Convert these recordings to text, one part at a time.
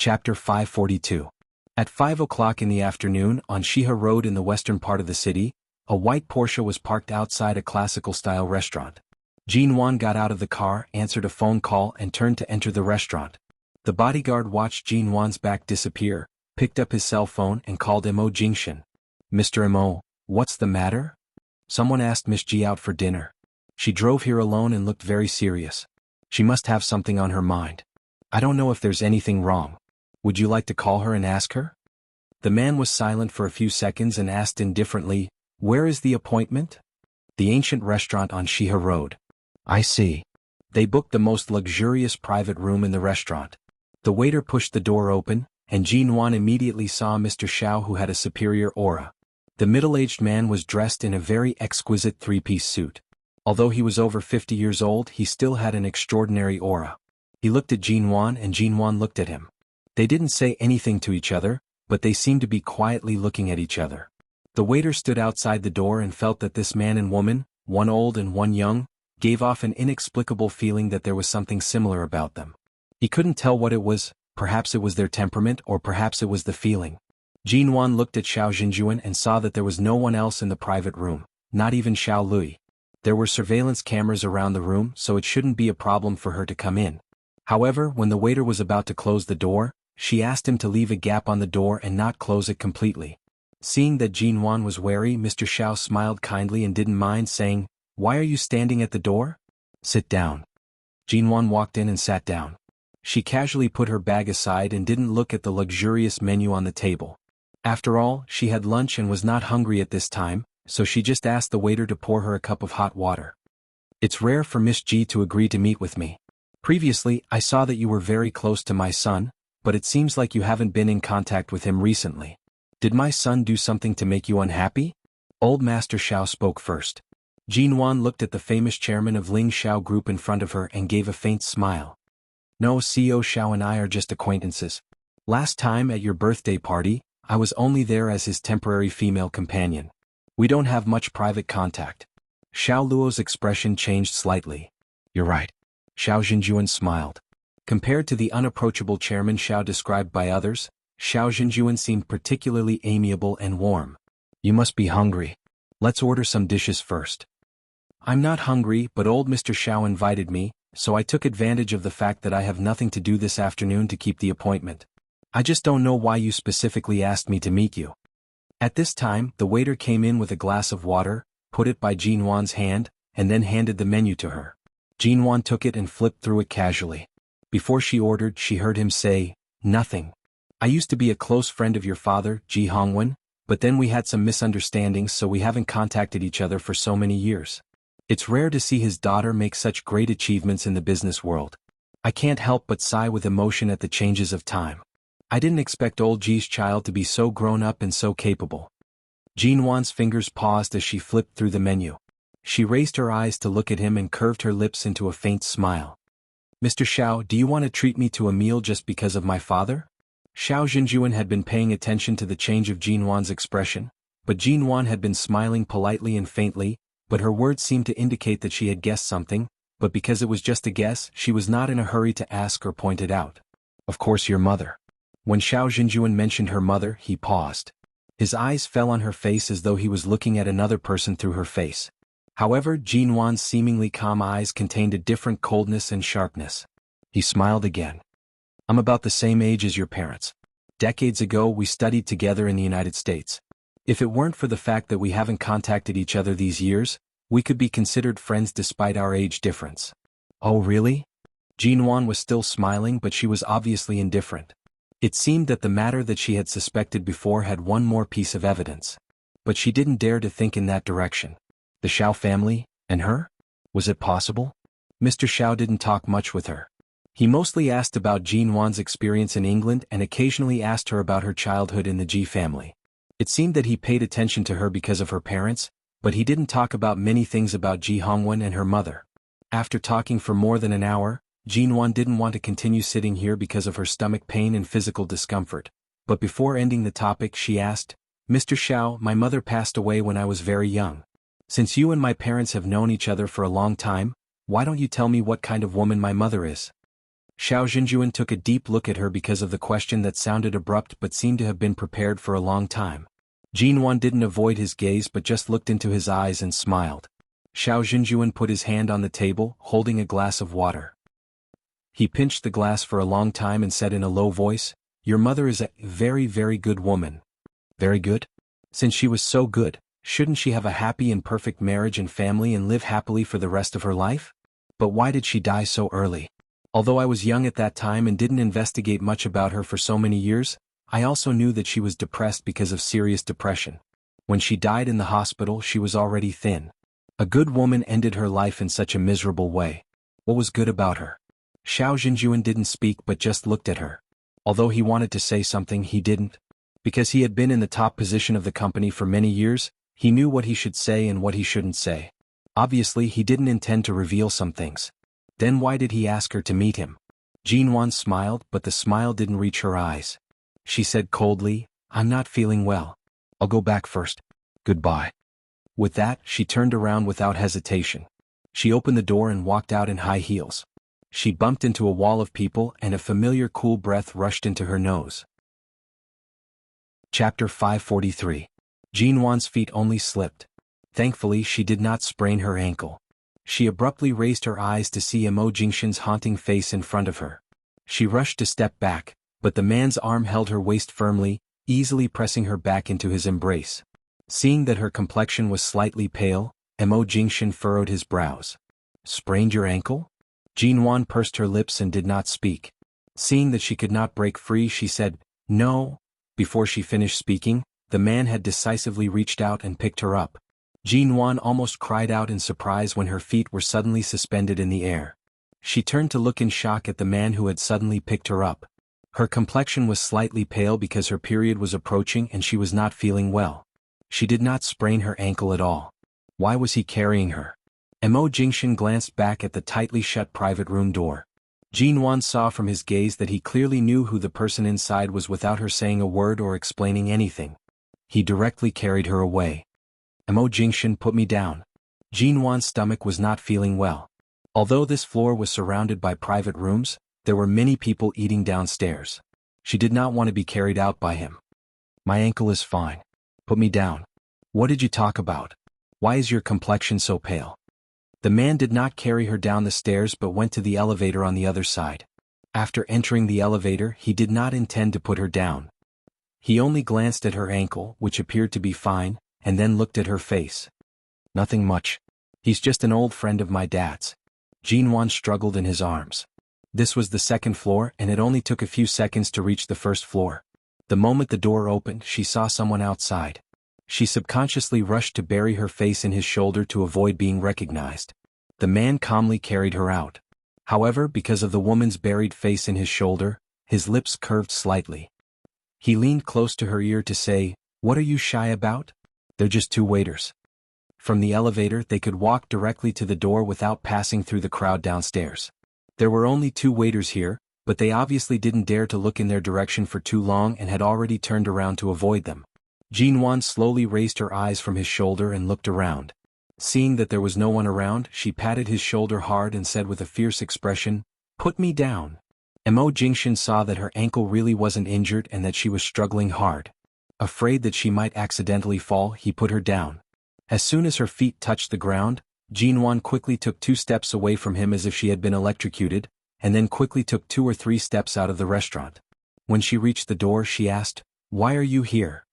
Chapter 542. At 5 o'clock in the afternoon on Shiha Road in the western part of the city, a white Porsche was parked outside a classical-style restaurant. Jinwan got out of the car, answered a phone call and turned to enter the restaurant. The bodyguard watched Jinwan's back disappear, picked up his cell phone and called Mo Jingshan. "Mr. Mo, what's the matter? Someone asked Miss Ji out for dinner. She drove here alone and looked very serious. She must have something on her mind. I don't know if there's anything wrong. Would you like to call her and ask her?" The man was silent for a few seconds and asked indifferently, "Where is the appointment?" "The ancient restaurant on Shiha Road." "I see." They booked the most luxurious private room in the restaurant. The waiter pushed the door open, and Jinwan immediately saw Mr. Xiao, who had a superior aura. The middle-aged man was dressed in a very exquisite three-piece suit. Although he was over 50 years old, he still had an extraordinary aura. He looked at Jinwan and Jinwan looked at him. They didn't say anything to each other, but they seemed to be quietly looking at each other. The waiter stood outside the door and felt that this man and woman, one old and one young, gave off an inexplicable feeling that there was something similar about them. He couldn't tell what it was, perhaps it was their temperament or perhaps it was the feeling. Jinwan looked at Xiao Jinjuan and saw that there was no one else in the private room, not even Xiao Lui. There were surveillance cameras around the room, so it shouldn't be a problem for her to come in. However, when the waiter was about to close the door, she asked him to leave a gap on the door and not close it completely. Seeing that Jinwan was wary, Mr. Xiao smiled kindly and didn't mind, saying, "Why are you standing at the door? Sit down." Jinwan walked in and sat down. She casually put her bag aside and didn't look at the luxurious menu on the table. After all, she had lunch and was not hungry at this time, so she just asked the waiter to pour her a cup of hot water. "It's rare for Miss Ji to agree to meet with me. Previously, I saw that you were very close to my son, but it seems like you haven't been in contact with him recently. Did my son do something to make you unhappy?" Old Master Xiao spoke first. Jinwan looked at the famous chairman of Ling Xiao Group in front of her and gave a faint smile. "No, CEO Xiao and I are just acquaintances. Last time at your birthday party, I was only there as his temporary female companion. We don't have much private contact." Xiao Luo's expression changed slightly. "You're right." Xiao Jinjuan smiled. Compared to the unapproachable chairman Xiao described by others, Xiao Jinjuan seemed particularly amiable and warm. "You must be hungry. Let's order some dishes first." "I'm not hungry, but old Mr. Xiao invited me, so I took advantage of the fact that I have nothing to do this afternoon to keep the appointment. I just don't know why you specifically asked me to meet you." At this time, the waiter came in with a glass of water, put it by Jinwan's hand, and then handed the menu to her. Jinwan took it and flipped through it casually. Before she ordered, she heard him say, "Nothing. I used to be a close friend of your father, Ji Hongwen, but then we had some misunderstandings, so we haven't contacted each other for so many years. It's rare to see his daughter make such great achievements in the business world. I can't help but sigh with emotion at the changes of time. I didn't expect old Ji's child to be so grown up and so capable." Jinwan's fingers paused as she flipped through the menu. She raised her eyes to look at him and curved her lips into a faint smile. "Mr. Xiao, do you want to treat me to a meal just because of my father?" Xiao Jinjuan had been paying attention to the change of Jinwan's expression, but Jinwan had been smiling politely and faintly, but her words seemed to indicate that she had guessed something, but because it was just a guess, she was not in a hurry to ask or point it out. "Of course, your mother." When Xiao Jinjuan mentioned her mother, he paused. His eyes fell on her face as though he was looking at another person through her face. However, Jinwan's seemingly calm eyes contained a different coldness and sharpness. He smiled again. "I'm about the same age as your parents. Decades ago we studied together in the United States. If it weren't for the fact that we haven't contacted each other these years, we could be considered friends despite our age difference." "Oh really?" Jinwan was still smiling, but she was obviously indifferent. It seemed that the matter that she had suspected before had one more piece of evidence. But she didn't dare to think in that direction. The Xiao family, and her? Was it possible? Mr. Xiao didn't talk much with her. He mostly asked about Jinwan's experience in England and occasionally asked her about her childhood in the Ji family. It seemed that he paid attention to her because of her parents, but he didn't talk about many things about Ji Hongwen and her mother. After talking for more than an hour, Jinwan didn't want to continue sitting here because of her stomach pain and physical discomfort, but before ending the topic she asked, "Mr. Xiao, my mother passed away when I was very young. Since you and my parents have known each other for a long time, why don't you tell me what kind of woman my mother is?" Xiao Xinjuan took a deep look at her because of the question that sounded abrupt but seemed to have been prepared for a long time. Jinwan didn't avoid his gaze but just looked into his eyes and smiled. Xiao Xinjuan put his hand on the table, holding a glass of water. He pinched the glass for a long time and said in a low voice, "Your mother is a very, very good woman." Very good? Since she was so good, shouldn't she have a happy and perfect marriage and family and live happily for the rest of her life? But why did she die so early? Although I was young at that time and didn't investigate much about her for so many years, I also knew that she was depressed because of serious depression. When she died in the hospital, she was already thin. A good woman ended her life in such a miserable way. What was good about her? Xiao Xinjuan didn't speak but just looked at her. Although he wanted to say something, he didn't. Because he had been in the top position of the company for many years, he knew what he should say and what he shouldn't say. Obviously, he didn't intend to reveal some things. Then why did he ask her to meet him? Jinwan smiled, but the smile didn't reach her eyes. She said coldly, "I'm not feeling well. I'll go back first. Goodbye." With that, she turned around without hesitation. She opened the door and walked out in high heels. She bumped into a wall of people and a familiar cool breath rushed into her nose. Chapter 543. Jinwan's feet only slipped. Thankfully, she did not sprain her ankle. She abruptly raised her eyes to see Mo Jingshan's haunting face in front of her. She rushed to step back, but the man's arm held her waist firmly, easily pressing her back into his embrace. Seeing that her complexion was slightly pale, Mo Jingshan furrowed his brows. "Sprained your ankle?" Jinwan pursed her lips and did not speak. Seeing that she could not break free, she said, "No." Before she finished speaking, the man had decisively reached out and picked her up. Jinwan almost cried out in surprise when her feet were suddenly suspended in the air. She turned to look in shock at the man who had suddenly picked her up. Her complexion was slightly pale because her period was approaching and she was not feeling well. She did not sprain her ankle at all. Why was he carrying her? Mo Jingshan glanced back at the tightly shut private room door. Jinwan saw from his gaze that he clearly knew who the person inside was without her saying a word or explaining anything. He directly carried her away. Mo Jingshan put me down. Jinwan's stomach was not feeling well. Although this floor was surrounded by private rooms, there were many people eating downstairs. She did not want to be carried out by him. "My ankle is fine. Put me down." "What did you talk about? Why is your complexion so pale?" The man did not carry her down the stairs but went to the elevator on the other side. After entering the elevator, he did not intend to put her down. He only glanced at her ankle, which appeared to be fine, and then looked at her face. "Nothing much. He's just an old friend of my dad's." Jinwan struggled in his arms. This was the second floor and it only took a few seconds to reach the first floor. The moment the door opened, she saw someone outside. She subconsciously rushed to bury her face in his shoulder to avoid being recognized. The man calmly carried her out. However, because of the woman's buried face in his shoulder, his lips curved slightly. He leaned close to her ear to say, "What are you shy about? They're just two waiters." From the elevator, they could walk directly to the door without passing through the crowd downstairs. There were only two waiters here, but they obviously didn't dare to look in their direction for too long and had already turned around to avoid them. Jinwan slowly raised her eyes from his shoulder and looked around. Seeing that there was no one around, she patted his shoulder hard and said with a fierce expression, "Put me down." Mo Jingshan saw that her ankle really wasn't injured and that she was struggling hard. Afraid that she might accidentally fall, he put her down. As soon as her feet touched the ground, Jinwan quickly took 2 steps away from him as if she had been electrocuted, and then quickly took 2 or 3 steps out of the restaurant. When she reached the door, she asked, "Why are you here?"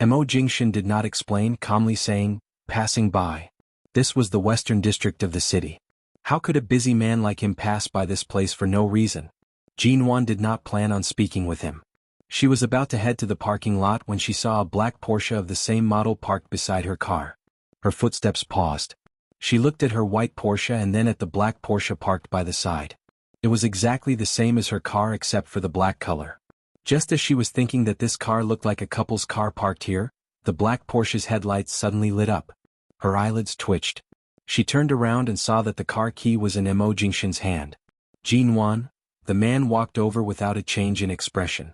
Mo Jingshan did not explain, calmly saying, "Passing by." This was the western district of the city. How could a busy man like him pass by this place for no reason? Jinwan did not plan on speaking with him. She was about to head to the parking lot when she saw a black Porsche of the same model parked beside her car. Her footsteps paused. She looked at her white Porsche and then at the black Porsche parked by the side. It was exactly the same as her car except for the black color. Just as she was thinking that this car looked like a couple's car parked here, the black Porsche's headlights suddenly lit up. Her eyelids twitched. She turned around and saw that the car key was in Mo Jingshan's hand. "Jinwan?" The man walked over without a change in expression.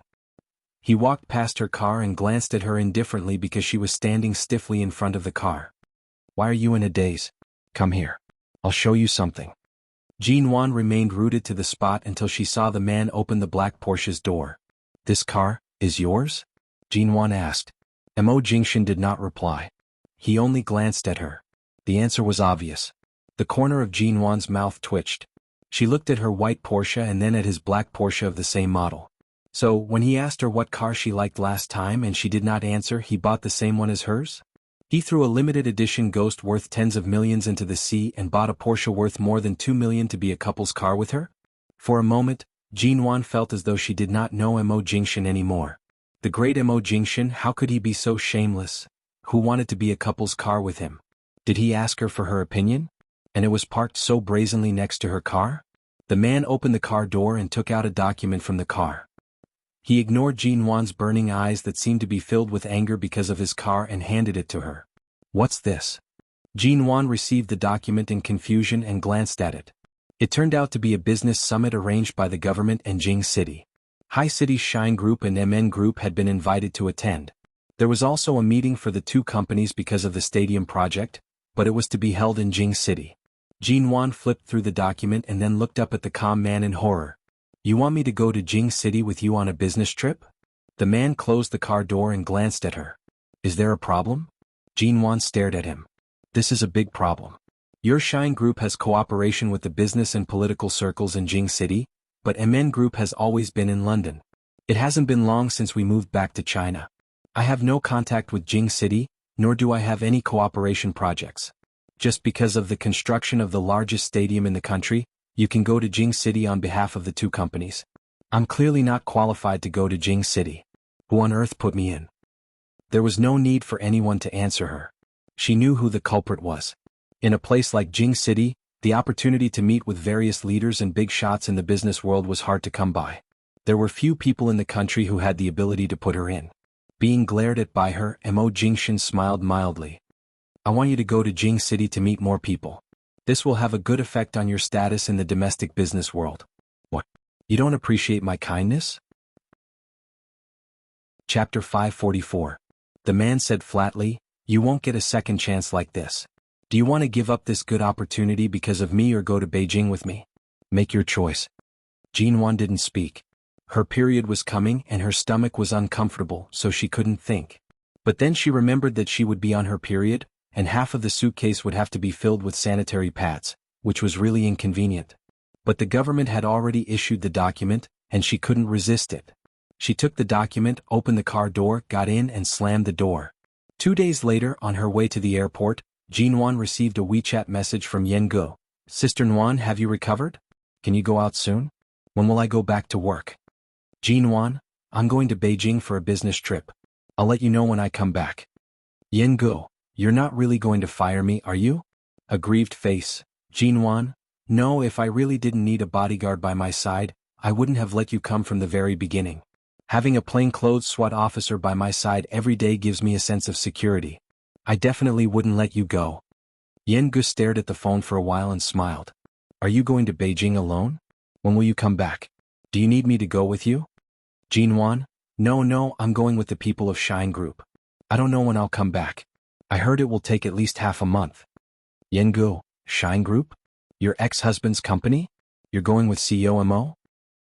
He walked past her car and glanced at her indifferently because she was standing stiffly in front of the car. "Why are you in a daze? Come here. I'll show you something." Jinwan remained rooted to the spot until she saw the man open the black Porsche's door. "This car is yours?" Jinwan asked. Mo Jingshan did not reply. He only glanced at her. The answer was obvious. The corner of Jinwan's mouth twitched. She looked at her white Porsche and then at his black Porsche of the same model. So, when he asked her what car she liked last time and she did not answer, he bought the same one as hers? He threw a limited edition Ghost worth tens of millions into the sea and bought a Porsche worth more than 2 million to be a couple's car with her? For a moment, Jinwan felt as though she did not know Mo Jingshan anymore. The great Mo Jingshan, how could he be so shameless? Who wanted to be a couple's car with him? Did he ask her for her opinion? And it was parked so brazenly next to her car? The man opened the car door and took out a document from the car. He ignored Jinwan's burning eyes that seemed to be filled with anger because of his car and handed it to her. "What's this?" Jinwan received the document in confusion and glanced at it. It turned out to be a business summit arranged by the government and Jing City. High City's Shine Group and MN Group had been invited to attend. There was also a meeting for the two companies because of the stadium project, but it was to be held in Jing City. Jinwan flipped through the document and then looked up at the calm man in horror. "You want me to go to Jing City with you on a business trip?" The man closed the car door and glanced at her. "Is there a problem?" Jinwan stared at him. "This is a big problem. Your Shine Group has cooperation with the business and political circles in Jing City, but MN Group has always been in London. It hasn't been long since we moved back to China. I have no contact with Jing City, nor do I have any cooperation projects. Just because of the construction of the largest stadium in the country, you can go to Jing City on behalf of the two companies. I'm clearly not qualified to go to Jing City. Who on earth put me in?" There was no need for anyone to answer her. She knew who the culprit was. In a place like Jing City, the opportunity to meet with various leaders and big shots in the business world was hard to come by. There were few people in the country who had the ability to put her in. Being glared at by her, Mo Jingshan smiled mildly. "I want you to go to Jing City to meet more people. This will have a good effect on your status in the domestic business world." "What? You don't appreciate my kindness?" Chapter 544. The man said flatly, "You won't get a second chance like this. Do you want to give up this good opportunity because of me or go to Beijing with me? Make your choice." Jinwan didn't speak. Her period was coming and her stomach was uncomfortable, so she couldn't think. But then she remembered that she would be on her period, and half of the suitcase would have to be filled with sanitary pads, which was really inconvenient. But the government had already issued the document, and she couldn't resist it. She took the document, opened the car door, got in and slammed the door. 2 days later, on her way to the airport, Jinwan received a WeChat message from Yengu. "Sister Nguyen, have you recovered? Can you go out soon? When will I go back to work?" "Jinwan, I'm going to Beijing for a business trip. I'll let you know when I come back." "Yengu, you're not really going to fire me, are you?" A grieved face. "Jinwan, no, if I really didn't need a bodyguard by my side, I wouldn't have let you come from the very beginning. Having a plainclothes SWAT officer by my side every day gives me a sense of security. I definitely wouldn't let you go." Yengu stared at the phone for a while and smiled. "Are you going to Beijing alone? When will you come back? Do you need me to go with you?" "Jinwan, no, I'm going with the people of Shine Group. I don't know when I'll come back. I heard it will take at least half a month." "Yengu, Shine Group? Your ex-husband's company? You're going with CEO Mo?"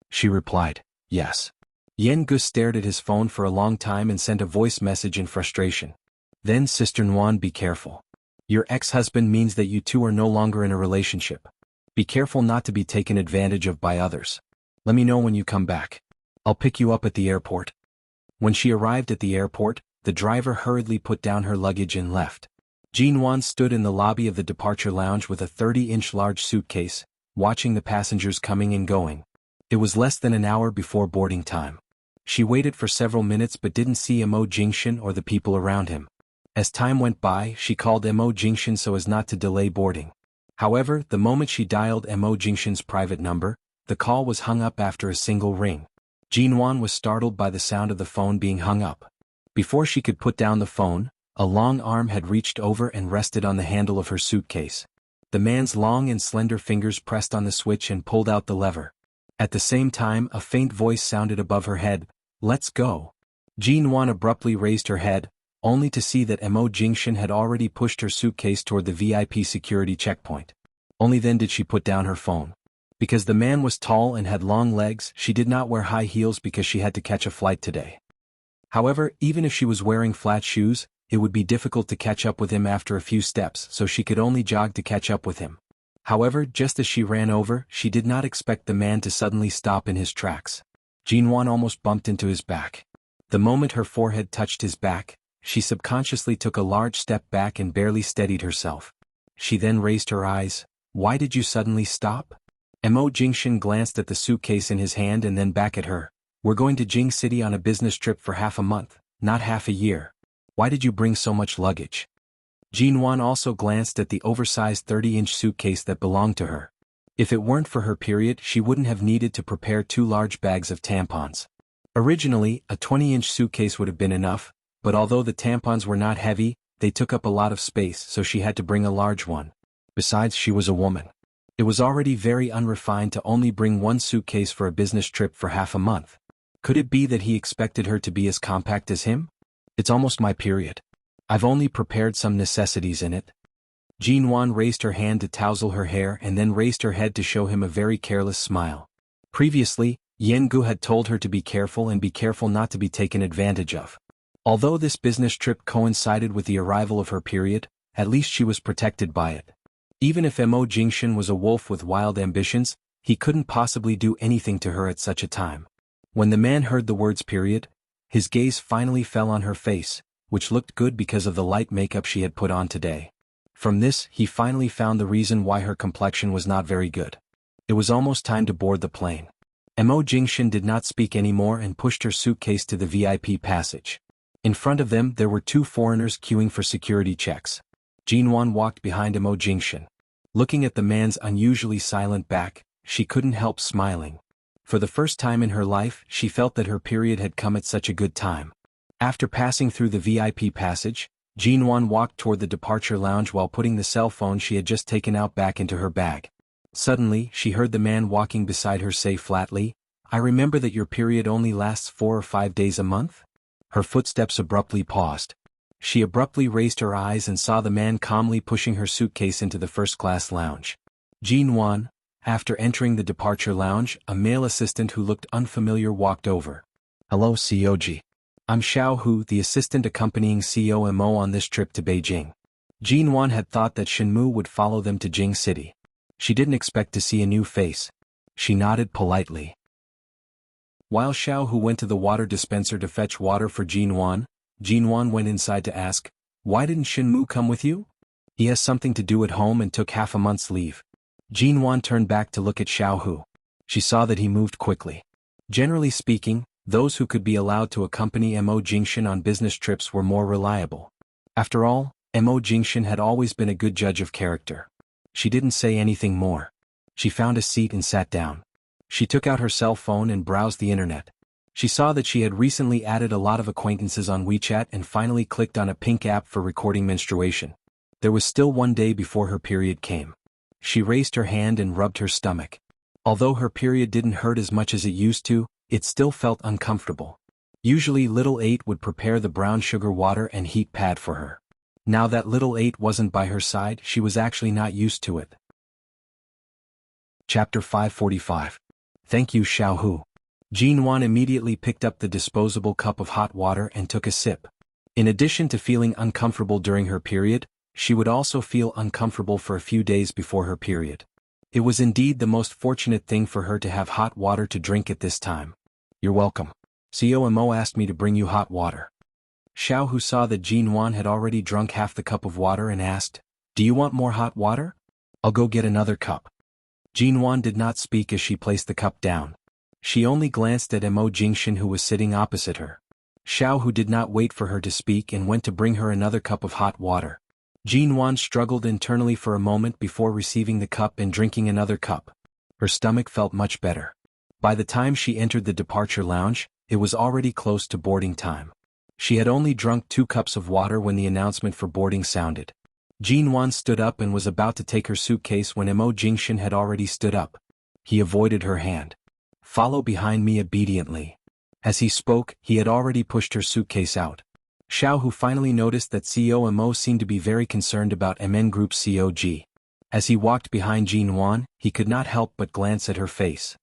She replied, "Yes." Yengu stared at his phone for a long time and sent a voice message in frustration. Then, "Sister Nguyen, be careful. Your ex-husband means that you two are no longer in a relationship. Be careful not to be taken advantage of by others. Let me know when you come back. I'll pick you up at the airport." When she arrived at the airport, the driver hurriedly put down her luggage and left. Jinwan stood in the lobby of the departure lounge with a 30-inch large suitcase, watching the passengers coming and going. It was less than an hour before boarding time. She waited for several minutes but didn't see Mo Jingshan or the people around him. As time went by, she called Mo Jingshan so as not to delay boarding. However, the moment she dialed Mo Jingshan's private number, the call was hung up after a single ring. Jinwan was startled by the sound of the phone being hung up. Before she could put down the phone, a long arm had reached over and rested on the handle of her suitcase. The man's long and slender fingers pressed on the switch and pulled out the lever. At the same time, a faint voice sounded above her head, "Let's go." Jinwan abruptly raised her head, only to see that Mo Jingshan had already pushed her suitcase toward the VIP security checkpoint. Only then did she put down her phone. Because the man was tall and had long legs, she did not wear high heels because she had to catch a flight today. However, even if she was wearing flat shoes, it would be difficult to catch up with him after a few steps, so she could only jog to catch up with him. However, just as she ran over, she did not expect the man to suddenly stop in his tracks. Jinwan almost bumped into his back. The moment her forehead touched his back, she subconsciously took a large step back and barely steadied herself. She then raised her eyes. "Why did you suddenly stop?" Mo Jingshan glanced at the suitcase in his hand and then back at her. "We're going to Jing City on a business trip for half a month, not half a year. Why did you bring so much luggage?" Jinwan also glanced at the oversized 30-inch suitcase that belonged to her. If it weren't for her period, she wouldn't have needed to prepare 2 large bags of tampons. Originally, a 20-inch suitcase would have been enough, but although the tampons were not heavy, they took up a lot of space, so she had to bring a large one. Besides, she was a woman. It was already very unrefined to only bring 1 suitcase for a business trip for half a month. Could it be that he expected her to be as compact as him? "It's almost my period. I've only prepared some necessities in it." Jinwan raised her hand to tousle her hair and then raised her head to show him a very careless smile. Previously, Yengu had told her to be careful and be careful not to be taken advantage of. Although this business trip coincided with the arrival of her period, at least she was protected by it. Even if Mo Jingshan was a wolf with wild ambitions, he couldn't possibly do anything to her at such a time. When the man heard the words period, his gaze finally fell on her face, which looked good because of the light makeup she had put on today. From this, he finally found the reason why her complexion was not very good. It was almost time to board the plane. Mo Jingshan did not speak anymore and pushed her suitcase to the VIP passage. In front of them there were 2 foreigners queuing for security checks. Jinwan walked behind Mo Jingshan. Looking at the man's unusually silent back, she couldn't help smiling. For the first time in her life, she felt that her period had come at such a good time. After passing through the VIP passage, Jinwan walked toward the departure lounge while putting the cell phone she had just taken out back into her bag. Suddenly, she heard the man walking beside her say flatly, "I remember that your period only lasts 4 or 5 days a month?" Her footsteps abruptly paused. She abruptly raised her eyes and saw the man calmly pushing her suitcase into the first-class lounge. Jinwan. After entering the departure lounge, a male assistant who looked unfamiliar walked over. "Hello, COG. I'm Xiao Hu, the assistant accompanying CEO Mo on this trip to Beijing." Jinwan had thought that Shenmu would follow them to Jing City. She didn't expect to see a new face. She nodded politely. While Xiao Hu went to the water dispenser to fetch water for Jinwan went inside to ask, "Why didn't Shenmu come with you?" "He has something to do at home and took half a month's leave." Jinwan turned back to look at Xiao Hu. She saw that he moved quickly. Generally speaking, those who could be allowed to accompany Mo Jingshan on business trips were more reliable. After all, Mo Jingshan had always been a good judge of character. She didn't say anything more. She found a seat and sat down. She took out her cell phone and browsed the internet. She saw that she had recently added a lot of acquaintances on WeChat and finally clicked on a pink app for recording menstruation. There was still 1 day before her period came. She raised her hand and rubbed her stomach. Although her period didn't hurt as much as it used to, it still felt uncomfortable. Usually Little 8 would prepare the brown sugar water and heat pad for her. Now that Little 8 wasn't by her side, she was actually not used to it. Chapter 545. Thank you, Xiao Hu. Jinwan immediately picked up the disposable cup of hot water and took a sip. In addition to feeling uncomfortable during her period, she would also feel uncomfortable for a few days before her period. It was indeed the most fortunate thing for her to have hot water to drink at this time. "You're welcome. CEO Mo asked me to bring you hot water." Xiao Hu saw that Jinwan had already drunk half the cup of water and asked, "Do you want more hot water? I'll go get another cup." Jinwan did not speak as she placed the cup down. She only glanced at Mo Jingshan who was sitting opposite her. Xiao Hu did not wait for her to speak and went to bring her another cup of hot water. Jinwan struggled internally for a moment before receiving the cup and drinking another cup. Her stomach felt much better. By the time she entered the departure lounge, it was already close to boarding time. She had only drunk 2 cups of water when the announcement for boarding sounded. Jinwan stood up and was about to take her suitcase when Mo Jingshan had already stood up. He avoided her hand. "Follow behind me obediently." As he spoke, he had already pushed her suitcase out. Xiao Hu finally noticed that CEO Mo seemed to be very concerned about MN Group's COG. As he walked behind Jinwan, he could not help but glance at her face.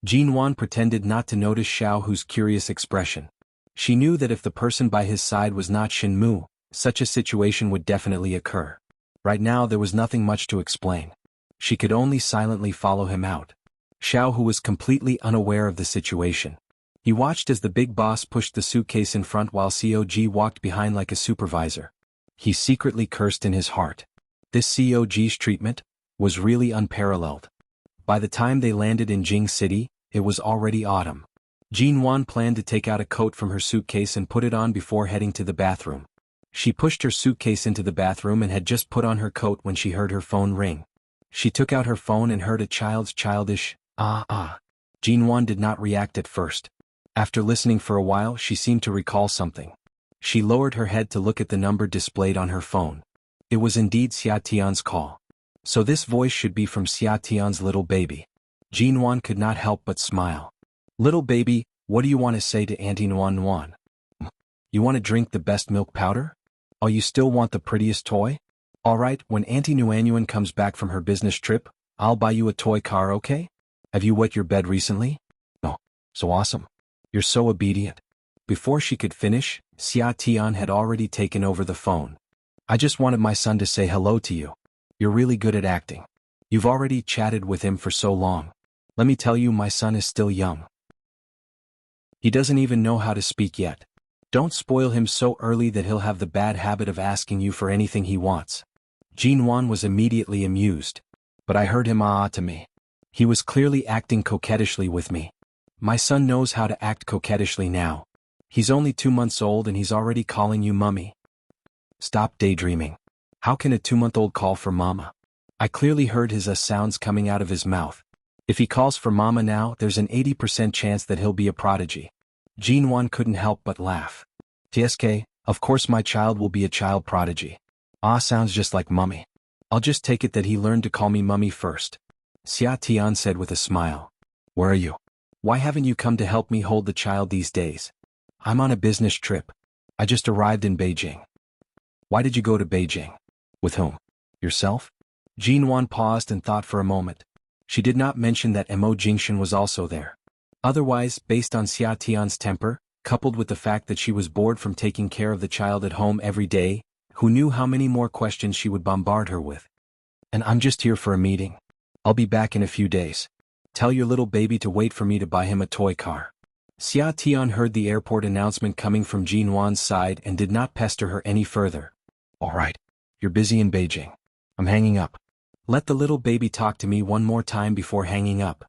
Jinwan pretended not to notice Xiao Hu's curious expression. She knew that if the person by his side was not Shinmu, such a situation would definitely occur. Right now there was nothing much to explain. She could only silently follow him out. Xiao Hu was completely unaware of the situation. He watched as the big boss pushed the suitcase in front while COG walked behind like a supervisor. He secretly cursed in his heart. This COG's treatment was really unparalleled. By the time they landed in Jing City, it was already autumn. Jinwan planned to take out a coat from her suitcase and put it on before heading to the bathroom. She pushed her suitcase into the bathroom and had just put on her coat when she heard her phone ring. She took out her phone and heard a child's childish, "Ah." Jinwan did not react at first. After listening for a while, she seemed to recall something. She lowered her head to look at the number displayed on her phone. It was indeed Xia Tian's call. So this voice should be from Xia Tian's little baby. Jinwan could not help but smile. "Little baby, what do you want to say to Auntie Nuan Nuan? You want to drink the best milk powder? Oh, you still want the prettiest toy? Alright, when Auntie Nuanuan comes back from her business trip, I'll buy you a toy car, okay? Have you wet your bed recently? Oh, so awesome. You're so obedient." Before she could finish, Xia Tian had already taken over the phone. "I just wanted my son to say hello to you. You're really good at acting. You've already chatted with him for so long. Let me tell you, my son is still young. He doesn't even know how to speak yet. Don't spoil him so early that he'll have the bad habit of asking you for anything he wants." Jinwan was immediately amused. "But I heard him to me. He was clearly acting coquettishly with me. My son knows how to act coquettishly now. He's only 2 months old and he's already calling you mummy." "Stop daydreaming. How can a 2-month-old call for mama? I clearly heard his sounds coming out of his mouth. If he calls for mama now, there's an 80% chance that he'll be a prodigy." Jinwan couldn't help but laugh. "TSK, of course my child will be a child prodigy. Sounds just like mummy. I'll just take it that he learned to call me mummy first." Xia Tian said with a smile. "Where are you? Why haven't you come to help me hold the child these days?" "I'm on a business trip. I just arrived in Beijing." "Why did you go to Beijing? With whom? Yourself?" Jinwan paused and thought for a moment. She did not mention that Mo Jingshan was also there. Otherwise, based on Xia Tian's temper, coupled with the fact that she was bored from taking care of the child at home every day, who knew how many more questions she would bombard her with? "And I'm just here for a meeting. I'll be back in a few days. Tell your little baby to wait for me to buy him a toy car." Xia Tian heard the airport announcement coming from Jinwan's side and did not pester her any further. "Alright, you're busy in Beijing. I'm hanging up. Let the little baby talk to me one more time before hanging up."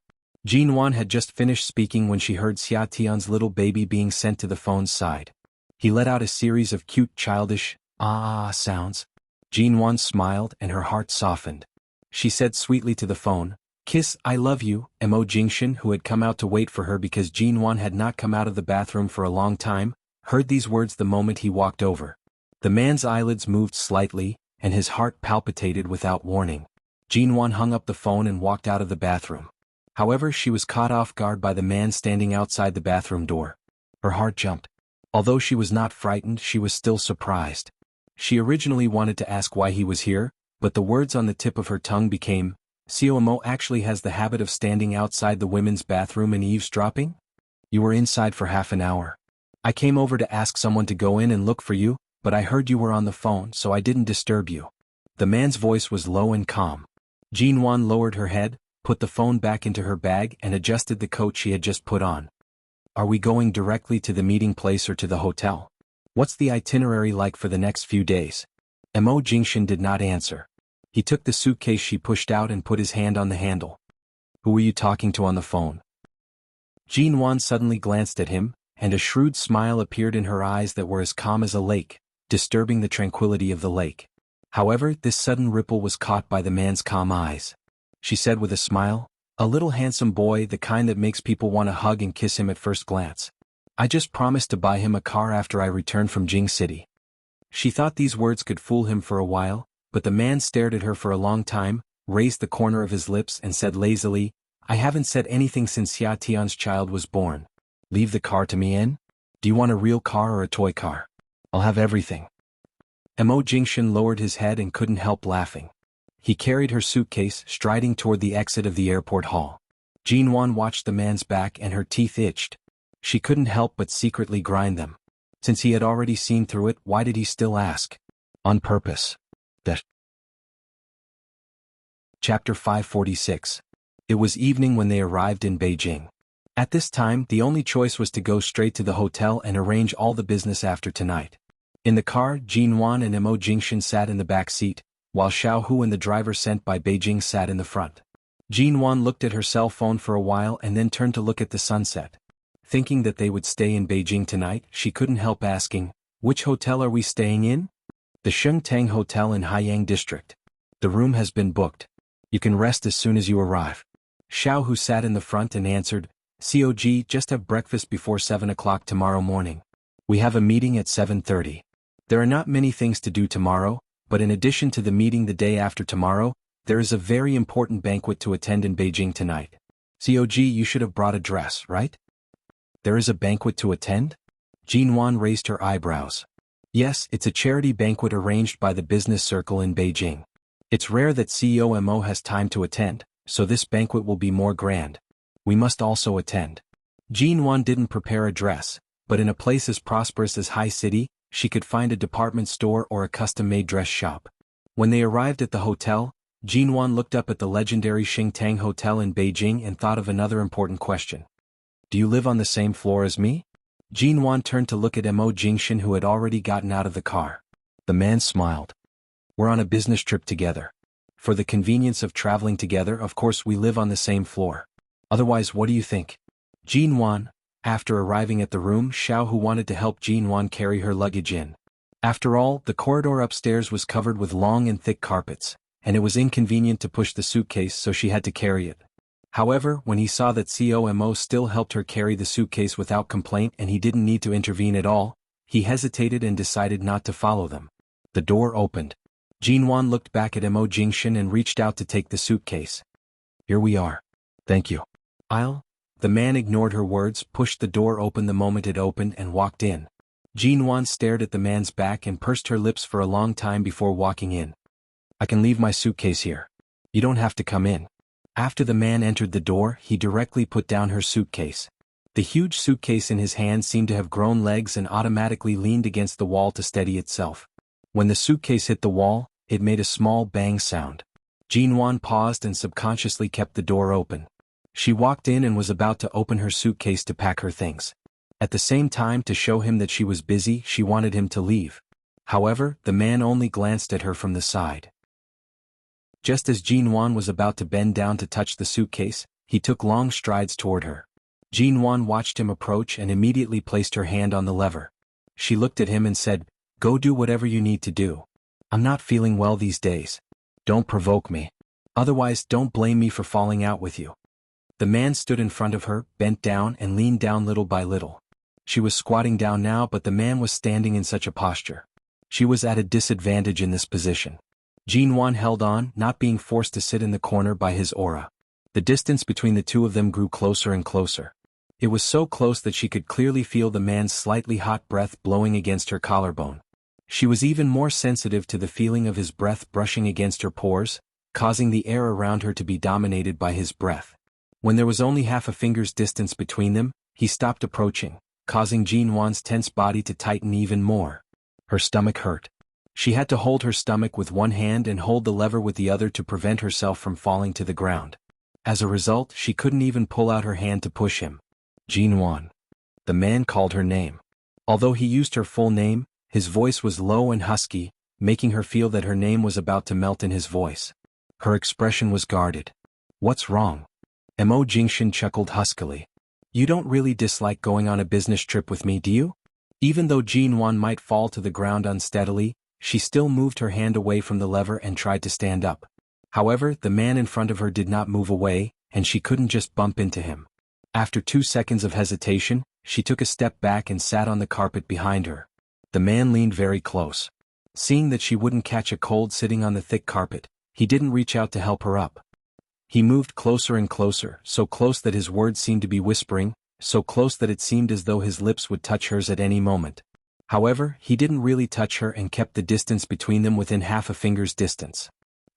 Jinwan had just finished speaking when she heard Xia Tian's little baby being sent to the phone's side. He let out a series of cute childish, sounds. Jinwan smiled and her heart softened. She said sweetly to the phone, "Kiss, I love you." Mo Jingshan, who had come out to wait for her because Jinwan had not come out of the bathroom for a long time, heard these words the moment he walked over. The man's eyelids moved slightly, and his heart palpitated without warning. Jinwan hung up the phone and walked out of the bathroom. However, she was caught off guard by the man standing outside the bathroom door. Her heart jumped. Although she was not frightened, she was still surprised. She originally wanted to ask why he was here, but the words on the tip of her tongue became, "Xiaomo actually has the habit of standing outside the women's bathroom and eavesdropping? You were inside for half an hour. I came over to ask someone to go in and look for you, but I heard you were on the phone, so I didn't disturb you." The man's voice was low and calm. Jinwan lowered her head, put the phone back into her bag and adjusted the coat she had just put on. "Are we going directly to the meeting place or to the hotel? What's the itinerary like for the next few days?" Mo Jingshan did not answer. He took the suitcase she pushed out and put his hand on the handle. "Who were you talking to on the phone?" Jinwan suddenly glanced at him, and a shrewd smile appeared in her eyes that were as calm as a lake, disturbing the tranquility of the lake. However, this sudden ripple was caught by the man's calm eyes. She said with a smile, "A little handsome boy, the kind that makes people want to hug and kiss him at first glance. I just promised to buy him a car after I return from Jing City." She thought these words could fool him for a while, but the man stared at her for a long time, raised the corner of his lips and said lazily, "I haven't said anything since Xia Tian's child was born. Leave the car to me in? Do you want a real car or a toy car? I'll have everything." Mo Jingshan lowered his head and couldn't help laughing. He carried her suitcase, striding toward the exit of the airport hall. Jinwan watched the man's back and her teeth itched. She couldn't help but secretly grind them. Since he had already seen through it, why did he still ask? On purpose. Chapter 546. It was evening when they arrived in Beijing. At this time, the only choice was to go straight to the hotel and arrange all the business after tonight. In the car, Jinwan and Mo Jingshan sat in the back seat, while Xiao Hu and the driver sent by Beijing sat in the front. Jinwan looked at her cell phone for a while and then turned to look at the sunset. Thinking that they would stay in Beijing tonight, she couldn't help asking, "Which hotel are we staying in?" "The Shengtang Hotel in Haiyang District. The room has been booked. You can rest as soon as you arrive." Xiao Hu sat in the front and answered, "COG, just have breakfast before 7 o'clock tomorrow morning. We have a meeting at 7:30. There are not many things to do tomorrow, but in addition to the meeting the day after tomorrow, there is a very important banquet to attend in Beijing tonight. COG, you should have brought a dress, right?" "There is a banquet to attend?" Jinwan raised her eyebrows. "Yes, it's a charity banquet arranged by the business circle in Beijing. It's rare that CEO Mo has time to attend, so this banquet will be more grand. We must also attend." Jinwan didn't prepare a dress, but in a place as prosperous as High City, she could find a department store or a custom-made dress shop. When they arrived at the hotel, Jinwan looked up at the legendary Shengtang Hotel in Beijing and thought of another important question. "Do you live on the same floor as me?" Jinwan turned to look at Mo Jingshan, who had already gotten out of the car. The man smiled. "We're on a business trip together. For the convenience of traveling together, of course we live on the same floor. Otherwise, what do you think?" Jinwan. After arriving at the room, Xiao Hu wanted to help Jinwan carry her luggage in. After all, the corridor upstairs was covered with long and thick carpets, and it was inconvenient to push the suitcase, so she had to carry it. However, when he saw that COMO still helped her carry the suitcase without complaint and he didn't need to intervene at all, he hesitated and decided not to follow them. The door opened. Jinwan looked back at Mo Jingshan and reached out to take the suitcase. "Here we are. Thank you." The man ignored her words, pushed the door open the moment it opened and walked in. Jinwan stared at the man's back and pursed her lips for a long time before walking in. "I can leave my suitcase here. You don't have to come in." After the man entered the door, he directly put down her suitcase. The huge suitcase in his hand seemed to have grown legs and automatically leaned against the wall to steady itself. When the suitcase hit the wall, it made a small bang sound. Jinwan paused and subconsciously kept the door open. She walked in and was about to open her suitcase to pack her things. At the same time, to show him that she was busy, she wanted him to leave. However, the man only glanced at her from the side. Just as Jinwan was about to bend down to touch the suitcase, he took long strides toward her. Jinwan watched him approach and immediately placed her hand on the lever. She looked at him and said, "Go do whatever you need to do. I'm not feeling well these days. Don't provoke me. Otherwise, don't blame me for falling out with you." The man stood in front of her, bent down and leaned down little by little. She was squatting down now, but the man was standing in such a posture. She was at a disadvantage in this position. Jinwan held on, not being forced to sit in the corner by his aura. The distance between the two of them grew closer and closer. It was so close that she could clearly feel the man's slightly hot breath blowing against her collarbone. She was even more sensitive to the feeling of his breath brushing against her pores, causing the air around her to be dominated by his breath. When there was only half a finger's distance between them, he stopped approaching, causing Jinwan's tense body to tighten even more. Her stomach hurt. She had to hold her stomach with one hand and hold the lever with the other to prevent herself from falling to the ground. As a result, she couldn't even pull out her hand to push him. "Jinwan." The man called her name. Although he used her full name, his voice was low and husky, making her feel that her name was about to melt in his voice. Her expression was guarded. "What's wrong?" Mo Jingshan chuckled huskily. "You don't really dislike going on a business trip with me, do you?" Even though Jinwan might fall to the ground unsteadily, she still moved her hand away from the lever and tried to stand up. However, the man in front of her did not move away, and she couldn't just bump into him. After 2 seconds of hesitation, she took a step back and sat on the carpet behind her. The man leaned very close. Seeing that she wouldn't catch a cold sitting on the thick carpet, he didn't reach out to help her up. He moved closer and closer, so close that his words seemed to be whispering, so close that it seemed as though his lips would touch hers at any moment. However, he didn't really touch her and kept the distance between them within half a finger's distance.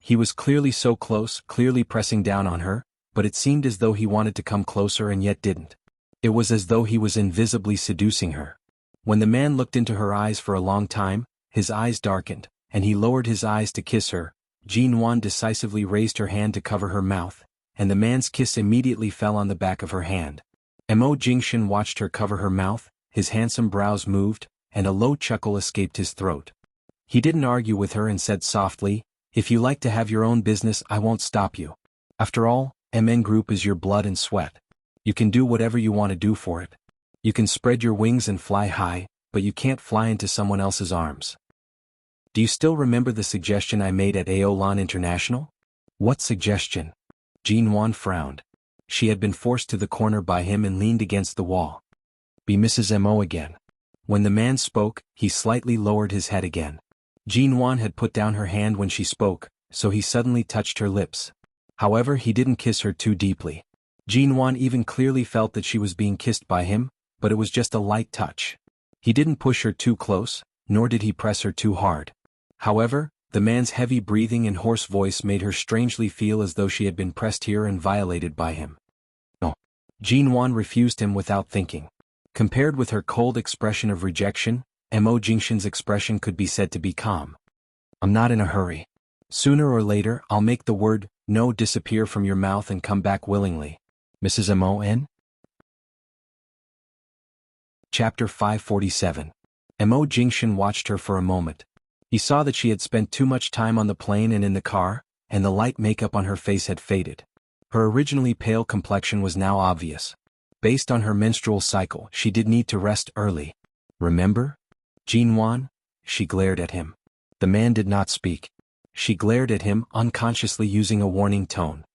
He was clearly so close, clearly pressing down on her, but it seemed as though he wanted to come closer and yet didn't. It was as though he was invisibly seducing her. When the man looked into her eyes for a long time, his eyes darkened, and he lowered his eyes to kiss her. Jin Wan decisively raised her hand to cover her mouth, and the man's kiss immediately fell on the back of her hand. Mo Jingshan watched her cover her mouth, his handsome brows moved, and a low chuckle escaped his throat. He didn't argue with her and said softly, "If you like to have your own business, I won't stop you. After all, MN Group is your blood and sweat. You can do whatever you want to do for it. You can spread your wings and fly high, but you can't fly into someone else's arms." Do you still remember the suggestion I made at Aolan International? What suggestion? Jin Wan frowned. She had been forced to the corner by him and leaned against the wall. Be Mrs. Mo again. When the man spoke, he slightly lowered his head again. Jin Wan had put down her hand when she spoke, so he suddenly touched her lips. However, he didn't kiss her too deeply. Jin Wan even clearly felt that she was being kissed by him, but it was just a light touch. He didn't push her too close, nor did he press her too hard. However, the man's heavy breathing and hoarse voice made her strangely feel as though she had been pressed here and violated by him. No. Jin Wan refused him without thinking. Compared with her cold expression of rejection, Mo Jingshan's expression could be said to be calm. I'm not in a hurry. Sooner or later, I'll make the word no disappear from your mouth and come back willingly. Mrs. Mon? Chapter 547. Mo Jingshan watched her for a moment. He saw that she had spent too much time on the plane and in the car, and the light makeup on her face had faded. Her originally pale complexion was now obvious. Based on her menstrual cycle, she did need to rest early. Remember? Jin Wan? She glared at him. The man did not speak. She glared at him, unconsciously using a warning tone.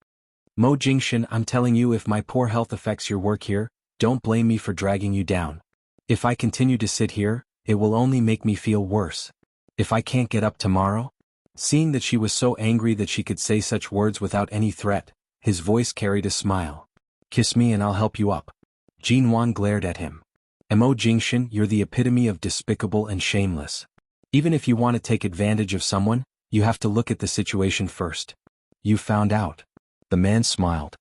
Mo Jingshan, I'm telling you, if my poor health affects your work here, don't blame me for dragging you down. If I continue to sit here, it will only make me feel worse. If I can't get up tomorrow? Seeing that she was so angry that she could say such words without any threat, his voice carried a smile. Kiss me and I'll help you up. Jin Wan glared at him. Mo Jingshan, you're the epitome of despicable and shameless. Even if you want to take advantage of someone, you have to look at the situation first. You found out. The man smiled.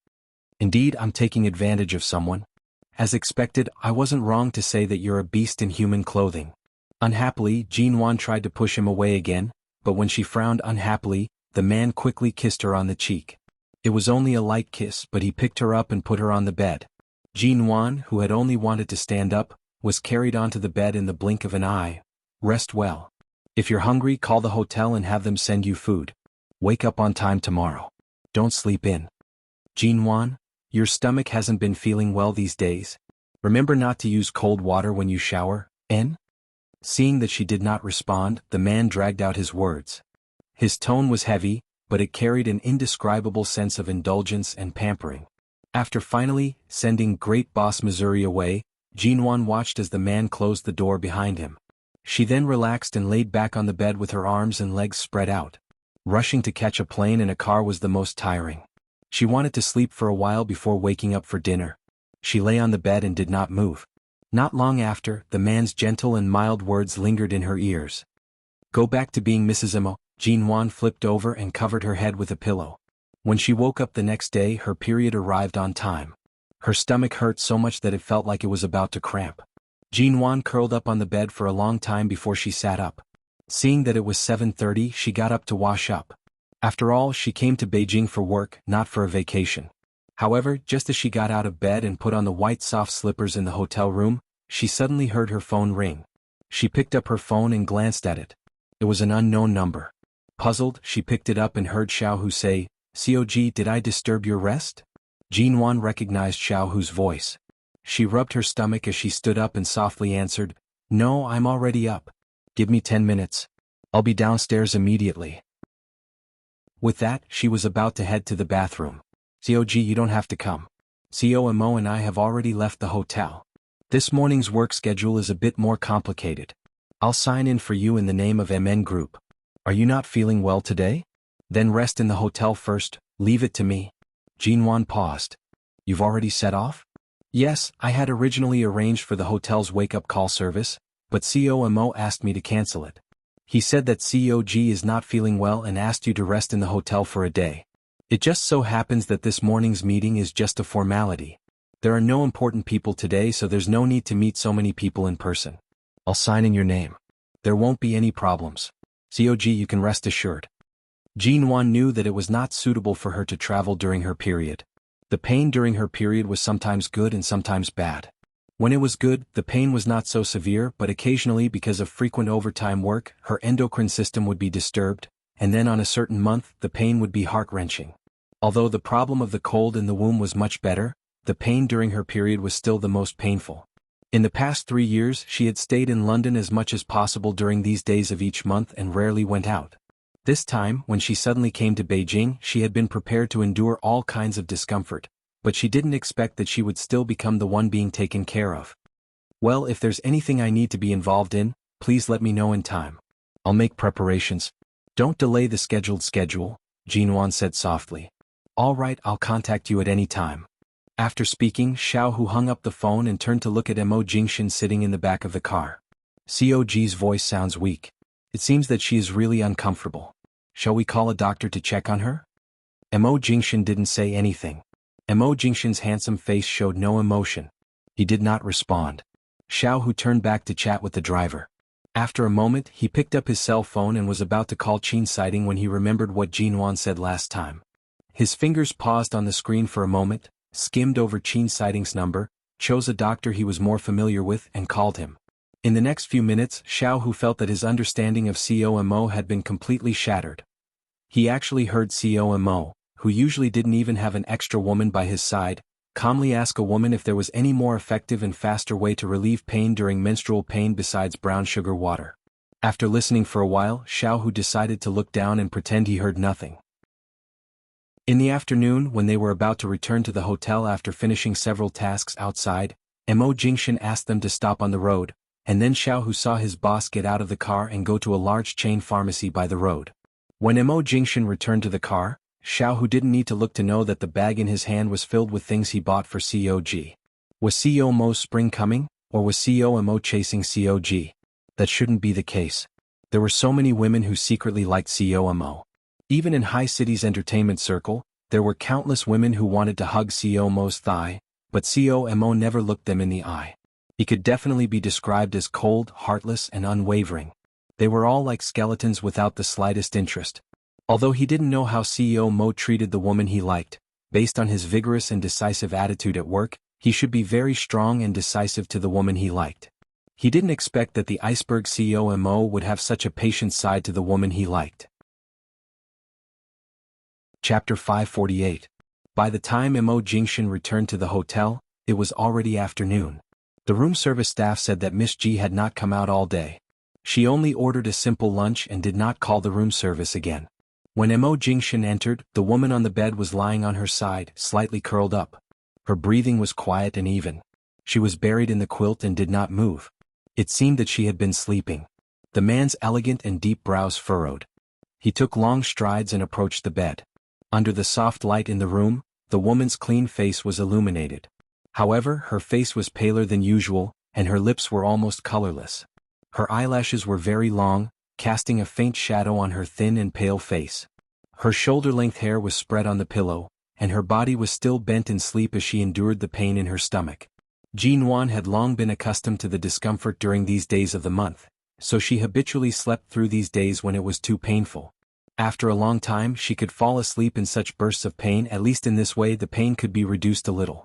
Indeed, I'm taking advantage of someone. As expected, I wasn't wrong to say that you're a beast in human clothing. Unhappily, Jin Wan tried to push him away again, but when she frowned unhappily, the man quickly kissed her on the cheek. It was only a light kiss, but he picked her up and put her on the bed. Jin Wan, who had only wanted to stand up, was carried onto the bed in the blink of an eye. Rest well. If you're hungry, call the hotel and have them send you food. Wake up on time tomorrow. Don't sleep in. Jin Wan, your stomach hasn't been feeling well these days. Remember not to use cold water when you shower, N? Seeing that she did not respond, the man dragged out his words. His tone was heavy, but it carried an indescribable sense of indulgence and pampering. After finally sending Great Boss Missouri away, Jin Wan watched as the man closed the door behind him. She then relaxed and laid back on the bed with her arms and legs spread out. Rushing to catch a plane in a car was the most tiring. She wanted to sleep for a while before waking up for dinner. She lay on the bed and did not move. Not long after, the man's gentle and mild words lingered in her ears. Go back to being Mrs. Mo. Jin Wan flipped over and covered her head with a pillow. When she woke up the next day, her period arrived on time. Her stomach hurt so much that it felt like it was about to cramp. Jin Wan curled up on the bed for a long time before she sat up. Seeing that it was 7:30, she got up to wash up. After all, she came to Beijing for work, not for a vacation. However, just as she got out of bed and put on the white soft slippers in the hotel room, she suddenly heard her phone ring. She picked up her phone and glanced at it. It was an unknown number. Puzzled, she picked it up and heard Xiao Hu say, "Cog, did I disturb your rest?" Jin Wan recognized Xiao Hu's voice. She rubbed her stomach as she stood up and softly answered, "No, I'm already up. Give me 10 minutes. I'll be downstairs immediately." With that, she was about to head to the bathroom. "Cog, you don't have to come. COMO and I have already left the hotel. This morning's work schedule is a bit more complicated. I'll sign in for you in the name of MN Group. Are you not feeling well today? Then rest in the hotel first, leave it to me." Jin Wan paused. "You've already set off?" "Yes, I had originally arranged for the hotel's wake-up call service, but COMO asked me to cancel it. He said that COG is not feeling well and asked you to rest in the hotel for a day. It just so happens that this morning's meeting is just a formality. There are no important people today, so there's no need to meet so many people in person. I'll sign in your name. There won't be any problems. COG, you can rest assured. Jinwan knew that it was not suitable for her to travel during her period. The pain during her period was sometimes good and sometimes bad. When it was good, the pain was not so severe, but occasionally because of frequent overtime work, her endocrine system would be disturbed, and then on a certain month, the pain would be heart-wrenching. Although the problem of the cold in the womb was much better, the pain during her period was still the most painful. In the past 3 years, she had stayed in London as much as possible during these days of each month and rarely went out. This time, when she suddenly came to Beijing, she had been prepared to endure all kinds of discomfort, but she didn't expect that she would still become the one being taken care of. Well, if there's anything I need to be involved in, please let me know in time. I'll make preparations. Don't delay the schedule, Jinwan said softly. All right, I'll contact you at any time. After speaking, Xiaohu hung up the phone and turned to look at Mo Jingshan sitting in the back of the car. COG's voice sounds weak. It seems that she is really uncomfortable. Shall we call a doctor to check on her? Mo Jingshan didn't say anything. Mo Jingshan's handsome face showed no emotion. He did not respond. Xiaohu turned back to chat with the driver. After a moment, he picked up his cell phone and was about to call Qin Siding when he remembered what Jinwan said last time. His fingers paused on the screen for a moment, skimmed over Qin Siding's number, chose a doctor he was more familiar with and called him. In the next few minutes, Xiaohu felt that his understanding of COMO had been completely shattered. He actually heard COMO, who usually didn't even have an extra woman by his side, calmly ask a woman if there was any more effective and faster way to relieve pain during menstrual pain besides brown sugar water. After listening for a while, Xiaohu decided to look down and pretend he heard nothing. In the afternoon, when they were about to return to the hotel after finishing several tasks outside, Mo Jingshan asked them to stop on the road, and then Xiaohu saw his boss get out of the car and go to a large chain pharmacy by the road. When Mo Jingshan returned to the car, Xiaohu didn't need to look to know that the bag in his hand was filled with things he bought for COG. Was COMO's spring coming, or was COMO chasing COG? That shouldn't be the case. There were so many women who secretly liked COMO. Even in High City's entertainment circle, there were countless women who wanted to hug COMO's thigh, but COMO never looked them in the eye. He could definitely be described as cold, heartless, and unwavering. They were all like skeletons without the slightest interest. Although he didn't know how COMO treated the woman he liked, based on his vigorous and decisive attitude at work, he should be very strong and decisive to the woman he liked. He didn't expect that the iceberg COMO would have such a patient side to the woman he liked. Chapter 548. By the time Mo Jingshan returned to the hotel, it was already afternoon. The room service staff said that Miss Ji had not come out all day. She only ordered a simple lunch and did not call the room service again. When Mo Jingshan entered, the woman on the bed was lying on her side, slightly curled up. Her breathing was quiet and even. She was buried in the quilt and did not move. It seemed that she had been sleeping. The man's elegant and deep brows furrowed. He took long strides and approached the bed. Under the soft light in the room, the woman's clean face was illuminated. However, her face was paler than usual, and her lips were almost colorless. Her eyelashes were very long, casting a faint shadow on her thin and pale face. Her shoulder-length hair was spread on the pillow, and her body was still bent in sleep as she endured the pain in her stomach. Jinwan had long been accustomed to the discomfort during these days of the month, so she habitually slept through these days when it was too painful. After a long time, she could fall asleep in such bursts of pain. At least in this way the pain could be reduced a little.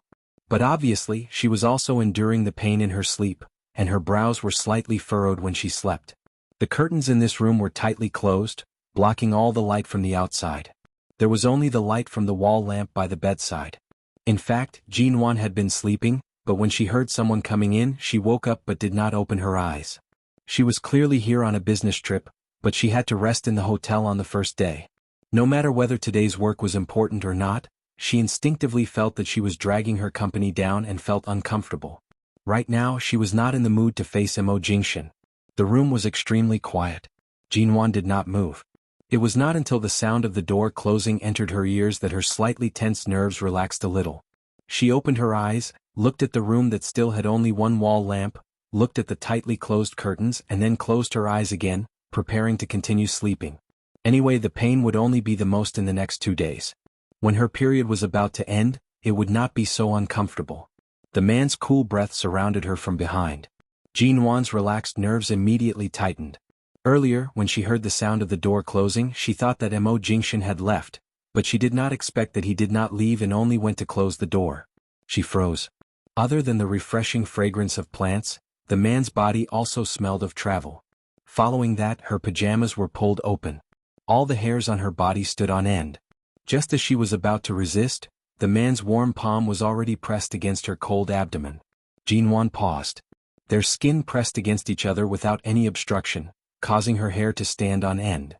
But obviously, she was also enduring the pain in her sleep, and her brows were slightly furrowed when she slept. The curtains in this room were tightly closed, blocking all the light from the outside. There was only the light from the wall lamp by the bedside. In fact, Jinwan had been sleeping, but when she heard someone coming in, she woke up but did not open her eyes. She was clearly here on a business trip, but she had to rest in the hotel on the first day. No matter whether today's work was important or not, she instinctively felt that she was dragging her company down and felt uncomfortable. Right now, she was not in the mood to face Mo Jingshan. The room was extremely quiet. Jinwan did not move. It was not until the sound of the door closing entered her ears that her slightly tense nerves relaxed a little. She opened her eyes, looked at the room that still had only one wall lamp, looked at the tightly closed curtains and then closed her eyes again, preparing to continue sleeping. Anyway, the pain would only be the most in the next 2 days. When her period was about to end, it would not be so uncomfortable. The man's cool breath surrounded her from behind. Jinwan's relaxed nerves immediately tightened. Earlier, when she heard the sound of the door closing, she thought that Mo Jingshan had left, but she did not expect that he did not leave and only went to close the door. She froze. Other than the refreshing fragrance of plants, the man's body also smelled of travel. Following that, her pajamas were pulled open. All the hairs on her body stood on end. Just as she was about to resist, the man's warm palm was already pressed against her cold abdomen. Jinwan paused. Their skin pressed against each other without any obstruction, causing her hair to stand on end.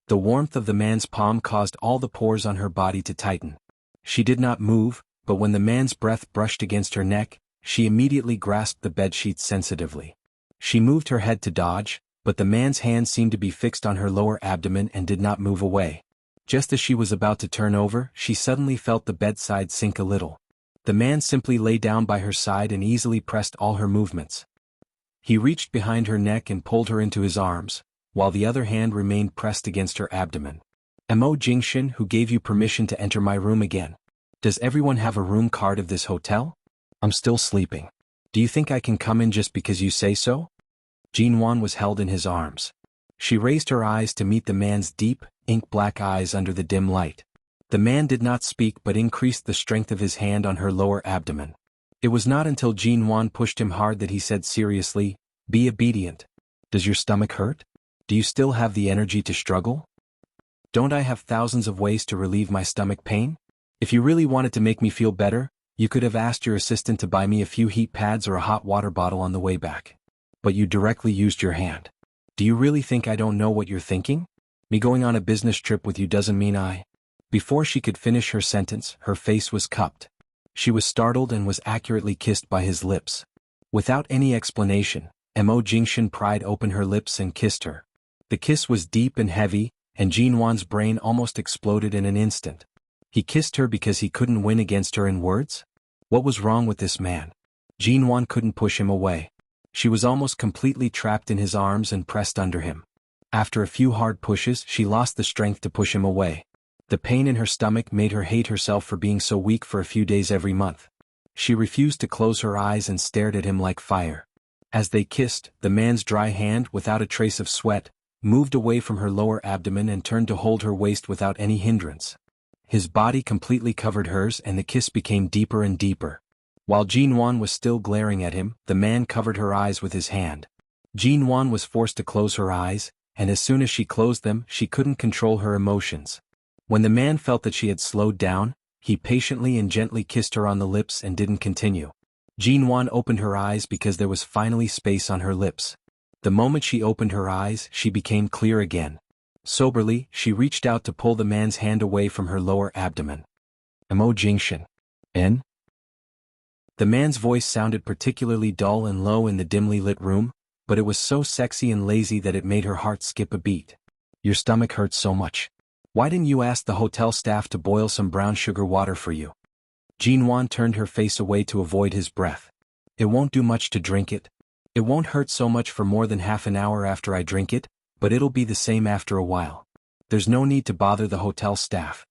The warmth of the man's palm caused all the pores on her body to tighten. She did not move, but when the man's breath brushed against her neck, she immediately grasped the bedsheets sensitively. She moved her head to dodge, but the man's hand seemed to be fixed on her lower abdomen and did not move away. Just as she was about to turn over, she suddenly felt the bedside sink a little. The man simply lay down by her side and easily pressed all her movements. He reached behind her neck and pulled her into his arms, while the other hand remained pressed against her abdomen. Mo Jingshan, who gave you permission to enter my room again? Does everyone have a room card of this hotel? I'm still sleeping. Do you think I can come in just because you say so? Jinwan was held in his arms. She raised her eyes to meet the man's deep, ink-black eyes under the dim light. The man did not speak but increased the strength of his hand on her lower abdomen. It was not until Jinwan pushed him hard that he said seriously, "Be obedient. Does your stomach hurt? Do you still have the energy to struggle? Don't I have thousands of ways to relieve my stomach pain? If you really wanted to make me feel better, you could have asked your assistant to buy me a few heat pads or a hot water bottle on the way back. But you directly used your hand. Do you really think I don't know what you're thinking? Me going on a business trip with you doesn't mean I..." Before she could finish her sentence, her face was cupped. She was startled and was accurately kissed by his lips. Without any explanation, Mo Jingshan pried open her lips and kissed her. The kiss was deep and heavy, and Jinwan's brain almost exploded in an instant. He kissed her because he couldn't win against her in words? What was wrong with this man? Jinwan couldn't push him away. She was almost completely trapped in his arms and pressed under him. After a few hard pushes, she lost the strength to push him away. The pain in her stomach made her hate herself for being so weak for a few days every month. She refused to close her eyes and stared at him like fire. As they kissed, the man's dry hand, without a trace of sweat, moved away from her lower abdomen and turned to hold her waist without any hindrance. His body completely covered hers and the kiss became deeper and deeper. While Jinwan was still glaring at him, the man covered her eyes with his hand. Jinwan was forced to close her eyes, and as soon as she closed them, she couldn't control her emotions. When the man felt that she had slowed down, he patiently and gently kissed her on the lips and didn't continue. Jinwan opened her eyes because there was finally space on her lips. The moment she opened her eyes, she became clear again. Soberly, she reached out to pull the man's hand away from her lower abdomen. Mo Jingshan. N? The man's voice sounded particularly dull and low in the dimly lit room, but it was so sexy and lazy that it made her heart skip a beat. Your stomach hurts so much. Why didn't you ask the hotel staff to boil some brown sugar water for you? Jinwan turned her face away to avoid his breath. It won't do much to drink it. It won't hurt so much for more than half an hour after I drink it, but it'll be the same after a while. There's no need to bother the hotel staff.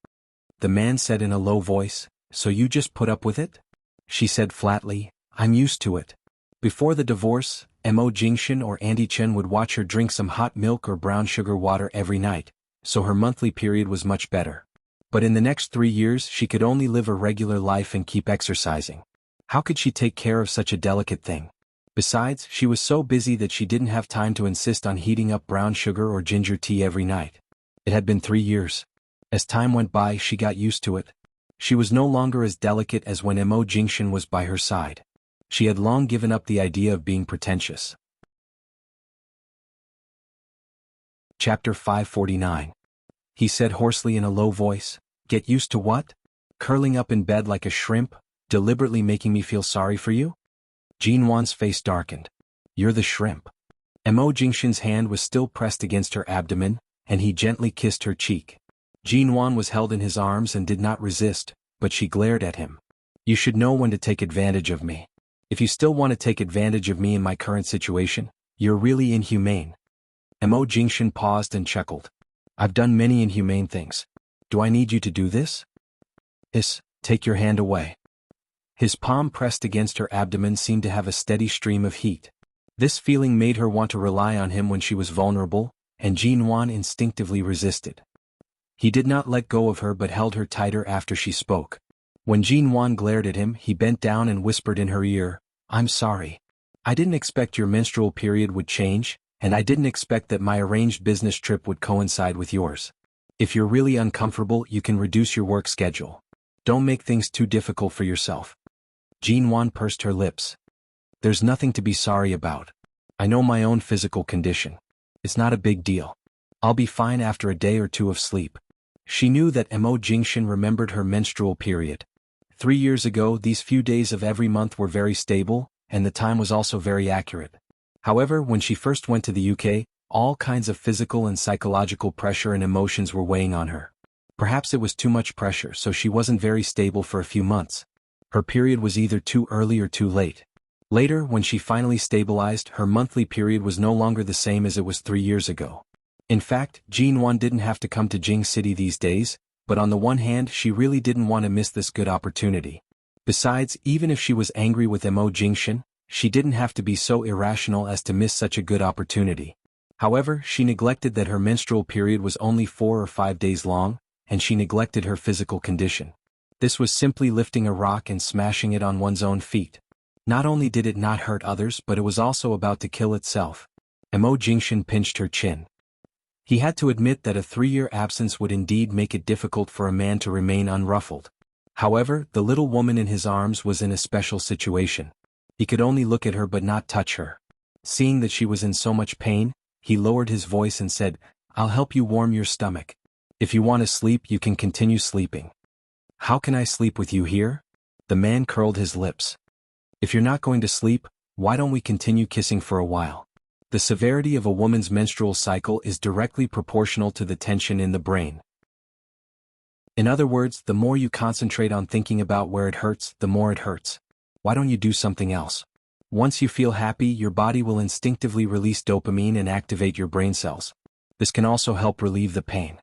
The man said in a low voice, "So you just put up with it?" She said flatly, "I'm used to it." Before the divorce, Mo Jingshan or Andy Chen would watch her drink some hot milk or brown sugar water every night, so her monthly period was much better. But in the next 3 years she could only live a regular life and keep exercising. How could she take care of such a delicate thing? Besides, she was so busy that she didn't have time to insist on heating up brown sugar or ginger tea every night. It had been 3 years. As time went by, she got used to it. She was no longer as delicate as when Mo Jingshan was by her side. She had long given up the idea of being pretentious. Chapter 549. He said hoarsely in a low voice, "Get used to what? Curling up in bed like a shrimp, deliberately making me feel sorry for you?" Jinwan's face darkened. "You're the shrimp." Mo Jingshan's hand was still pressed against her abdomen, and he gently kissed her cheek. Jinwan was held in his arms and did not resist, but she glared at him. "You should know when to take advantage of me. If you still want to take advantage of me in my current situation, you're really inhumane." Mo Jingshan paused and chuckled. I've done many inhumane things. Do I need you to do this? Take your hand away. His palm pressed against her abdomen seemed to have a steady stream of heat. This feeling made her want to rely on him when she was vulnerable, and Jinwan instinctively resisted. He did not let go of her but held her tighter after she spoke. When Jinwan glared at him, he bent down and whispered in her ear, I'm sorry. I didn't expect your menstrual period would change, and I didn't expect that my arranged business trip would coincide with yours. If you're really uncomfortable, you can reduce your work schedule. Don't make things too difficult for yourself. Jinwan pursed her lips. There's nothing to be sorry about. I know my own physical condition. It's not a big deal. I'll be fine after a day or two of sleep. She knew that Mo Jingshan remembered her menstrual period. 3 years ago, these few days of every month were very stable, and the time was also very accurate. However, when she first went to the UK, all kinds of physical and psychological pressure and emotions were weighing on her. Perhaps it was too much pressure, so she wasn't very stable for a few months. Her period was either too early or too late. Later, when she finally stabilized, her monthly period was no longer the same as it was 3 years ago. In fact, Jinwan didn't have to come to Jing City these days, but on the one hand she really didn't want to miss this good opportunity. Besides, even if she was angry with Mo Jingshan, she didn't have to be so irrational as to miss such a good opportunity. However, she neglected that her menstrual period was only 4 or 5 days long, and she neglected her physical condition. This was simply lifting a rock and smashing it on one's own feet. Not only did it not hurt others, but it was also about to kill itself. Mo Jingshan pinched her chin. He had to admit that a 3-year absence would indeed make it difficult for a man to remain unruffled. However, the little woman in his arms was in a special situation. He could only look at her but not touch her. Seeing that she was in so much pain, he lowered his voice and said, I'll help you warm your stomach. If you want to sleep, you can continue sleeping. How can I sleep with you here? The man curled his lips. If you're not going to sleep, why don't we continue kissing for a while? The severity of a woman's menstrual cycle is directly proportional to the tension in the brain. In other words, the more you concentrate on thinking about where it hurts, the more it hurts. Why don't you do something else? Once you feel happy, your body will instinctively release dopamine and activate your brain cells. This can also help relieve the pain.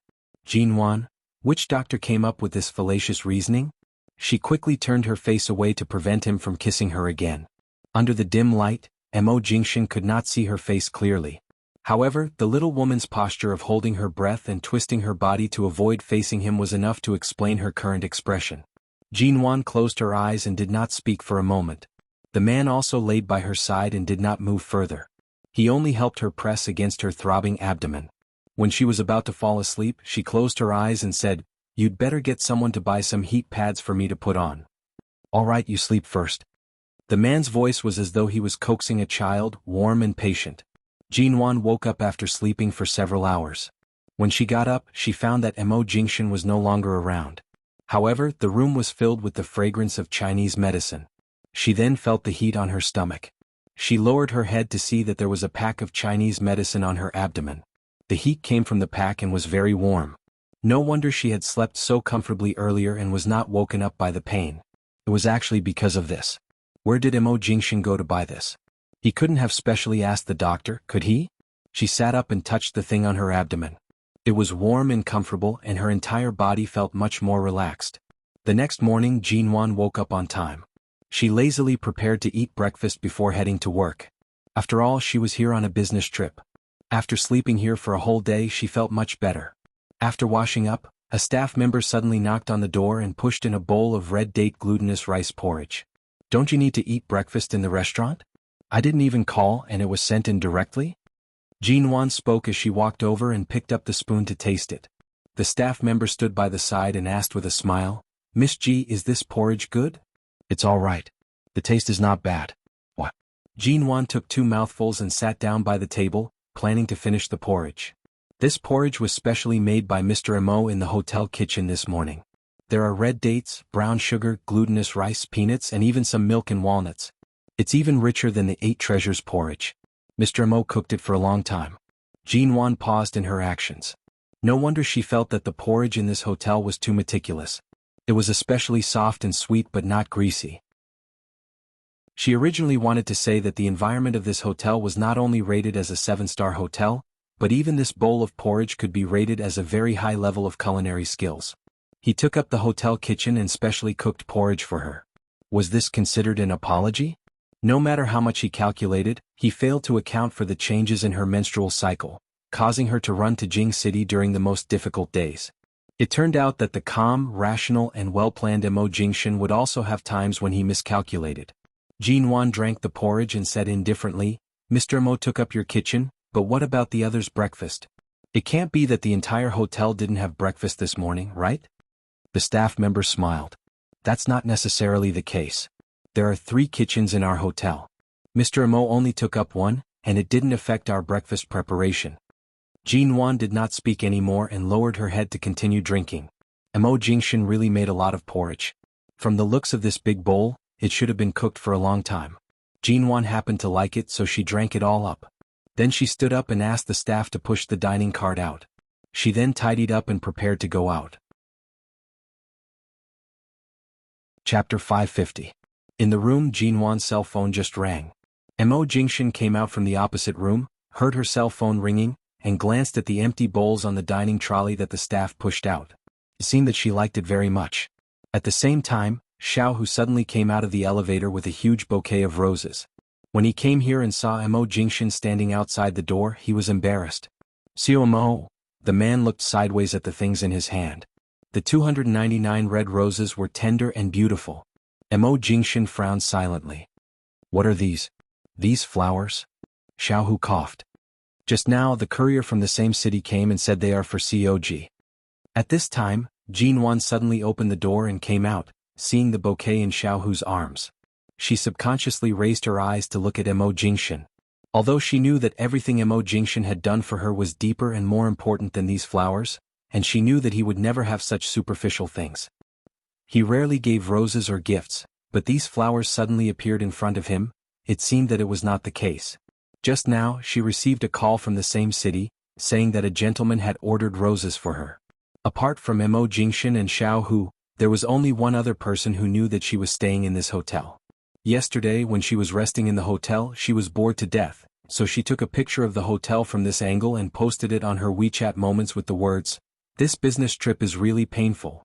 Jinwan, which doctor came up with this fallacious reasoning? She quickly turned her face away to prevent him from kissing her again. Under the dim light, Mo Jingshan could not see her face clearly. However, the little woman's posture of holding her breath and twisting her body to avoid facing him was enough to explain her current expression. Jinwan closed her eyes and did not speak for a moment. The man also laid by her side and did not move further. He only helped her press against her throbbing abdomen. When she was about to fall asleep, she closed her eyes and said, You'd better get someone to buy some heat pads for me to put on. All right, you sleep first. The man's voice was as though he was coaxing a child, warm and patient. Jinwan woke up after sleeping for several hours. When she got up, she found that Mo Jingshan was no longer around. However, the room was filled with the fragrance of Chinese medicine. She then felt the heat on her stomach. She lowered her head to see that there was a pack of Chinese medicine on her abdomen. The heat came from the pack and was very warm. No wonder she had slept so comfortably earlier and was not woken up by the pain. It was actually because of this. Where did Mo Jingshan go to buy this? He couldn't have specially asked the doctor, could he? She sat up and touched the thing on her abdomen. It was warm and comfortable, and her entire body felt much more relaxed. The next morning, Jinwan woke up on time. She lazily prepared to eat breakfast before heading to work. After all, she was here on a business trip. After sleeping here for a whole day, she felt much better. After washing up, a staff member suddenly knocked on the door and pushed in a bowl of red date glutinous rice porridge. Don't you need to eat breakfast in the restaurant? I didn't even call and it was sent in directly? Jinwan spoke as she walked over and picked up the spoon to taste it. The staff member stood by the side and asked with a smile, Miss Ji, is this porridge good? It's all right. The taste is not bad. What? Jinwan took 2 mouthfuls and sat down by the table, planning to finish the porridge. This porridge was specially made by Mr. Mo in the hotel kitchen this morning. There are red dates, brown sugar, glutinous rice, peanuts, and even some milk and walnuts. It's even richer than the 8 treasures porridge. Mr. Mo cooked it for a long time. Jinwan paused in her actions. No wonder she felt that the porridge in this hotel was too meticulous. It was especially soft and sweet but not greasy. She originally wanted to say that the environment of this hotel was not only rated as a 7-star hotel, but even this bowl of porridge could be rated as a very high level of culinary skills. He took up the hotel kitchen and specially cooked porridge for her. Was this considered an apology? No matter how much he calculated, he failed to account for the changes in her menstrual cycle, causing her to run to Jing City during the most difficult days. It turned out that the calm, rational and well-planned Mo Jingshan would also have times when he miscalculated. Jin Wan drank the porridge and said indifferently, "Mr. Mo took up your kitchen, but what about the others' breakfast? It can't be that the entire hotel didn't have breakfast this morning, right?" The staff member smiled. "That's not necessarily the case. There are 3 kitchens in our hotel. Mr. Mo only took up one, and it didn't affect our breakfast preparation." Jin Wan did not speak anymore and lowered her head to continue drinking. Mo Jingshan really made a lot of porridge. From the looks of this big bowl, it should have been cooked for a long time. Jin Wan happened to like it, so she drank it all up. Then she stood up and asked the staff to push the dining cart out. She then tidied up and prepared to go out. Chapter 550. In the room, Jin Wan's cell phone just rang. Mo Jingshan came out from the opposite room, heard her cell phone ringing, and glanced at the empty bowls on the dining trolley that the staff pushed out. It seemed that she liked it very much. At the same time, Xiao Hu suddenly came out of the elevator with a huge bouquet of roses. When he came here and saw Mo Jingshan standing outside the door, he was embarrassed. "Xiao Mo." The man looked sideways at the things in his hand. The 299 red roses were tender and beautiful. Mo Jingshan frowned silently. "What are these? These flowers?" Xiao Hu coughed. "Just now the courier from the same city came and said they are for COG." At this time, Jin Wan suddenly opened the door and came out, seeing the bouquet in Xiao Hu's arms. She subconsciously raised her eyes to look at Mo Jingshan. Although she knew that everything Mo Jingshan had done for her was deeper and more important than these flowers, and she knew that he would never have such superficial things. He rarely gave roses or gifts, but these flowers suddenly appeared in front of him. It seemed that it was not the case. Just now, she received a call from the same city, saying that a gentleman had ordered roses for her. Apart from Mo Jingshan and Xiao Hu, there was only one other person who knew that she was staying in this hotel. Yesterday, when she was resting in the hotel, she was bored to death, so she took a picture of the hotel from this angle and posted it on her WeChat Moments with the words, "This business trip is really painful."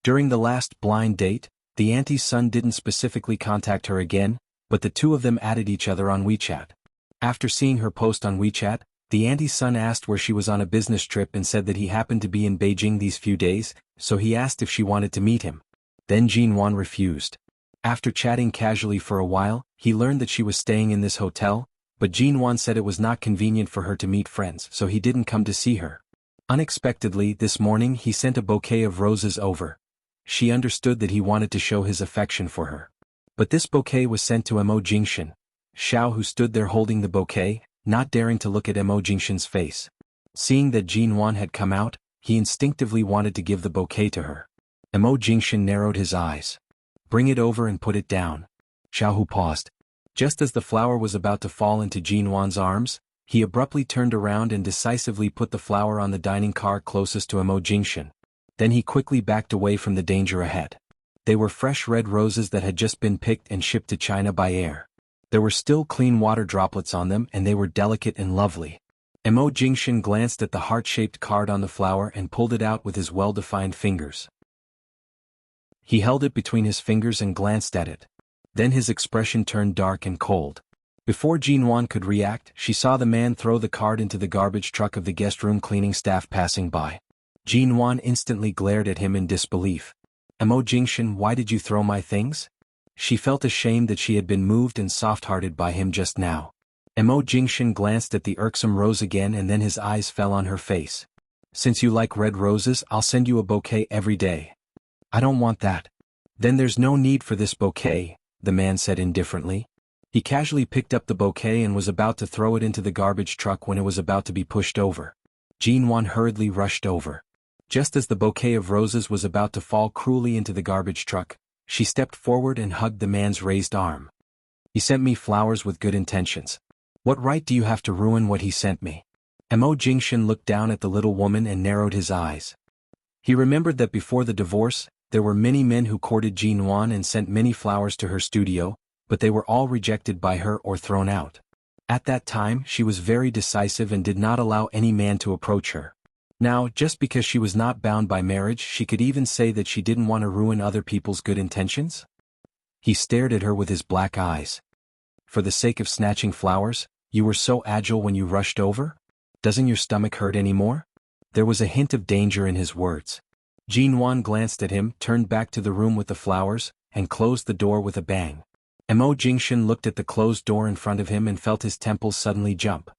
During the last blind date, the auntie's son didn't specifically contact her again, but the two of them added each other on WeChat. After seeing her post on WeChat, the auntie's son asked where she was on a business trip and said that he happened to be in Beijing these few days, so he asked if she wanted to meet him. Then Jin Wan refused. After chatting casually for a while, he learned that she was staying in this hotel, but Jin Wan said it was not convenient for her to meet friends, so he didn't come to see her. Unexpectedly, this morning he sent a bouquet of roses over. She understood that he wanted to show his affection for her. But this bouquet was sent to Mo Jingshan. Xiao Hu stood there holding the bouquet, not daring to look at Mo Jingshan's face. Seeing that Jin Wan had come out, he instinctively wanted to give the bouquet to her. Mo Jingshan narrowed his eyes. "Bring it over and put it down." Xiao Hu paused. Just as the flower was about to fall into Jin Wan's arms, he abruptly turned around and decisively put the flower on the dining car closest to Mo Jingshan. Then he quickly backed away from the danger ahead. They were fresh red roses that had just been picked and shipped to China by air. There were still clean water droplets on them and they were delicate and lovely. Mo Jingshan glanced at the heart-shaped card on the flower and pulled it out with his well-defined fingers. He held it between his fingers and glanced at it. Then his expression turned dark and cold. Before Jin Wan could react, she saw the man throw the card into the garbage truck of the guest room cleaning staff passing by. Jin Wan instantly glared at him in disbelief. "Mo Jingshan, why did you throw my things?" She felt ashamed that she had been moved and soft-hearted by him just now. Mo Jingshan glanced at the irksome rose again and then his eyes fell on her face. "Since you like red roses, I'll send you a bouquet every day." "I don't want that." "Then there's no need for this bouquet," the man said indifferently. He casually picked up the bouquet and was about to throw it into the garbage truck when it was about to be pushed over. Jin Wan hurriedly rushed over. Just as the bouquet of roses was about to fall cruelly into the garbage truck, she stepped forward and hugged the man's raised arm. "He sent me flowers with good intentions. What right do you have to ruin what he sent me?" Mo Jingshan looked down at the little woman and narrowed his eyes. He remembered that before the divorce, there were many men who courted Jin Wan and sent many flowers to her studio, but they were all rejected by her or thrown out. At that time she was very decisive and did not allow any man to approach her. Now, just because she was not bound by marriage, she could even say that she didn't want to ruin other people's good intentions? He stared at her with his black eyes. For the sake of snatching flowers, you were so agile when you rushed over? Doesn't your stomach hurt anymore? There was a hint of danger in his words. Jinwan glanced at him, turned back to the room with the flowers, and closed the door with a bang. Mo Jingshan looked at the closed door in front of him and felt his temples suddenly jump.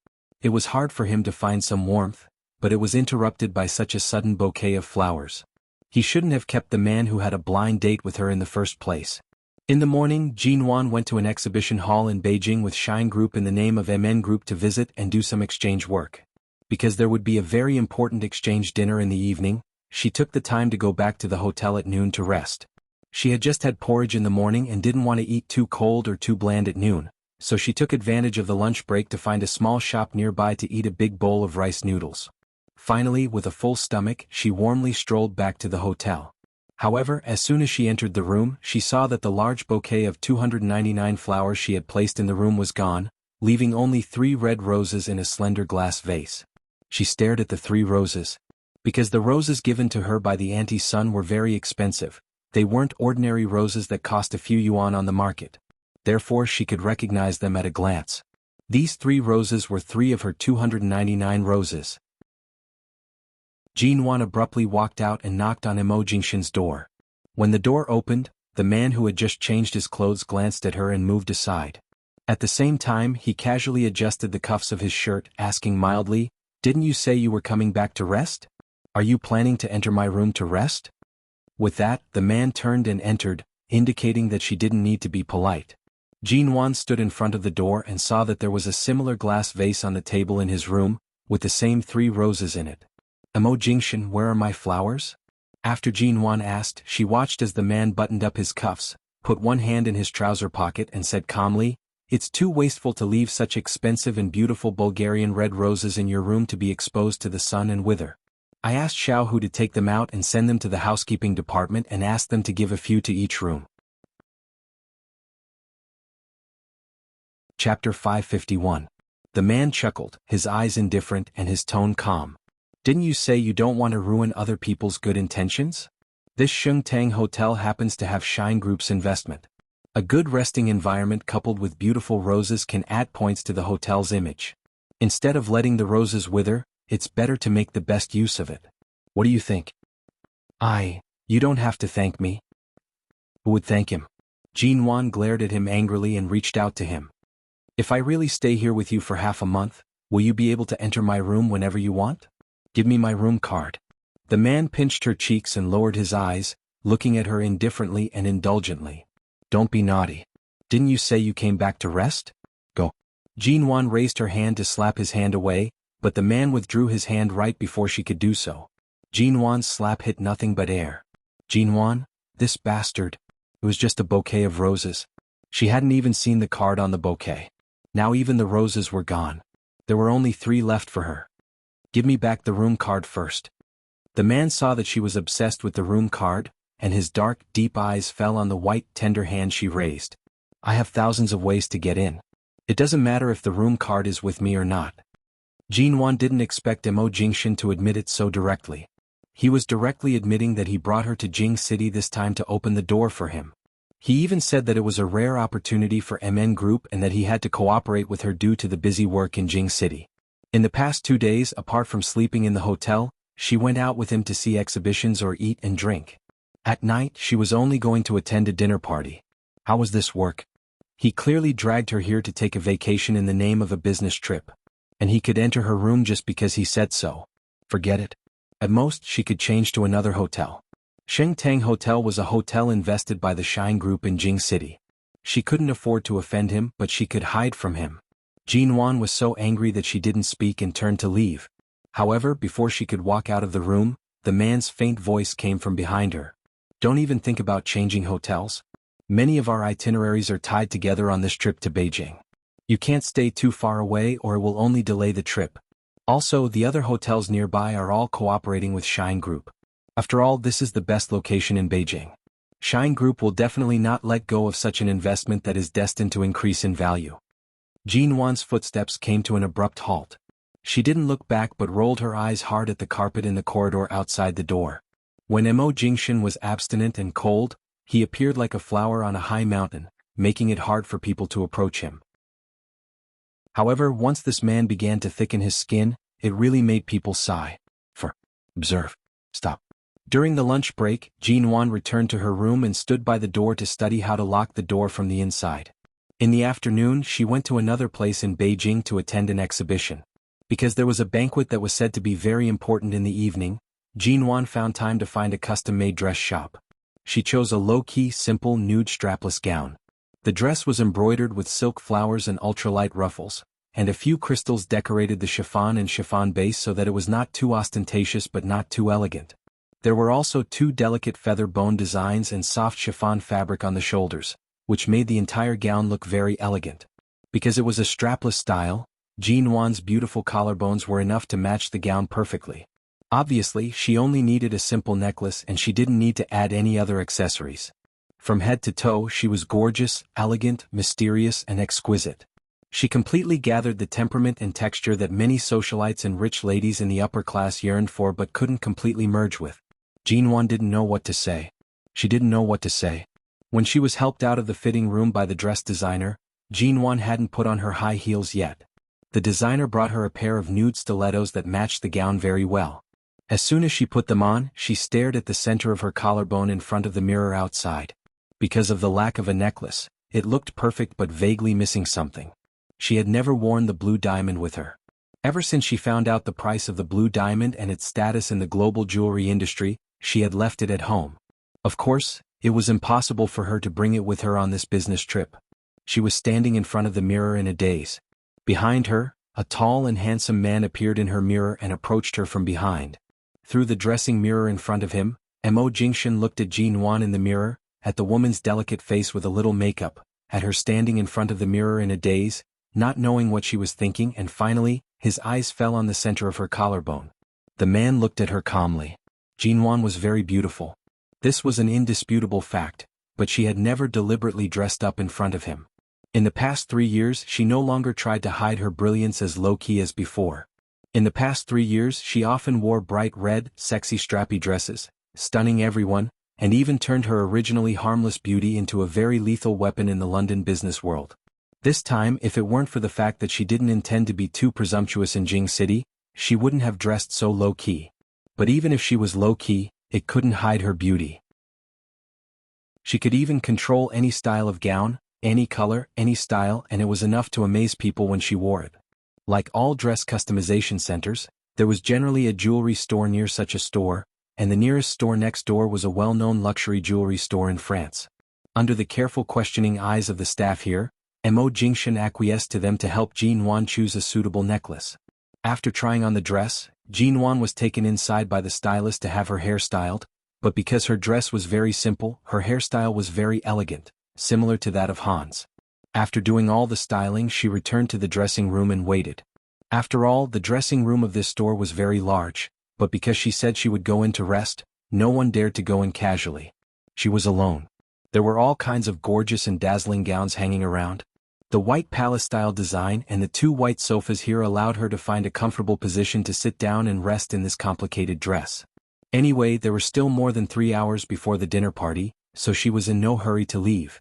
It was hard for him to find some warmth, but it was interrupted by such a sudden bouquet of flowers. He shouldn't have kept the man who had a blind date with her in the first place. In the morning, Jinwan went to an exhibition hall in Beijing with Shine Group in the name of MN Group to visit and do some exchange work. Because there would be a very important exchange dinner in the evening, she took the time to go back to the hotel at noon to rest. She had just had porridge in the morning and didn't want to eat too cold or too bland at noon, so she took advantage of the lunch break to find a small shop nearby to eat a big bowl of rice noodles. Finally, with a full stomach, she warmly strolled back to the hotel. However, as soon as she entered the room, she saw that the large bouquet of 299 flowers she had placed in the room was gone, leaving only 3 red roses in a slender glass vase. She stared at the 3 roses. Because the roses given to her by the anti-sun were very expensive, they weren't ordinary roses that cost a few yuan on the market. Therefore she could recognize them at a glance. These 3 roses were 3 of her 299 roses. Jinwan abruptly walked out and knocked on Mo Jingshan's door. When the door opened, the man who had just changed his clothes glanced at her and moved aside. At the same time, he casually adjusted the cuffs of his shirt, asking mildly, "Didn't you say you were coming back to rest? Are you planning to enter my room to rest?" With that, the man turned and entered, indicating that she didn't need to be polite. Jinwan stood in front of the door and saw that there was a similar glass vase on the table in his room, with the same 3 roses in it. "Mo Jingshan, where are my flowers?" After Jinwan asked, she watched as the man buttoned up his cuffs, put one hand in his trouser pocket and said calmly, "It's too wasteful to leave such expensive and beautiful Bulgarian red roses in your room to be exposed to the sun and wither. I asked Xiaohu to take them out and send them to the housekeeping department and ask them to give a few to each room." Chapter 551. The man chuckled, his eyes indifferent and his tone calm. "Didn't you say you don't want to ruin other people's good intentions? This Shengtang Hotel happens to have Shine Group's investment. A good resting environment coupled with beautiful roses can add points to the hotel's image. Instead of letting the roses wither, it's better to make the best use of it. What do you think?" You don't have to thank me." "Who would thank him?" Jinwan glared at him angrily and reached out to him. "If I really stay here with you for half a month, will you be able to enter my room whenever you want? Give me my room card." The man pinched her cheeks and lowered his eyes, looking at her indifferently and indulgently. "Don't be naughty. Didn't you say you came back to rest? Go." Jinwan raised her hand to slap his hand away, but the man withdrew his hand right before she could do so. Jinwan's slap hit nothing but air. "Jinwan, this bastard." It was just a bouquet of roses. She hadn't even seen the card on the bouquet. Now even the roses were gone. There were only 3 left for her. "Give me back the room card first." The man saw that she was obsessed with the room card, and his dark, deep eyes fell on the white, tender hand she raised. "I have thousands of ways to get in. It doesn't matter if the room card is with me or not." Jinwan didn't expect Mo Jingshan to admit it so directly. He was directly admitting that he brought her to Jing City this time to open the door for him. He even said that it was a rare opportunity for MN Group and that he had to cooperate with her due to the busy work in Jing City. In the past 2 days, apart from sleeping in the hotel, she went out with him to see exhibitions or eat and drink. At night, she was only going to attend a dinner party. How was this work? He clearly dragged her here to take a vacation in the name of a business trip. And he could enter her room just because he said so. Forget it. At most, she could change to another hotel. Shengtang Hotel was a hotel invested by the Shine Group in Jing City. She couldn't afford to offend him, but she could hide from him. Jinwan was so angry that she didn't speak and turned to leave. However, before she could walk out of the room, the man's faint voice came from behind her. "Don't even think about changing hotels. Many of our itineraries are tied together on this trip to Beijing. You can't stay too far away or it will only delay the trip. Also, the other hotels nearby are all cooperating with Shine Group. After all, this is the best location in Beijing. Shine Group will definitely not let go of such an investment that is destined to increase in value." Jean Wan's footsteps came to an abrupt halt. She didn't look back but rolled her eyes hard at the carpet in the corridor outside the door. When Mo Jingshan was abstinent and cold, he appeared like a flower on a high mountain, making it hard for people to approach him. However, once this man began to thicken his skin, it really made people sigh. Observe. Stop. During the lunch break, Jean Wan returned to her room and stood by the door to study how to lock the door from the inside. In the afternoon, she went to another place in Beijing to attend an exhibition. Because there was a banquet that was said to be very important in the evening, Jean Wan found time to find a custom-made dress shop. She chose a low-key, simple, nude strapless gown. The dress was embroidered with silk flowers and ultralight ruffles, and a few crystals decorated the chiffon and chiffon base so that it was not too ostentatious but not too elegant. There were also 2 delicate feather bone designs and soft chiffon fabric on the shoulders, which made the entire gown look very elegant. Because it was a strapless style, Jean Wan's beautiful collarbones were enough to match the gown perfectly. Obviously, she only needed a simple necklace and she didn't need to add any other accessories. From head to toe, she was gorgeous, elegant, mysterious, and exquisite. She completely gathered the temperament and texture that many socialites and rich ladies in the upper class yearned for but couldn't completely merge with. Jean Wan didn't know what to say. She didn't know what to say. When she was helped out of the fitting room by the dress designer, Jean Wan hadn't put on her high heels yet. The designer brought her a pair of nude stilettos that matched the gown very well. As soon as she put them on, she stared at the center of her collarbone in front of the mirror outside. Because of the lack of a necklace, it looked perfect but vaguely missing something. She had never worn the blue diamond with her. Ever since she found out the price of the blue diamond and its status in the global jewelry industry, she had left it at home. Of course, it was impossible for her to bring it with her on this business trip. She was standing in front of the mirror in a daze. Behind her, a tall and handsome man appeared in her mirror and approached her from behind. Through the dressing mirror in front of him, Mo Jingshan looked at Jean Wan in the mirror, at the woman's delicate face with a little makeup, at her standing in front of the mirror in a daze, not knowing what she was thinking, and finally, his eyes fell on the center of her collarbone. The man looked at her calmly. Jean Wan was very beautiful. This was an indisputable fact, but she had never deliberately dressed up in front of him. In the past 3 years, she no longer tried to hide her brilliance as low-key as before. In the past 3 years, she often wore bright red, sexy strappy dresses, stunning everyone, and even turned her originally harmless beauty into a very lethal weapon in the London business world. This time, if it weren't for the fact that she didn't intend to be too presumptuous in Jing City, she wouldn't have dressed so low-key. But even if she was low-key, it couldn't hide her beauty. She could even control any style of gown, any color, any style, and it was enough to amaze people when she wore it. Like all dress customization centers, there was generally a jewelry store near such a store, and the nearest store next door was a well-known luxury jewelry store in France. Under the careful questioning eyes of the staff here, Mo Jingshan acquiesced to them to help Jean Wan choose a suitable necklace. After trying on the dress, Jean Wan was taken inside by the stylist to have her hair styled, but because her dress was very simple, her hairstyle was very elegant, similar to that of Hans. After doing all the styling, she returned to the dressing room and waited. After all, the dressing room of this store was very large, but because she said she would go in to rest, no one dared to go in casually. She was alone. There were all kinds of gorgeous and dazzling gowns hanging around. The white palace-style design and the 2 white sofas here allowed her to find a comfortable position to sit down and rest in this complicated dress. Anyway, there were still more than 3 hours before the dinner party, so she was in no hurry to leave.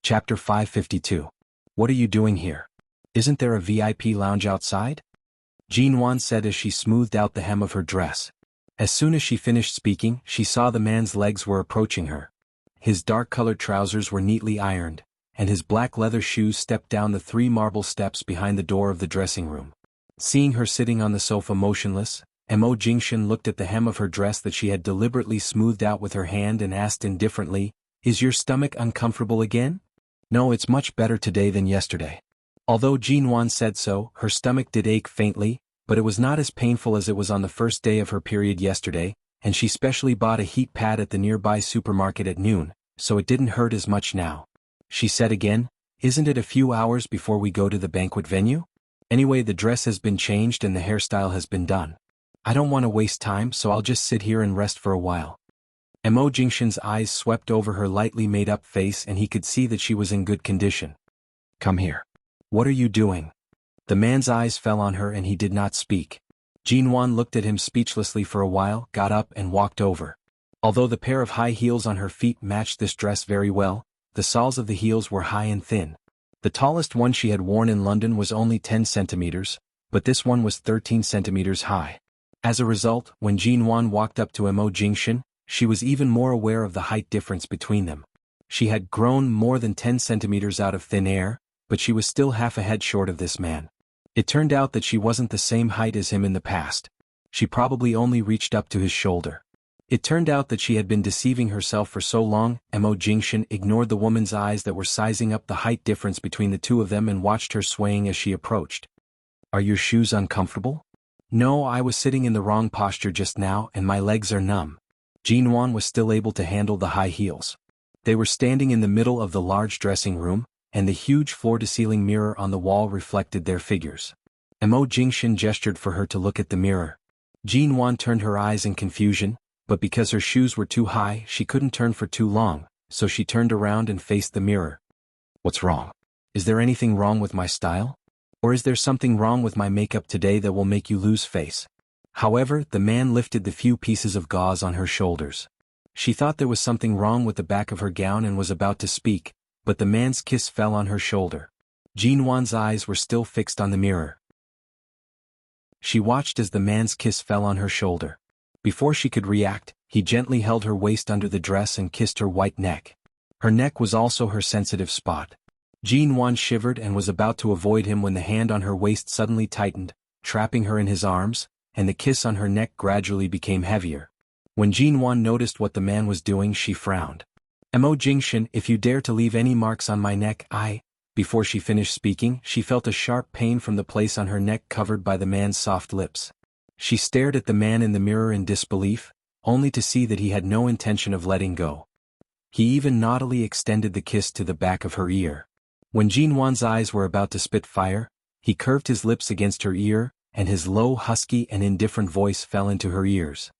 Chapter 552. What are you doing here? Isn't there a VIP lounge outside? Jean Wan said as she smoothed out the hem of her dress. As soon as she finished speaking, she saw the man's legs were approaching her. His dark-colored trousers were neatly ironed, and his black leather shoes stepped down the 3 marble steps behind the door of the dressing room. Seeing her sitting on the sofa motionless, Mo Jingshan looked at the hem of her dress that she had deliberately smoothed out with her hand and asked indifferently, "Is your stomach uncomfortable again?" "No, it's much better today than yesterday." Although Jean Wan said so, her stomach did ache faintly, but it was not as painful as it was on the first day of her period yesterday, and she specially bought a heat pad at the nearby supermarket at noon, so it didn't hurt as much now. She said again, "Isn't it a few hours before we go to the banquet venue? Anyway, the dress has been changed and the hairstyle has been done. I don't want to waste time, so I'll just sit here and rest for a while." Mo Jingshan's eyes swept over her lightly made-up face and he could see that she was in good condition. Come here. What are you doing? The man's eyes fell on her and he did not speak. Jinwan looked at him speechlessly for a while, got up and walked over. Although the pair of high heels on her feet matched this dress very well, the soles of the heels were high and thin. The tallest one she had worn in London was only 10 centimeters, but this one was 13 centimeters high. As a result, when Jinwan walked up to Mo Jingshan, she was even more aware of the height difference between them. She had grown more than 10 centimeters out of thin air, but she was still half a head short of this man. It turned out that she wasn't the same height as him in the past. She probably only reached up to his shoulder. It turned out that she had been deceiving herself for so long. Mo Jingshan ignored the woman's eyes that were sizing up the height difference between the two of them and watched her swaying as she approached. Are your shoes uncomfortable? No, I was sitting in the wrong posture just now and my legs are numb. Jinwan was still able to handle the high heels. They were standing in the middle of the large dressing room, and the huge floor-to-ceiling mirror on the wall reflected their figures. Mo Jingshan gestured for her to look at the mirror. Jinwan turned her eyes in confusion, but because her shoes were too high she couldn't turn for too long, so she turned around and faced the mirror. What's wrong? Is there anything wrong with my style? Or is there something wrong with my makeup today that will make you lose face? However, the man lifted the few pieces of gauze on her shoulders. She thought there was something wrong with the back of her gown and was about to speak, but the man's kiss fell on her shoulder. Jinwan's eyes were still fixed on the mirror. She watched as the man's kiss fell on her shoulder. Before she could react, he gently held her waist under the dress and kissed her white neck. Her neck was also her sensitive spot. Jinwan shivered and was about to avoid him when the hand on her waist suddenly tightened, trapping her in his arms, and the kiss on her neck gradually became heavier. When Jinwan noticed what the man was doing, she frowned. Mo Jingshan, if you dare to leave any marks on my neck, Before she finished speaking, she felt a sharp pain from the place on her neck covered by the man's soft lips. She stared at the man in the mirror in disbelief, only to see that he had no intention of letting go. He even naughtily extended the kiss to the back of her ear. When Jinwan's eyes were about to spit fire, he curved his lips against her ear, and his low, husky and indifferent voice fell into her ears.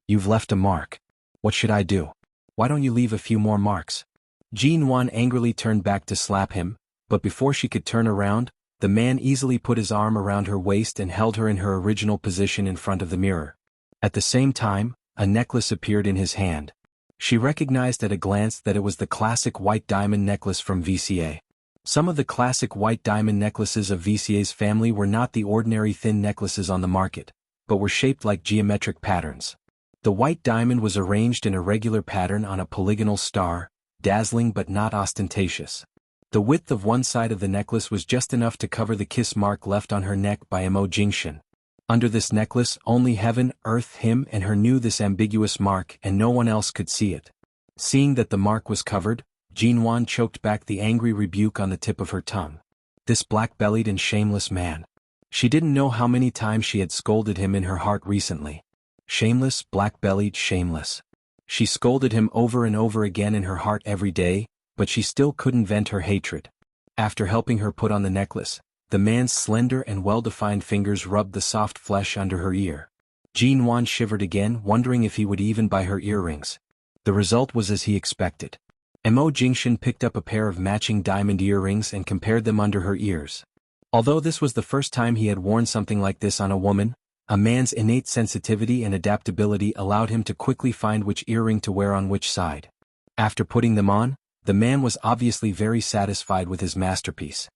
You've left a mark. What should I do? Why don't you leave a few more marks? Jinwan angrily turned back to slap him, but before she could turn around, the man easily put his arm around her waist and held her in her original position in front of the mirror. At the same time, a necklace appeared in his hand. She recognized at a glance that it was the classic white diamond necklace from VCA. Some of the classic white diamond necklaces of VCA's family were not the ordinary thin necklaces on the market, but were shaped like geometric patterns. The white diamond was arranged in a regular pattern on a polygonal star, dazzling but not ostentatious. The width of one side of the necklace was just enough to cover the kiss mark left on her neck by Mo Jingshan. Under this necklace, only heaven, earth, him and her knew this ambiguous mark and no one else could see it. Seeing that the mark was covered, Jinwan choked back the angry rebuke on the tip of her tongue. This black-bellied and shameless man. She didn't know how many times she had scolded him in her heart recently. Shameless, black-bellied, shameless. She scolded him over and over again in her heart every day, but she still couldn't vent her hatred. After helping her put on the necklace, the man's slender and well-defined fingers rubbed the soft flesh under her ear. Jinwan shivered again, wondering if he would even buy her earrings. The result was as he expected. Mo Jingshan picked up a pair of matching diamond earrings and compared them under her ears. Although this was the first time he had worn something like this on a woman, a man's innate sensitivity and adaptability allowed him to quickly find which earring to wear on which side. After putting them on, the man was obviously very satisfied with his masterpiece.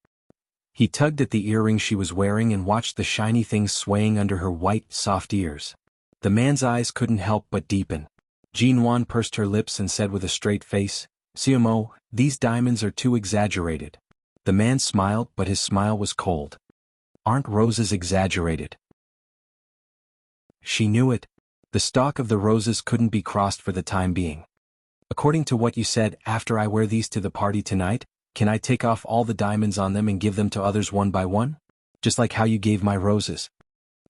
He tugged at the earring she was wearing and watched the shiny things swaying under her white, soft ears. The man's eyes couldn't help but deepen. Jinwan pursed her lips and said with a straight face, "Mo, these diamonds are too exaggerated." The man smiled, but his smile was cold. Aren't roses exaggerated? She knew it. The stalk of the roses couldn't be crossed for the time being. According to what you said, after I wear these to the party tonight, can I take off all the diamonds on them and give them to others one by one? Just like how you gave my roses.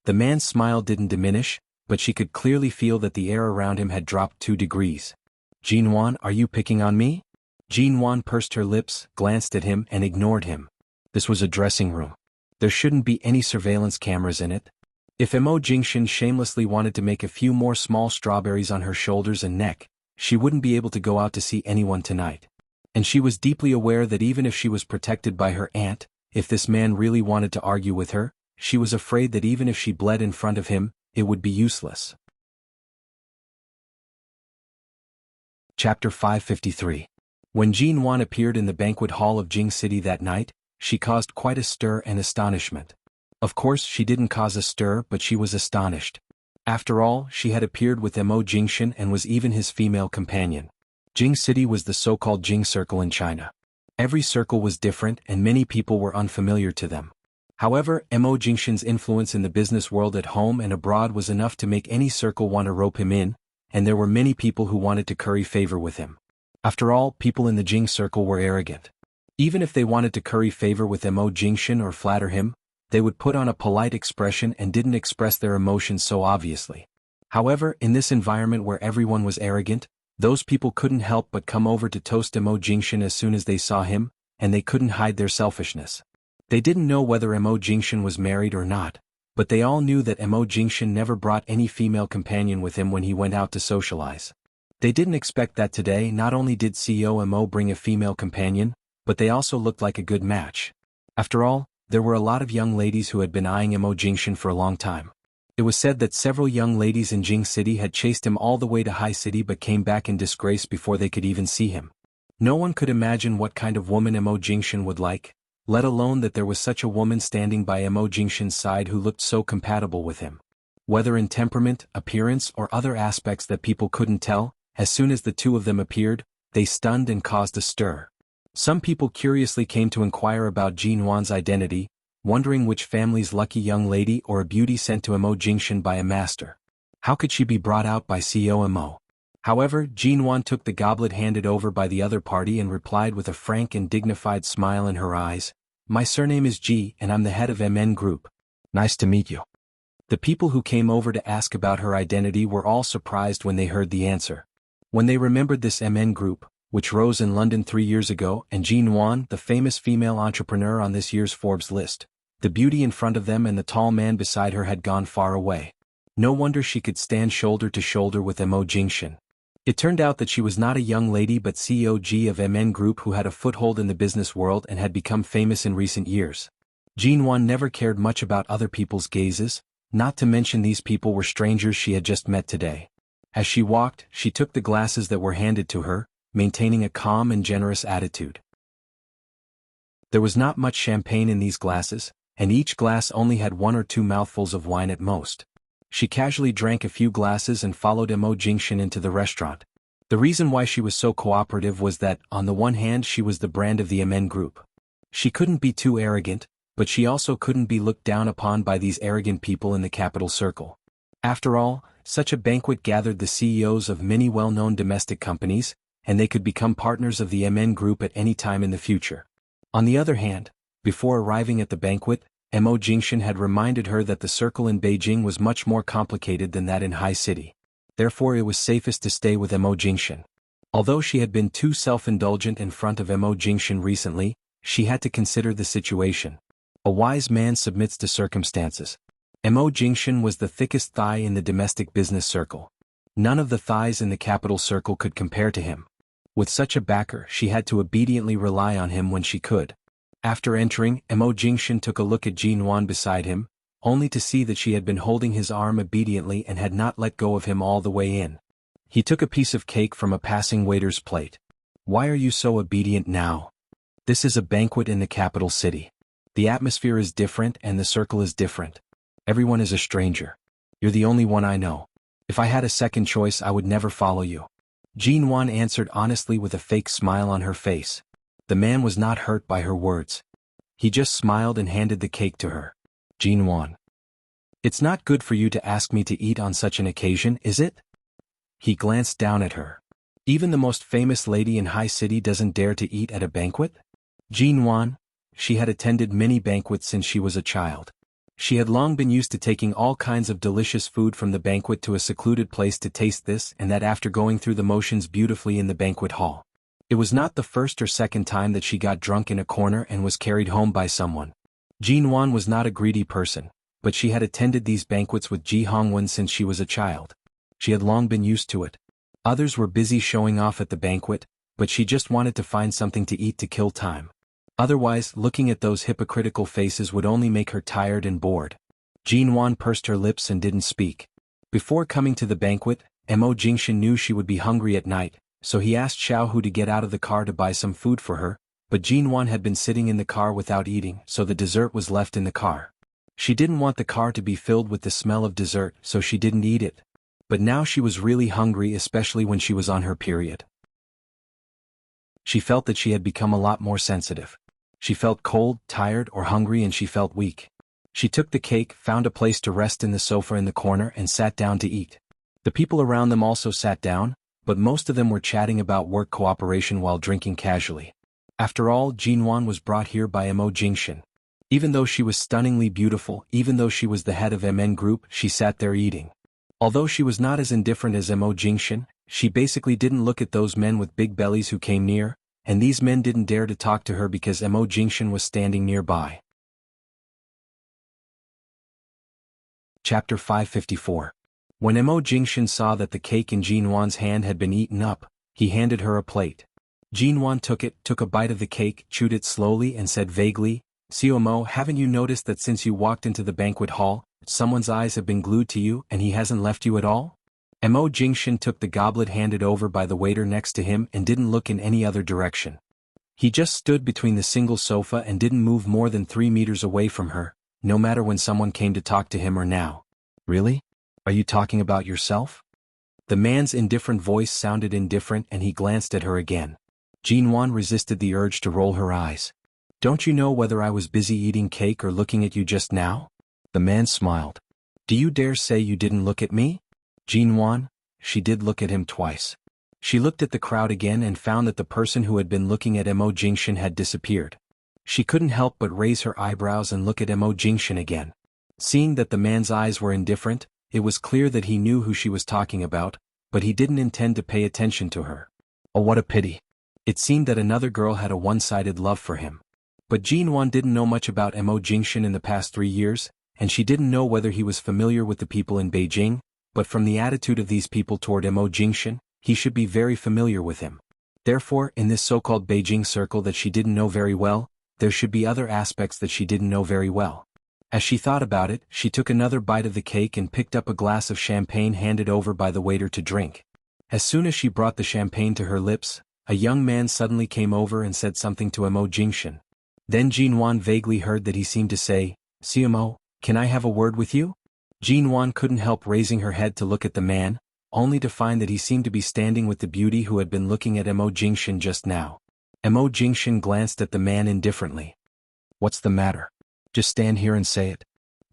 The man's smile didn't diminish, but she could clearly feel that the air around him had dropped 2 degrees. Jinwan, are you picking on me? Jinwan pursed her lips, glanced at him and ignored him. This was a dressing room. There shouldn't be any surveillance cameras in it. If Mo Jingshan shamelessly wanted to make a few more small strawberries on her shoulders and neck, She wouldn't be able to go out to see anyone tonight. And she was deeply aware that even if she was protected by her aunt, if this man really wanted to argue with her, she was afraid that even if she bled in front of him, it would be useless. Chapter 553. When Jin Wan appeared in the banquet hall of Jing City that night, she caused quite a stir and astonishment. Of course she didn't cause a stir, but she was astonished. After all, she had appeared with Mo Jingshan and was even his female companion. Jing City was the so-called Jing Circle in China. Every circle was different and many people were unfamiliar to them. However, Mo Jingshan's influence in the business world at home and abroad was enough to make any circle want to rope him in, and there were many people who wanted to curry favor with him. After all, people in the Jing Circle were arrogant. Even if they wanted to curry favor with Mo Jingshan or flatter him, they would put on a polite expression and didn't express their emotions so obviously. However, in this environment where everyone was arrogant, those people couldn't help but come over to toast Mo Jingshan as soon as they saw him, and they couldn't hide their selfishness. They didn't know whether Mo Jingshan was married or not, but they all knew that Mo Jingshan never brought any female companion with him when he went out to socialize. They didn't expect that today. Not only did CEO Mo bring a female companion, but they also looked like a good match. After all, there were a lot of young ladies who had been eyeing Mo Jingshan for a long time. It was said that several young ladies in Jing City had chased him all the way to High City but came back in disgrace before they could even see him. No one could imagine what kind of woman Mo Jingshan would like, let alone that there was such a woman standing by Mo Jingshan's side who looked so compatible with him. Whether in temperament, appearance, or other aspects that people couldn't tell, as soon as the two of them appeared, they stunned and caused a stir. Some people curiously came to inquire about Jin Wan's identity, wondering which family's lucky young lady or a beauty sent to Mo Jingshan by a master. How could she be brought out by CEO Mo? However, Jin Wan took the goblet handed over by the other party and replied with a frank and dignified smile in her eyes, "My surname is Ji and I'm the head of MN Group. Nice to meet you." The people who came over to ask about her identity were all surprised when they heard the answer. When they remembered this MN Group, which rose in London 3 years ago, and Jin Wan, the famous female entrepreneur on this year's Forbes list, the beauty in front of them and the tall man beside her had gone far away. No wonder she could stand shoulder to shoulder with Mo Jingshan. It turned out that she was not a young lady but CEO G of MN Group who had a foothold in the business world and had become famous in recent years. Jin Wan never cared much about other people's gazes, not to mention these people were strangers she had just met today. As she walked, she took the glasses that were handed to her, maintaining a calm and generous attitude. There was not much champagne in these glasses, and each glass only had 1 or 2 mouthfuls of wine at most. She casually drank a few glasses and followed Mo Jingshan into the restaurant. The reason why she was so cooperative was that, on the one hand, she was the brand of the MN Group. She couldn't be too arrogant, but she also couldn't be looked down upon by these arrogant people in the capital circle. After all, such a banquet gathered the CEOs of many well-known domestic companies, and they could become partners of the MN Group at any time in the future. On the other hand, before arriving at the banquet, Mo Jingshan had reminded her that the circle in Beijing was much more complicated than that in High City. Therefore it was safest to stay with Mo Jingshan. Although she had been too self-indulgent in front of Mo Jingshan recently, she had to consider the situation. A wise man submits to circumstances. Mo Jingshan was the thickest thigh in the domestic business circle. None of the thighs in the capital circle could compare to him. With such a backer, she had to obediently rely on him when she could. After entering, Mo Jingshan took a look at Jin Wan beside him, only to see that she had been holding his arm obediently and had not let go of him all the way in. He took a piece of cake from a passing waiter's plate. "Why are you so obedient now? This is a banquet in the capital city. The atmosphere is different and the circle is different. Everyone is a stranger. You're the only one I know. If I had a second choice I would never follow you." Jin Wan answered honestly with a fake smile on her face. The man was not hurt by her words. He just smiled and handed the cake to her. "Jin Wan. It's not good for you to ask me to eat on such an occasion, is it?" He glanced down at her. "Even the most famous lady in High City doesn't dare to eat at a banquet?" Jin Wan. She had attended many banquets since she was a child. She had long been used to taking all kinds of delicious food from the banquet to a secluded place to taste this and that after going through the motions beautifully in the banquet hall. It was not the first or second time that she got drunk in a corner and was carried home by someone. Jin Wan was not a greedy person, but she had attended these banquets with Ji Hongwen since she was a child. She had long been used to it. Others were busy showing off at the banquet, but she just wanted to find something to eat to kill time. Otherwise, looking at those hypocritical faces would only make her tired and bored. Jinwan pursed her lips and didn't speak. Before coming to the banquet, Mo Jingshan knew she would be hungry at night, so he asked Xiaohu to get out of the car to buy some food for her, but Jinwan had been sitting in the car without eating, so the dessert was left in the car. She didn't want the car to be filled with the smell of dessert, so she didn't eat it. But now she was really hungry, especially when she was on her period. She felt that she had become a lot more sensitive. She felt cold, tired, or hungry, and she felt weak. She took the cake, found a place to rest in the sofa in the corner, and sat down to eat. The people around them also sat down, but most of them were chatting about work cooperation while drinking casually. After all, Jinwan was brought here by Mo Jingshan. Even though she was stunningly beautiful, even though she was the head of MN Group, she sat there eating. Although she was not as indifferent as Mo Jingshan, she basically didn't look at those men with big bellies who came near, and these men didn't dare to talk to her because Mo Jingshan was standing nearby. Chapter 554. When Mo Jingshan saw that the cake in Jinwan's hand had been eaten up, he handed her a plate. Jinwan took a bite of the cake, chewed it slowly and said vaguely, "Mo, haven't you noticed that since you walked into the banquet hall, someone's eyes have been glued to you and he hasn't left you at all?" Mo Jingshan took the goblet handed over by the waiter next to him and didn't look in any other direction. He just stood between the single sofa and didn't move more than 3 meters away from her, no matter when someone came to talk to him or now. "Really? Are you talking about yourself?" The man's indifferent voice sounded indifferent and he glanced at her again. Jinwan resisted the urge to roll her eyes. "Don't you know whether I was busy eating cake or looking at you just now?" The man smiled. "Do you dare say you didn't look at me?" Jinwan, she did look at him twice. She looked at the crowd again and found that the person who had been looking at Mo Jingshan had disappeared. She couldn't help but raise her eyebrows and look at Mo Jingshan again. Seeing that the man's eyes were indifferent, it was clear that he knew who she was talking about, but he didn't intend to pay attention to her. Oh, what a pity. It seemed that another girl had a one-sided love for him. But Jinwan didn't know much about Mo Jingshan in the past 3 years, and she didn't know whether he was familiar with the people in Beijing, but from the attitude of these people toward Mo Jingshan, he should be very familiar with him. Therefore, in this so-called Beijing circle that she didn't know very well, there should be other aspects that she didn't know very well. As she thought about it, she took another bite of the cake and picked up a glass of champagne handed over by the waiter to drink. As soon as she brought the champagne to her lips, a young man suddenly came over and said something to Mo Jingshan. Then Jinwan vaguely heard that he seemed to say, "Mo, can I have a word with you?" Jinwan couldn't help raising her head to look at the man, only to find that he seemed to be standing with the beauty who had been looking at Mo Jingshan just now. Mo Jingshan glanced at the man indifferently. "What's the matter? Just stand here and say it."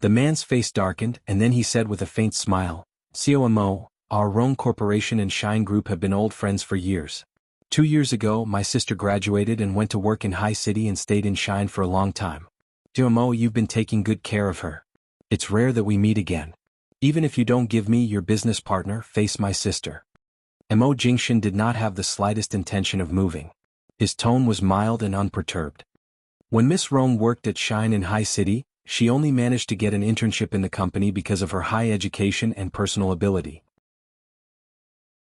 The man's face darkened, and then he said with a faint smile, "Mo, our Rome Corporation and Shine Group have been old friends for years. 2 years ago, my sister graduated and went to work in High City and stayed in Shine for a long time. Mo, you've been taking good care of her. It's rare that we meet again. Even if you don't give me your business partner, face my sister." Mo Jingshan did not have the slightest intention of moving. His tone was mild and unperturbed. When Miss Rome worked at Shine in High City, she only managed to get an internship in the company because of her high education and personal ability.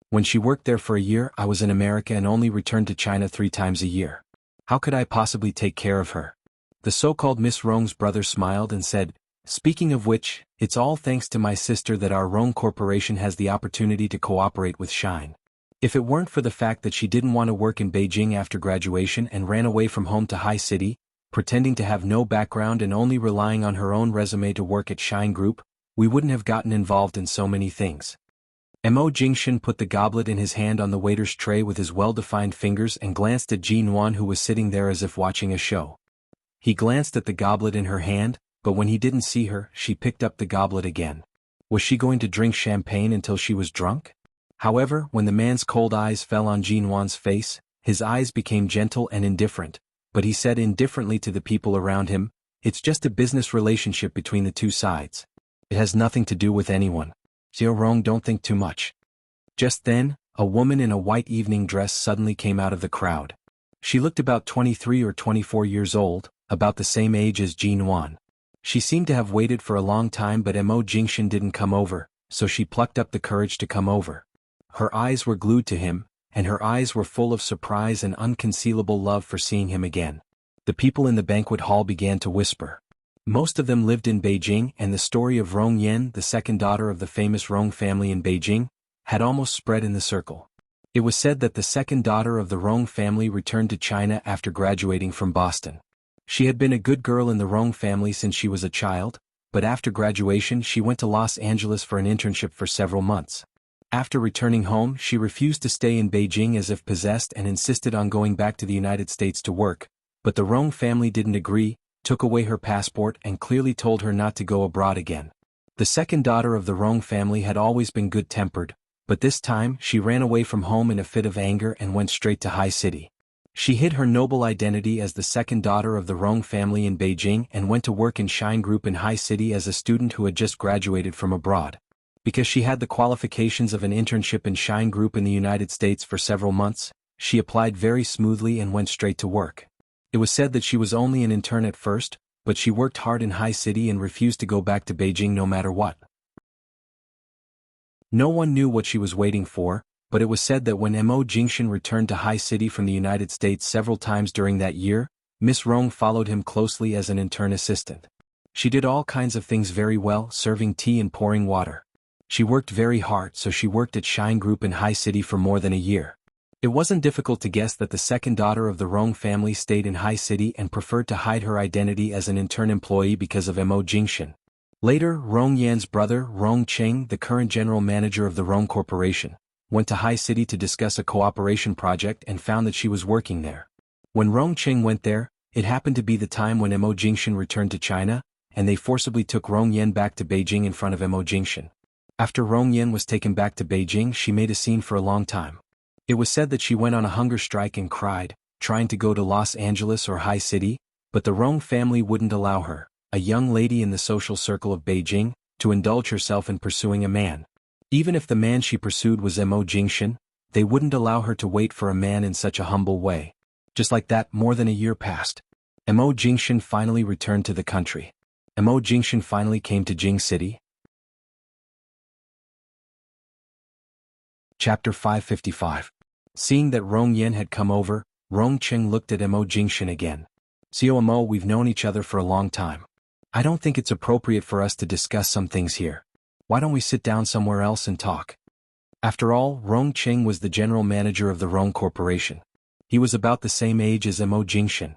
When she worked there for a year, I was in America and only returned to China 3 times a year. How could I possibly take care of her? The so-called Miss Rome's brother smiled and said, "Speaking of which, it's all thanks to my sister that our Rome Corporation has the opportunity to cooperate with Shine. If it weren't for the fact that she didn't want to work in Beijing after graduation and ran away from home to High City, pretending to have no background and only relying on her own resume to work at Shine Group, we wouldn't have gotten involved in so many things." Mo Jingshan put the goblet in his hand on the waiter's tray with his well-defined fingers and glanced at Jinwan, who was sitting there as if watching a show. He glanced at the goblet in her hand, but when he didn't see her, she picked up the goblet again. Was she going to drink champagne until she was drunk? However, when the man's cold eyes fell on Jinwan's face, his eyes became gentle and indifferent, but he said indifferently to the people around him, "It's just a business relationship between the two sides. It has nothing to do with anyone. Rong, don't think too much." Just then, a woman in a white evening dress suddenly came out of the crowd. She looked about 23 or 24 years old, about the same age as Jinwan. She seemed to have waited for a long time, but Mo Jingshan didn't come over, so she plucked up the courage to come over. Her eyes were glued to him, and her eyes were full of surprise and unconcealable love for seeing him again. The people in the banquet hall began to whisper. Most of them lived in Beijing, and the story of Rong Yan, the second daughter of the famous Rong family in Beijing, had almost spread in the circle. It was said that the second daughter of the Rong family returned to China after graduating from Boston. She had been a good girl in the Rong family since she was a child, but after graduation she went to Los Angeles for an internship for several months. After returning home, she refused to stay in Beijing as if possessed and insisted on going back to the United States to work, but the Rong family didn't agree, took away her passport and clearly told her not to go abroad again. The second daughter of the Rong family had always been good-tempered, but this time she ran away from home in a fit of anger and went straight to High City. She hid her noble identity as the second daughter of the Rong family in Beijing and went to work in Shine Group in High City as a student who had just graduated from abroad. Because she had the qualifications of an internship in Shine Group in the United States for several months, she applied very smoothly and went straight to work. It was said that she was only an intern at first, but she worked hard in High City and refused to go back to Beijing no matter what. No one knew what she was waiting for, but it was said that when Mo Jingshan returned to High City from the United States several times during that year, Miss Rong followed him closely as an intern assistant. She did all kinds of things very well, serving tea and pouring water. She worked very hard, so she worked at Shine Group in High City for more than a year. It wasn't difficult to guess that the second daughter of the Rong family stayed in High City and preferred to hide her identity as an intern employee because of Mo Jingshan. Later, Rong Yan's brother, Rong Cheng, the current general manager of the Rong Corporation, went to High City to discuss a cooperation project and found that she was working there. When Rong Cheng went there, it happened to be the time when Mo Jingshan returned to China, and they forcibly took Rong Yan back to Beijing in front of Mo Jingshan. After Rong Yan was taken back to Beijing, she made a scene for a long time. It was said that she went on a hunger strike and cried, trying to go to Los Angeles or High City, but the Rong family wouldn't allow her, a young lady in the social circle of Beijing, to indulge herself in pursuing a man. Even if the man she pursued was Mo Jingshan, they wouldn't allow her to wait for a man in such a humble way. Just like that, more than a year passed. Mo Jingshan finally returned to the country. Mo Jingshan finally came to Jing City. Chapter 555. Seeing that Rong Yan had come over, Rong Cheng looked at Mo Jingshan again. "Xiao Mo, we've known each other for a long time. I don't think it's appropriate for us to discuss some things here. Why don't we sit down somewhere else and talk?" After all, Rong Cheng was the general manager of the Rong Corporation. He was about the same age as Mo Jingshan.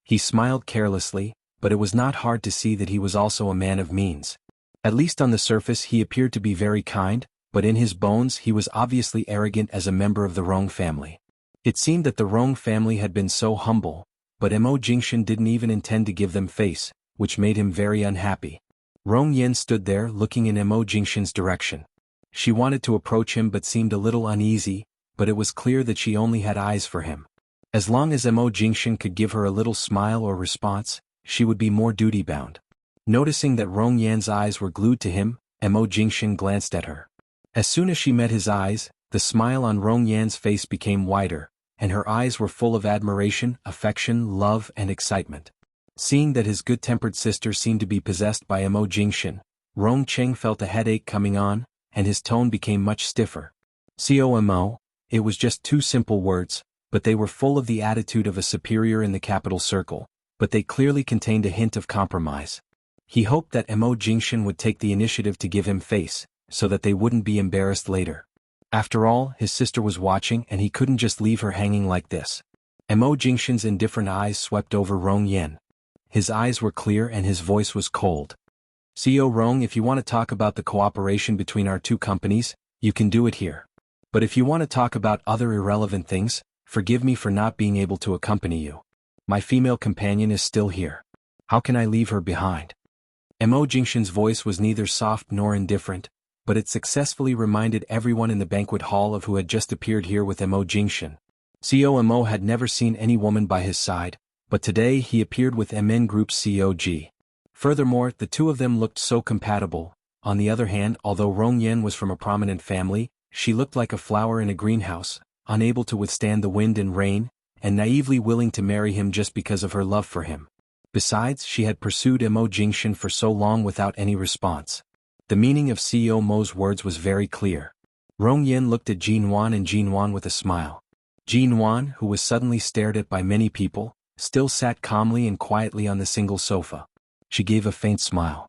He smiled carelessly, but it was not hard to see that he was also a man of means. At least on the surface he appeared to be very kind, but in his bones he was obviously arrogant as a member of the Rong family. It seemed that the Rong family had been so humble, but Mo Jingshan didn't even intend to give them face, which made him very unhappy. Rong Yan stood there looking in Mo Jingshan's direction. She wanted to approach him but seemed a little uneasy, but it was clear that she only had eyes for him. As long as Mo Jingshan could give her a little smile or response, she would be more duty-bound. Noticing that Rong Yan's eyes were glued to him, Mo Jingshan glanced at her. As soon as she met his eyes, the smile on Rong Yan's face became wider, and her eyes were full of admiration, affection, love, and excitement. Seeing that his good-tempered sister seemed to be possessed by Mo Jingshan, Rong Cheng felt a headache coming on, and his tone became much stiffer. "Mo," it was just two simple words, but they were full of the attitude of a superior in the capital circle, but they clearly contained a hint of compromise. He hoped that Mo Jingshan would take the initiative to give him face, so that they wouldn't be embarrassed later. After all, his sister was watching and he couldn't just leave her hanging like this. Mo Jingshan's indifferent eyes swept over Rong Yan. His eyes were clear and his voice was cold. "Co Rong, if you want to talk about the cooperation between our two companies, you can do it here. But if you want to talk about other irrelevant things, forgive me for not being able to accompany you. My female companion is still here. How can I leave her behind?" Mo Jingshan's voice was neither soft nor indifferent, but it successfully reminded everyone in the banquet hall of who had just appeared here with Mo Jingshan. Mo had never seen any woman by his side, but today he appeared with MN Group's COG. Furthermore, the two of them looked so compatible. On the other hand, although Rong Yan was from a prominent family, she looked like a flower in a greenhouse, unable to withstand the wind and rain, and naively willing to marry him just because of her love for him. Besides, she had pursued Mo Jingshan for so long without any response. The meaning of CEO Mo's words was very clear. Rong Yen looked at Jinwan and Jinwan with a smile. Jinwan, who was suddenly stared at by many people, still sat calmly and quietly on the single sofa. She gave a faint smile.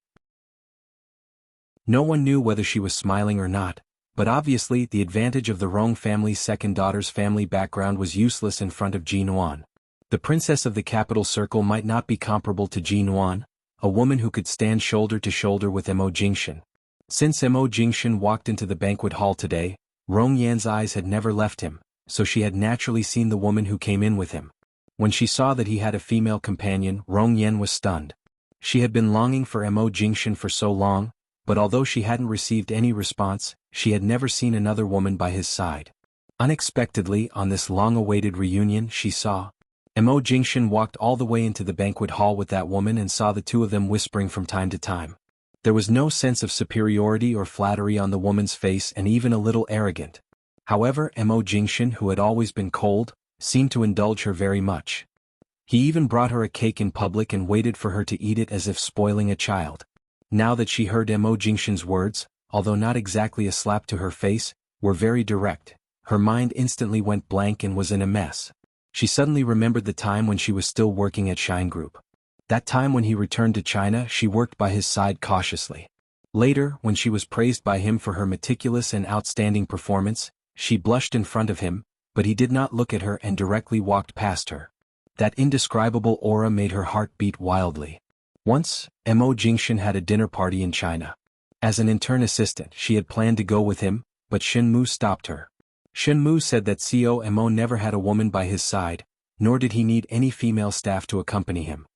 No one knew whether she was smiling or not, but obviously the advantage of the Rong family's second daughter's family background was useless in front of Jinwan. The princess of the capital circle might not be comparable to Jinwan, a woman who could stand shoulder to shoulder with Mo Jingshan. Since Mo Jingshan walked into the banquet hall today, Rong Yan's eyes had never left him, so she had naturally seen the woman who came in with him. When she saw that he had a female companion, Rong Yan was stunned. She had been longing for Mo Jingshan for so long, but although she hadn't received any response, she had never seen another woman by his side. Unexpectedly, on this long-awaited reunion, she saw Mo Jingshan walked all the way into the banquet hall with that woman and saw the two of them whispering from time to time. There was no sense of superiority or flattery on the woman's face and even a little arrogant. However, Mo Jingshan, who had always been cold, seemed to indulge her very much. He even brought her a cake in public and waited for her to eat it as if spoiling a child. Now that she heard Mo Jingshan's words, although not exactly a slap to her face, were very direct, her mind instantly went blank and was in a mess. She suddenly remembered the time when she was still working at Shine Group. That time when he returned to China, she worked by his side cautiously. Later, when she was praised by him for her meticulous and outstanding performance, she blushed in front of him, but he did not look at her and directly walked past her. That indescribable aura made her heart beat wildly. Once, Mo Jingshan had a dinner party in China. As an intern assistant, she had planned to go with him, but Shen Mu stopped her. Shen Mu said that Co Mo never had a woman by his side, nor did he need any female staff to accompany him.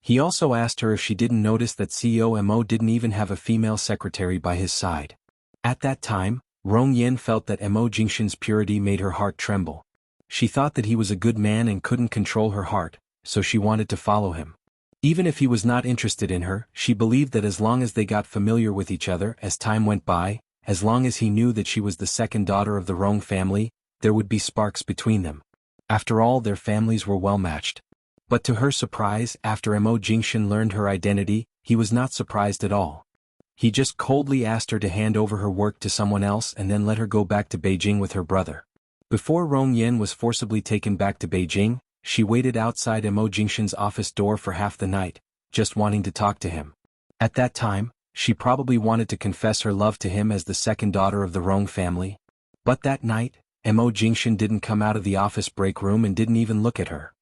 He also asked her if she didn't notice that Co Mo didn't even have a female secretary by his side. At that time, Rong Yen felt that Mo Jingshan's purity made her heart tremble. She thought that he was a good man and couldn't control her heart, so she wanted to follow him. Even if he was not interested in her, she believed that as long as they got familiar with each other as time went by, as long as he knew that she was the second daughter of the Rong family, there would be sparks between them. After all, their families were well matched. But to her surprise, after Mo Jingshan learned her identity, he was not surprised at all. He just coldly asked her to hand over her work to someone else and then let her go back to Beijing with her brother. Before Rong Yen was forcibly taken back to Beijing, she waited outside Mo Jingshan's office door for half the night, just wanting to talk to him. At that time, she probably wanted to confess her love to him as the second daughter of the Rong family. But that night, Mo Jingshan didn't come out of the office break room and didn't even look at her.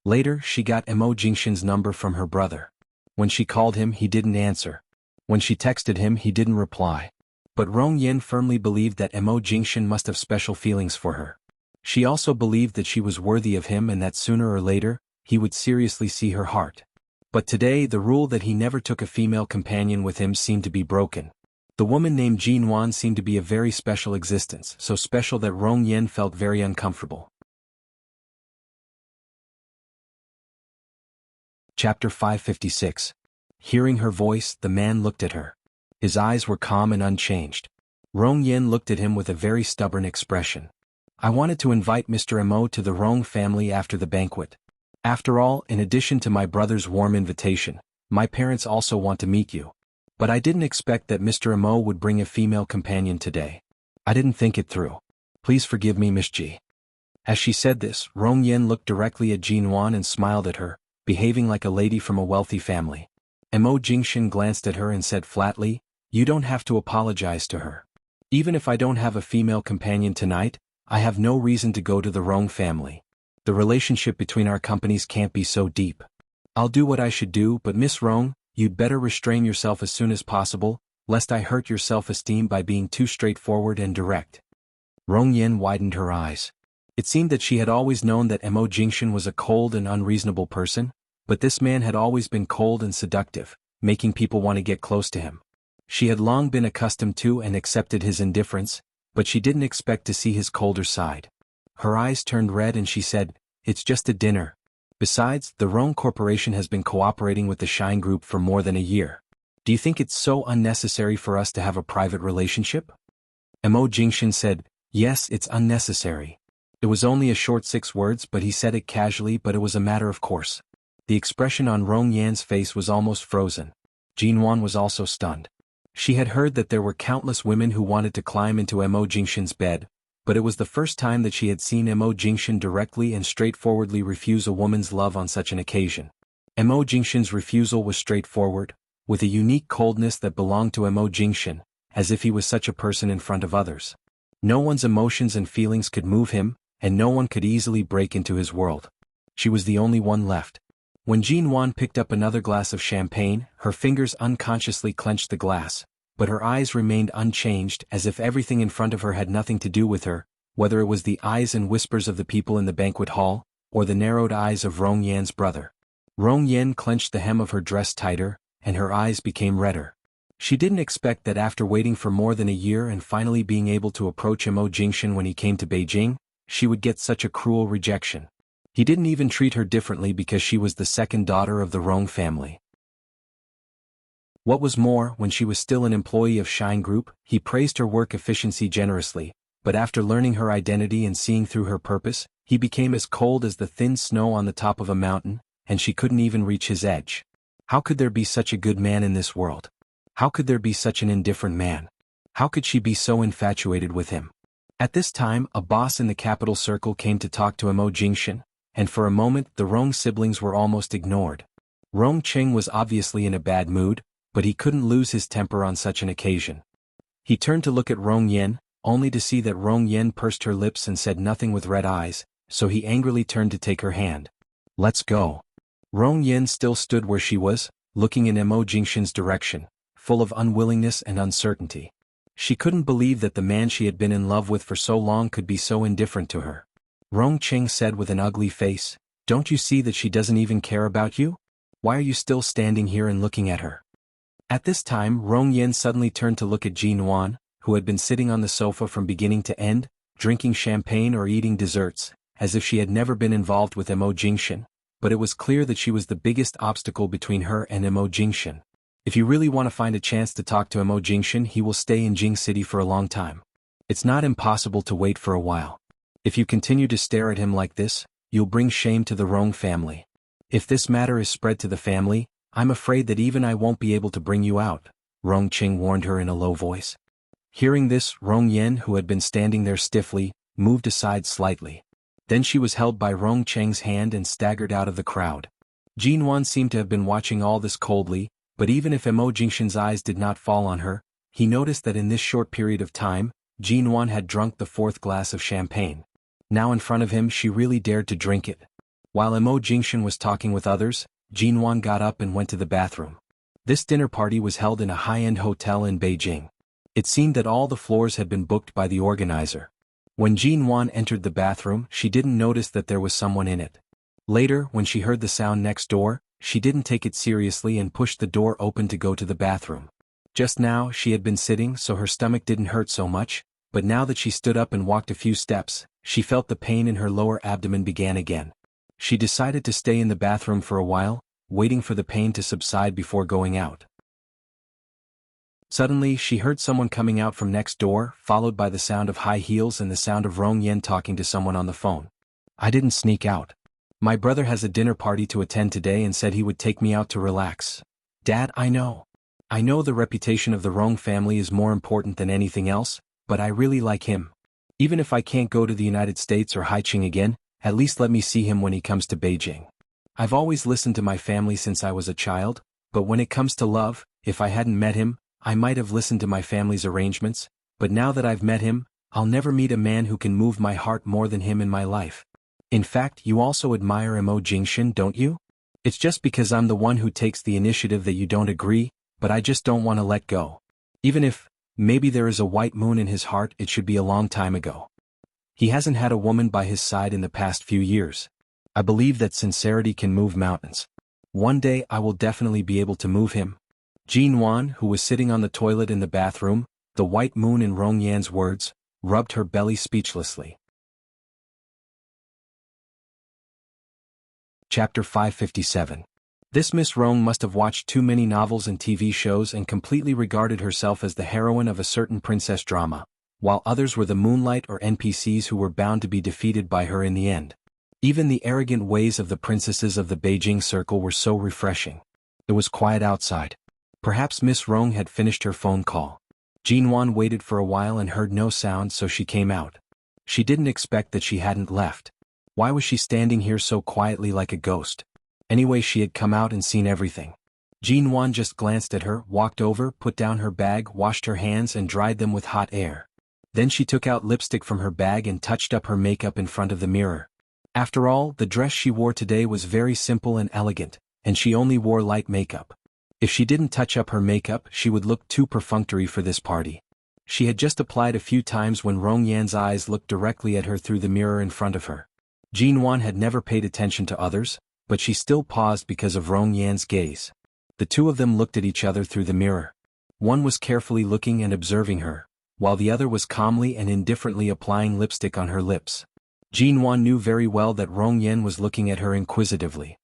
Later, she got Mo Jingshan's number from her brother. When she called him, he didn't answer. When she texted him, he didn't reply. But Rong Yen firmly believed that Mo Jingshan must have special feelings for her. She also believed that she was worthy of him and that sooner or later, he would seriously see her heart. But today the rule that he never took a female companion with him seemed to be broken. The woman named Jinwan seemed to be a very special existence, so special that Rong Yen felt very uncomfortable. Chapter 556. Hearing her voice, the man looked at her. His eyes were calm and unchanged. Rong Yen looked at him with a very stubborn expression. I wanted to invite Mr. Mo to the Rong family after the banquet. After all, in addition to my brother's warm invitation, my parents also want to meet you. But I didn't expect that Mr. Mo would bring a female companion today. I didn't think it through. Please forgive me, Miss Ji. As she said this, Rong Yen looked directly at Jinwan and smiled at her, behaving like a lady from a wealthy family. Mo Jingshan glanced at her and said flatly, "You don't have to apologize to her. Even if I don't have a female companion tonight, I have no reason to go to the Rong family. The relationship between our companies can't be so deep. I'll do what I should do, but Miss Rong, you'd better restrain yourself as soon as possible, lest I hurt your self-esteem by being too straightforward and direct." Rong Yen widened her eyes. It seemed that she had always known that Mo Jingshan was a cold and unreasonable person, but this man had always been cold and seductive, making people want to get close to him. She had long been accustomed to and accepted his indifference, but she didn't expect to see his colder side. Her eyes turned red and she said, "It's just a dinner. Besides, the Rong Corporation has been cooperating with the Shine Group for more than a year. Do you think it's so unnecessary for us to have a private relationship?" Mo Jingshan said, "Yes, it's unnecessary." It was only a short 6 words, but he said it casually, but it was a matter of course. The expression on Rong Yan's face was almost frozen. Jinwan was also stunned. She had heard that there were countless women who wanted to climb into Mo Jingshan's bed, but it was the first time that she had seen Mo Jingshan directly and straightforwardly refuse a woman's love on such an occasion. Mo Jingshan's refusal was straightforward, with a unique coldness that belonged to Mo Jingshan, as if he was such a person in front of others. No one's emotions and feelings could move him, and no one could easily break into his world. She was the only one left. When Jinwan picked up another glass of champagne, her fingers unconsciously clenched the glass, but her eyes remained unchanged as if everything in front of her had nothing to do with her, whether it was the eyes and whispers of the people in the banquet hall, or the narrowed eyes of Rong Yan's brother. Rong Yan clenched the hem of her dress tighter, and her eyes became redder. She didn't expect that after waiting for more than a year and finally being able to approach Mo Jingshan when he came to Beijing, she would get such a cruel rejection. He didn't even treat her differently because she was the second daughter of the Rong family. What was more, when she was still an employee of Shine Group, he praised her work efficiency generously, but after learning her identity and seeing through her purpose, he became as cold as the thin snow on the top of a mountain, and she couldn't even reach his edge. How could there be such a good man in this world? How could there be such an indifferent man? How could she be so infatuated with him? At this time, a boss in the capital circle came to talk to Mo Jingshan, and for a moment the Rong siblings were almost ignored. Rong Cheng was obviously in a bad mood, but he couldn't lose his temper on such an occasion. He turned to look at Rong Yen, only to see that Rong Yen pursed her lips and said nothing with red eyes, so he angrily turned to take her hand. "Let's go." Rong Yen still stood where she was, looking in Mo Jingshan's direction, full of unwillingness and uncertainty. She couldn't believe that the man she had been in love with for so long could be so indifferent to her. Rong Cheng said with an ugly face, "Don't you see that she doesn't even care about you? Why are you still standing here and looking at her?" At this time Rong Yen suddenly turned to look at Jin Wan, who had been sitting on the sofa from beginning to end, drinking champagne or eating desserts, as if she had never been involved with Mo Jingshan, but it was clear that she was the biggest obstacle between her and Mo Jingshan. If you really want to find a chance to talk to Mo Jingshan, he will stay in Jing City for a long time. It's not impossible to wait for a while. If you continue to stare at him like this, you'll bring shame to the Rong family. If this matter is spread to the family, I'm afraid that even I won't be able to bring you out, Rong Cheng warned her in a low voice. Hearing this, Rong Yen, who had been standing there stiffly, moved aside slightly. Then she was held by Rong Cheng's hand and staggered out of the crowd. Jin Wan seemed to have been watching all this coldly, but even if Mo Jingshan's eyes did not fall on her, he noticed that in this short period of time, Jin Wan had drunk the fourth glass of champagne. Now in front of him she really dared to drink it. While Mo Jingshan was talking with others, Jin Wan got up and went to the bathroom. This dinner party was held in a high-end hotel in Beijing. It seemed that all the floors had been booked by the organizer. When Jin Wan entered the bathroom, she didn't notice that there was someone in it. Later, when she heard the sound next door, she didn't take it seriously and pushed the door open to go to the bathroom. Just now she had been sitting so her stomach didn't hurt so much, but now that she stood up and walked a few steps, she felt the pain in her lower abdomen began again. She decided to stay in the bathroom for a while, waiting for the pain to subside before going out. Suddenly she heard someone coming out from next door, followed by the sound of high heels and the sound of Rong Yen talking to someone on the phone. "I didn't sneak out. My brother has a dinner party to attend today and said he would take me out to relax. Dad, I know the reputation of the Rong family is more important than anything else, but I really like him. Even if I can't go to the United States or Haiqing again, at least let me see him when he comes to Beijing. I've always listened to my family since I was a child, but when it comes to love, if I hadn't met him, I might have listened to my family's arrangements, but now that I've met him, I'll never meet a man who can move my heart more than him in my life. In fact, you also admire Mo Jingshan, don't you? It's just because I'm the one who takes the initiative that you don't agree, but I just don't want to let go. Even if, maybe there is a white moon in his heart, it should be a long time ago. He hasn't had a woman by his side in the past few years. I believe that sincerity can move mountains. One day I will definitely be able to move him." Jin Wan, who was sitting on the toilet in the bathroom, the white moon in Rong Yan's words, rubbed her belly speechlessly. Chapter 557. This Miss Rong must have watched too many novels and TV shows and completely regarded herself as the heroine of a certain princess drama, while others were the moonlight or NPCs who were bound to be defeated by her in the end. Even the arrogant ways of the princesses of the Beijing circle were so refreshing. It was quiet outside. Perhaps Miss Rong had finished her phone call. Jinwan waited for a while and heard no sound, so she came out. She didn't expect that she hadn't left. Why was she standing here so quietly like a ghost? Anyway, she had come out and seen everything. Jinwan just glanced at her, walked over, put down her bag, washed her hands and dried them with hot air. Then she took out lipstick from her bag and touched up her makeup in front of the mirror. After all, the dress she wore today was very simple and elegant, and she only wore light makeup. If she didn't touch up her makeup, she would look too perfunctory for this party. She had just applied a few times when Rong Yan's eyes looked directly at her through the mirror in front of her. Jinwan had never paid attention to others, but she still paused because of Rong Yan's gaze. The two of them looked at each other through the mirror. One was carefully looking and observing her, while the other was calmly and indifferently applying lipstick on her lips. Jinwan knew very well that Rong Yan was looking at her inquisitively.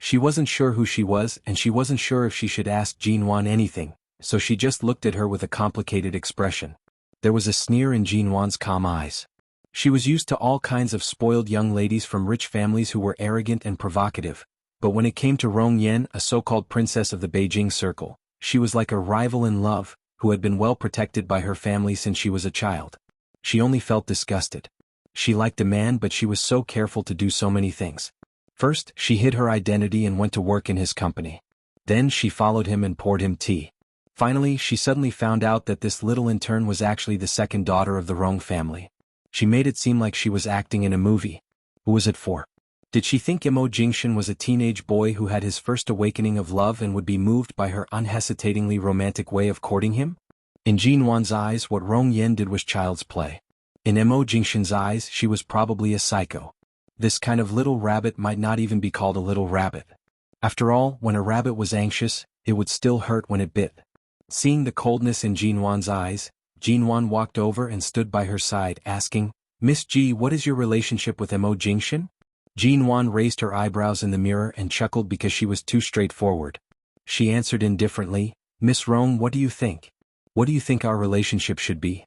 She wasn't sure who she was, and she wasn't sure if she should ask Jinwan anything, so she just looked at her with a complicated expression. There was a sneer in Jinwan's calm eyes. She was used to all kinds of spoiled young ladies from rich families who were arrogant and provocative, but when it came to Rong Yan, a so-called princess of the Beijing circle, she was like a rival in love, who had been well protected by her family since she was a child. She only felt disgusted. She liked a man, but she was so careful to do so many things. First, she hid her identity and went to work in his company. Then she followed him and poured him tea. Finally, she suddenly found out that this little intern was actually the second daughter of the Rong family. She made it seem like she was acting in a movie. Who was it for? Did she think Mo Jingshan was a teenage boy who had his first awakening of love and would be moved by her unhesitatingly romantic way of courting him? In Jinwan's eyes, what Rong Yan did was child's play. In Mo Jingshan's eyes, she was probably a psycho. This kind of little rabbit might not even be called a little rabbit. After all, when a rabbit was anxious, it would still hurt when it bit. Seeing the coldness in Jinwan's eyes, Jinwan walked over and stood by her side, asking, "Miss Ji, what is your relationship with Mo Jingshan?" Jinwan raised her eyebrows in the mirror and chuckled because she was too straightforward. She answered indifferently, "Miss Rong, what do you think? What do you think our relationship should be?"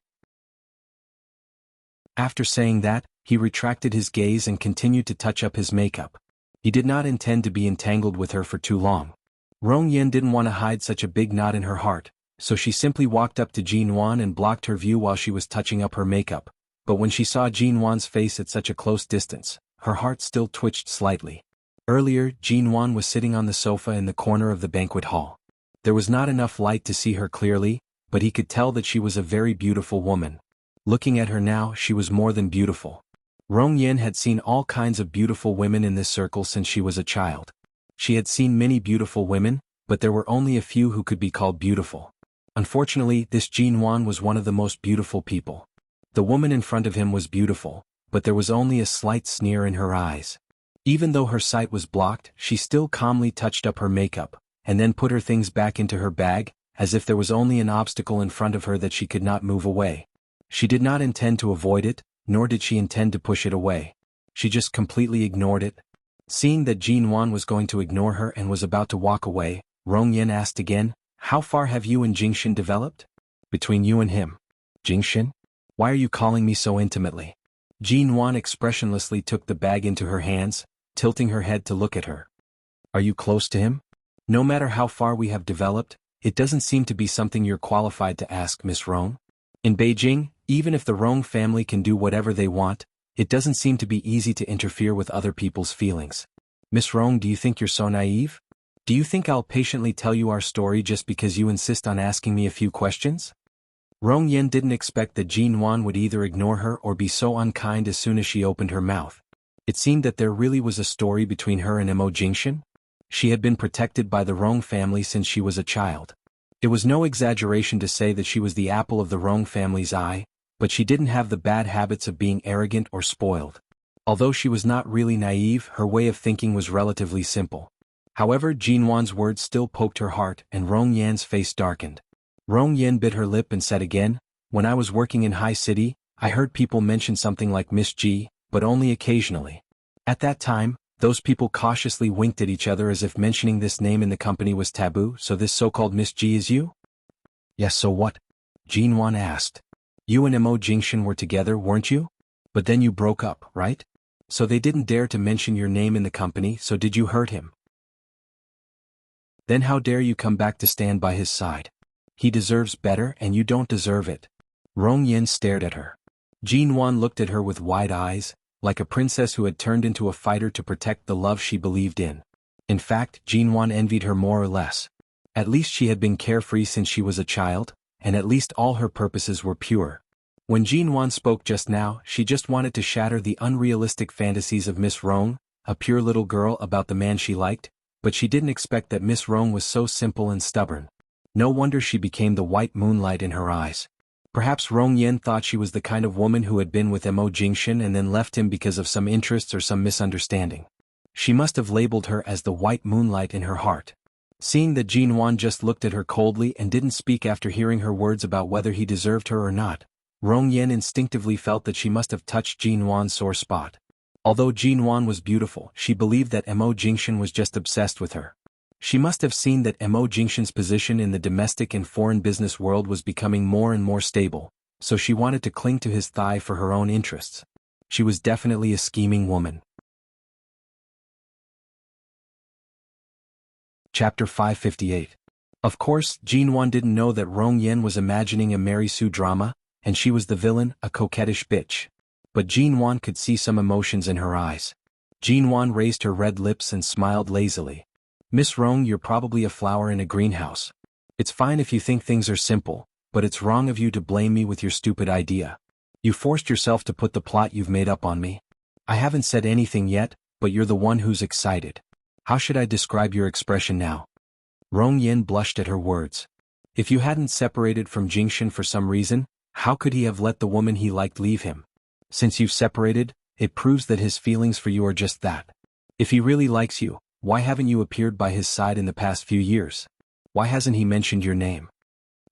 After saying that, he retracted his gaze and continued to touch up his makeup. He did not intend to be entangled with her for too long. Rong Yan didn't want to hide such a big knot in her heart, so she simply walked up to Jinwan and blocked her view while she was touching up her makeup. But when she saw Jinwan's face at such a close distance, her heart still twitched slightly. Earlier, Jinwan was sitting on the sofa in the corner of the banquet hall. There was not enough light to see her clearly, but he could tell that she was a very beautiful woman. Looking at her now, she was more than beautiful. Rong Yan had seen all kinds of beautiful women in this circle since she was a child. She had seen many beautiful women, but there were only a few who could be called beautiful. Unfortunately, this Jinwan was one of the most beautiful people. The woman in front of him was beautiful, but there was only a slight sneer in her eyes. Even though her sight was blocked, she still calmly touched up her makeup, and then put her things back into her bag, as if there was only an obstacle in front of her that she could not move away. She did not intend to avoid it, nor did she intend to push it away. She just completely ignored it. Seeing that Jinwan was going to ignore her and was about to walk away, Rong Yan asked again, "How far have you and Jingshan developed?" "Between you and him." "Jingshan? Why are you calling me so intimately?" Jinwan expressionlessly took the bag into her hands, tilting her head to look at her. "Are you close to him?" "No matter how far we have developed, it doesn't seem to be something you're qualified to ask, Miss Rong. In Beijing, even if the Rong family can do whatever they want, it doesn't seem to be easy to interfere with other people's feelings. Miss Rong, do you think you're so naive? Do you think I'll patiently tell you our story just because you insist on asking me a few questions?" Rong Yan didn't expect that Jinwan would either ignore her or be so unkind as soon as she opened her mouth. It seemed that there really was a story between her and Mo Jingshan. She had been protected by the Rong family since she was a child. It was no exaggeration to say that she was the apple of the Rong family's eye, but she didn't have the bad habits of being arrogant or spoiled. Although she was not really naive, her way of thinking was relatively simple. However, Jinwan's words still poked her heart, and Rong Yan's face darkened. Rong Yan bit her lip and said again, "When I was working in High City, I heard people mention something like Miss Ji, but only occasionally. At that time, those people cautiously winked at each other as if mentioning this name in the company was taboo. So this so-called Miss Ji is you?" "Yes, so what?" Jinwan asked. "You and Mo Jingshan were together, weren't you? But then you broke up, right? So they didn't dare to mention your name in the company, so did you hurt him?" Then how dare you come back to stand by his side? He deserves better and you don't deserve it. Rong Yin stared at her. Jin Wan looked at her with wide eyes, like a princess who had turned into a fighter to protect the love she believed in. In fact, Jin Wan envied her more or less. At least she had been carefree since she was a child, and at least all her purposes were pure. When Jin Wan spoke just now, she just wanted to shatter the unrealistic fantasies of Miss Rong, a pure little girl about the man she liked, but she didn't expect that Miss Rong was so simple and stubborn. No wonder she became the white moonlight in her eyes. Perhaps Rong Yen thought she was the kind of woman who had been with Mo Jingshan and then left him because of some interests or some misunderstanding. She must have labeled her as the white moonlight in her heart. Seeing that Jin Wan just looked at her coldly and didn't speak after hearing her words about whether he deserved her or not, Rong Yen instinctively felt that she must have touched Jin Wan's sore spot. Although Jin Wan was beautiful, she believed that Mo Jingshan was just obsessed with her. She must have seen that Mo Jingshan's position in the domestic and foreign business world was becoming more and more stable, so she wanted to cling to his thigh for her own interests. She was definitely a scheming woman. Chapter 558. Of course, Jin Wan didn't know that Rong Yen was imagining a Mary Sue drama, and she was the villain, a coquettish bitch. But Jin Wan could see some emotions in her eyes. Jin Wan raised her red lips and smiled lazily. Miss Rong, you're probably a flower in a greenhouse. It's fine if you think things are simple, but it's wrong of you to blame me with your stupid idea. You forced yourself to put the plot you've made up on me. I haven't said anything yet, but you're the one who's excited. How should I describe your expression now? Rong Yin blushed at her words. If you hadn't separated from Jingshan for some reason, how could he have let the woman he liked leave him? Since you've separated, it proves that his feelings for you are just that. If he really likes you, why haven't you appeared by his side in the past few years? Why hasn't he mentioned your name?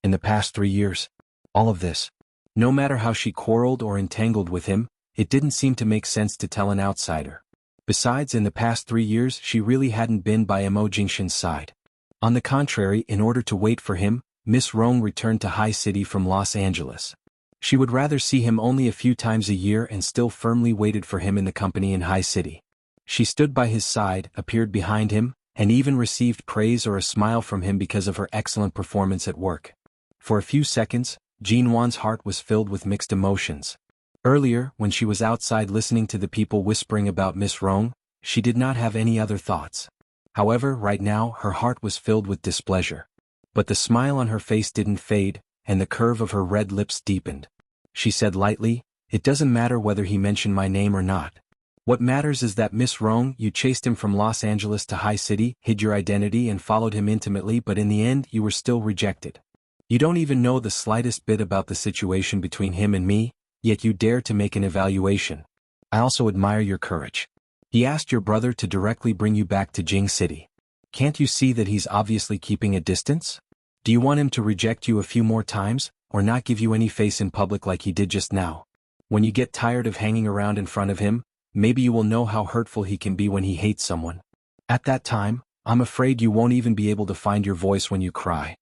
In the past 3 years? All of this. No matter how she quarreled or entangled with him, it didn't seem to make sense to tell an outsider. Besides, in the past 3 years she really hadn't been by Mo Jingshan's side. On the contrary, in order to wait for him, Miss Rong returned to High City from Los Angeles. She would rather see him only a few times a year and still firmly waited for him in the company in High City. She stood by his side, appeared behind him, and even received praise or a smile from him because of her excellent performance at work. For a few seconds, Jin Wan's heart was filled with mixed emotions. Earlier, when she was outside listening to the people whispering about Miss Rong, she did not have any other thoughts. However, right now her heart was filled with displeasure. But the smile on her face didn't fade, and the curve of her red lips deepened. She said lightly, "It doesn't matter whether he mentioned my name or not. What matters is that Miss Rong, you chased him from Los Angeles to High City, hid your identity and followed him intimately, but in the end you were still rejected. You don't even know the slightest bit about the situation between him and me, yet you dare to make an evaluation. I also admire your courage. He asked your brother to directly bring you back to Jing City. Can't you see that he's obviously keeping a distance? Do you want him to reject you a few more times, or not give you any face in public like he did just now? When you get tired of hanging around in front of him, maybe you will know how hurtful he can be when he hates someone. At that time, I'm afraid you won't even be able to find your voice when you cry."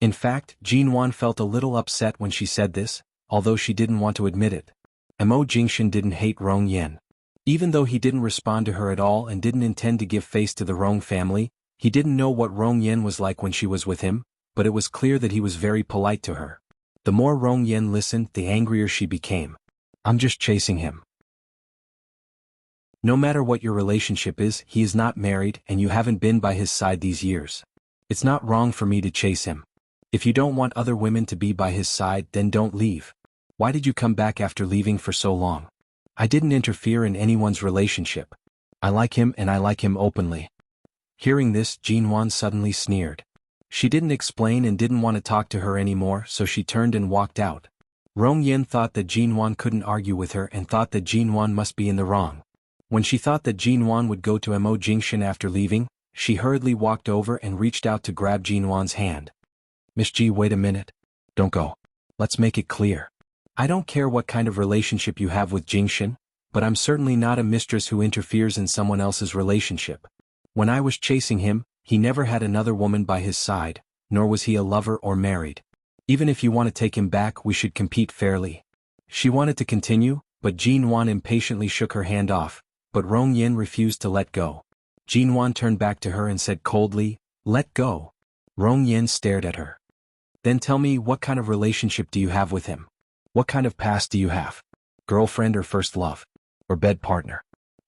In fact, Jin Wan felt a little upset when she said this, although she didn't want to admit it. Mo Jingshan didn't hate Rong Yen. Even though he didn't respond to her at all and didn't intend to give face to the Rong family, he didn't know what Rong Yen was like when she was with him, but it was clear that he was very polite to her. The more Rong Yen listened, the angrier she became. "I'm just chasing him. No matter what your relationship is, he is not married and you haven't been by his side these years. It's not wrong for me to chase him. If you don't want other women to be by his side, then don't leave. Why did you come back after leaving for so long? I didn't interfere in anyone's relationship. I like him and I like him openly." Hearing this, Jin Wan suddenly sneered. She didn't explain and didn't want to talk to her anymore, so she turned and walked out. Rong Yen thought that Jin Wan couldn't argue with her and thought that Jin Wan must be in the wrong. When she thought that Jin Wan would go to Mo Jingshan after leaving, she hurriedly walked over and reached out to grab Jin Wan's hand. "Miss Ji, wait a minute. Don't go. Let's make it clear. I don't care what kind of relationship you have with Jingshan, but I'm certainly not a mistress who interferes in someone else's relationship. When I was chasing him, he never had another woman by his side, nor was he a lover or married. Even if you want to take him back, we should compete fairly." She wanted to continue, but Jin Wan impatiently shook her hand off, but Rong Yen refused to let go. Jin Wan turned back to her and said coldly, Let go. Rong Yin stared at her. Then tell me, what kind of relationship do you have with him? What kind of past do you have? Girlfriend or first love? Or bed partner?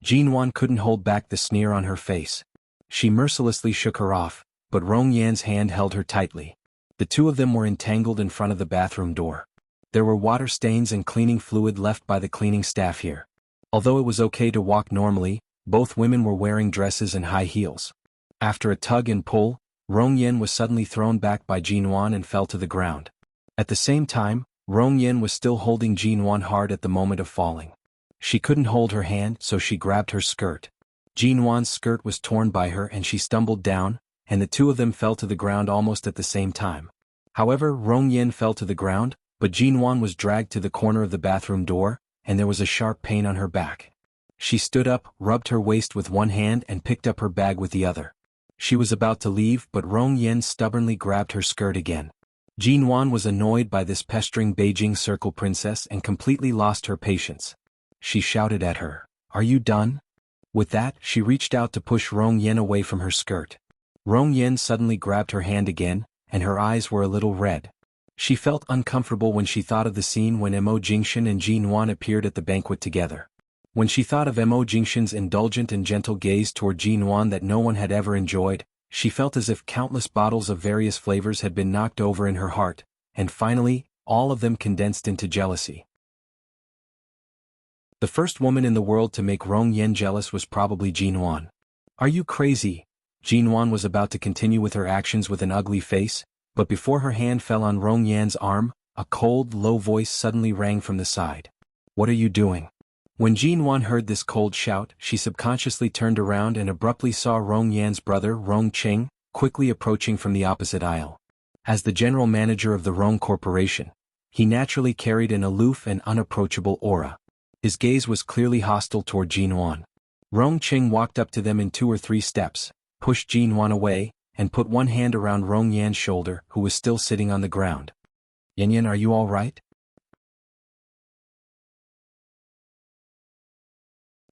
Jinwan couldn't hold back the sneer on her face. She mercilessly shook her off, but Rong Yan's hand held her tightly. The two of them were entangled in front of the bathroom door. There were water stains and cleaning fluid left by the cleaning staff here. Although it was okay to walk normally, both women were wearing dresses and high heels. After a tug and pull, Rong Yin was suddenly thrown back by Jinwan and fell to the ground. At the same time, Rong Yin was still holding Jinwan hard at the moment of falling. She couldn't hold her hand, so she grabbed her skirt. Jinwan's skirt was torn by her and she stumbled down, and the two of them fell to the ground almost at the same time. However, Rong Yin fell to the ground, but Jinwan was dragged to the corner of the bathroom door, and there was a sharp pain on her back. She stood up, rubbed her waist with one hand and picked up her bag with the other. She was about to leave, but Rong Yin stubbornly grabbed her skirt again. Jinwan was annoyed by this pestering Beijing Circle princess and completely lost her patience. She shouted at her, "Are you done?" With that, she reached out to push Rong Yin away from her skirt. Rong Yin suddenly grabbed her hand again, and her eyes were a little red. She felt uncomfortable when she thought of the scene when Mo Jingshan and Jinwan appeared at the banquet together. When she thought of Mo Jingshan's indulgent and gentle gaze toward Jinwan that no one had ever enjoyed, she felt as if countless bottles of various flavors had been knocked over in her heart, and finally, all of them condensed into jealousy. The first woman in the world to make Rong Yin jealous was probably Jinwan. "Are you crazy?" Jinwan was about to continue with her actions with an ugly face, but before her hand fell on Rong Yan's arm, a cold, low voice suddenly rang from the side. "What are you doing?" When Jinwan heard this cold shout, she subconsciously turned around and abruptly saw Rong Yan's brother, Rong Cheng, quickly approaching from the opposite aisle. As the general manager of the Rong Corporation, he naturally carried an aloof and unapproachable aura. His gaze was clearly hostile toward Jinwan. Rong Cheng walked up to them in 2 or 3 steps, pushed Jinwan away, and put one hand around Rong Yan's shoulder, who was still sitting on the ground. "Yan, are you all right?"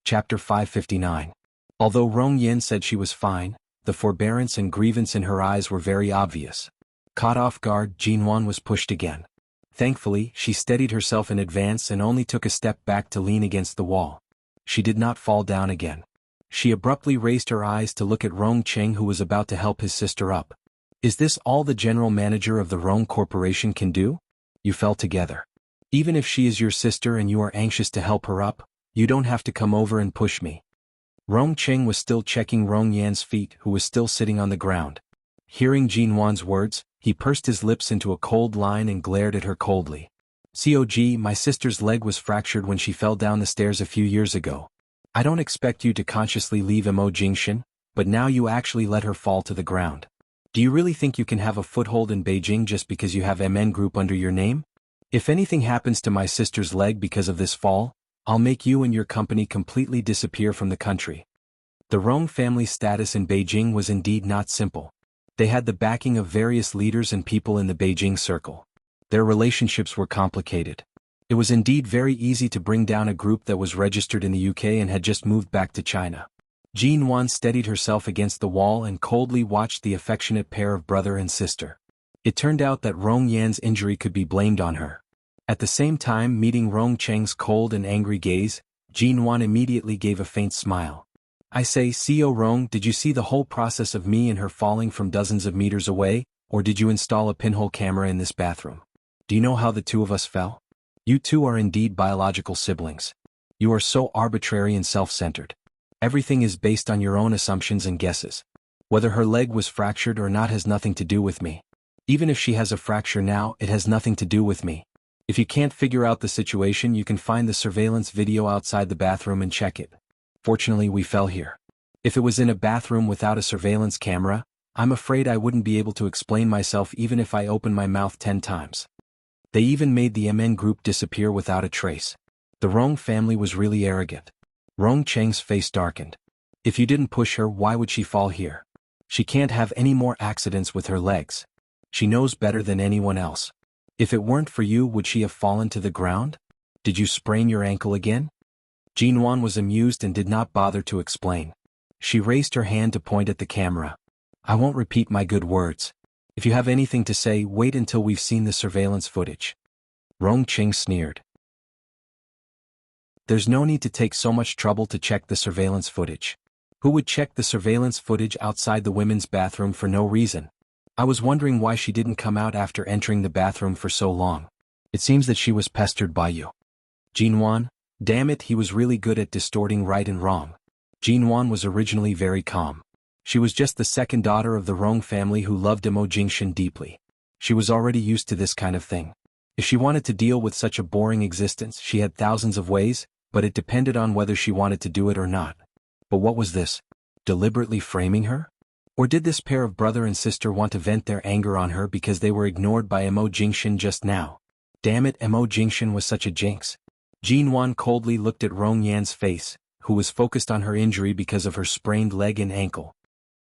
Chapter 559. Although Rong Yin said she was fine, the forbearance and grievance in her eyes were very obvious. Caught off guard, Jinwan was pushed again. Thankfully, she steadied herself in advance and only took a step back to lean against the wall. She did not fall down again. She abruptly raised her eyes to look at Rong Cheng, who was about to help his sister up. "Is this all the general manager of the Rong Corporation can do?" You fell together. "Even if she is your sister and you are anxious to help her up, you don't have to come over and push me." Rong Cheng was still checking Rong Yan's feet, who was still sitting on the ground. Hearing Jinwan's words, he pursed his lips into a cold line and glared at her coldly. "Cog, my sister's leg was fractured when she fell down the stairs a few years ago. I don't expect you to consciously leave Mo Jingshan, but now you actually let her fall to the ground. Do you really think you can have a foothold in Beijing just because you have MN Group under your name? If anything happens to my sister's leg because of this fall, I'll make you and your company completely disappear from the country." The Rong family's status in Beijing was indeed not simple. They had the backing of various leaders and people in the Beijing circle. Their relationships were complicated. It was indeed very easy to bring down a group that was registered in the UK and had just moved back to China. Jinwan steadied herself against the wall and coldly watched the affectionate pair of brother and sister. It turned out that Rong Yan's injury could be blamed on her. At the same time, meeting Rong Cheng's cold and angry gaze, Jinwan immediately gave a faint smile. "I say, Co Rong, did you see the whole process of me and her falling from dozens of meters away, or did you install a pinhole camera in this bathroom? Do you know how the two of us fell? You two are indeed biological siblings. You are so arbitrary and self-centered. Everything is based on your own assumptions and guesses. Whether her leg was fractured or not has nothing to do with me. Even if she has a fracture now, it has nothing to do with me. If you can't figure out the situation, you can find the surveillance video outside the bathroom and check it. Fortunately, we fell here. If it was in a bathroom without a surveillance camera, I'm afraid I wouldn't be able to explain myself even if I opened my mouth 10 times. They even made the MN Group disappear without a trace. The Rong family was really arrogant." Rong Cheng's face darkened. "If you didn't push her, why would she fall here? She can't have any more accidents with her legs. She knows better than anyone else. If it weren't for you, would she have fallen to the ground? Did you sprain your ankle again?" Jinwan was amused and did not bother to explain. She raised her hand to point at the camera. I won't repeat my good words. If you have anything to say, wait until we've seen the surveillance footage. Rong Qing sneered. There's no need to take so much trouble to check the surveillance footage. Who would check the surveillance footage outside the women's bathroom for no reason? I was wondering why she didn't come out after entering the bathroom for so long. It seems that she was pestered by you. Jinwan, damn it, he was really good at distorting right and wrong. Jinwan was originally very calm. She was just the second daughter of the Rong family who loved Mo Jingshan deeply. She was already used to this kind of thing. If she wanted to deal with such a boring existence, she had thousands of ways, but it depended on whether she wanted to do it or not. But what was this? Deliberately framing her? Or did this pair of brother and sister want to vent their anger on her because they were ignored by Mo Jingshan just now? Damn it, Mo Jingshan was such a jinx. Jinwan coldly looked at Rong Yan's face, who was focused on her injury because of her sprained leg and ankle.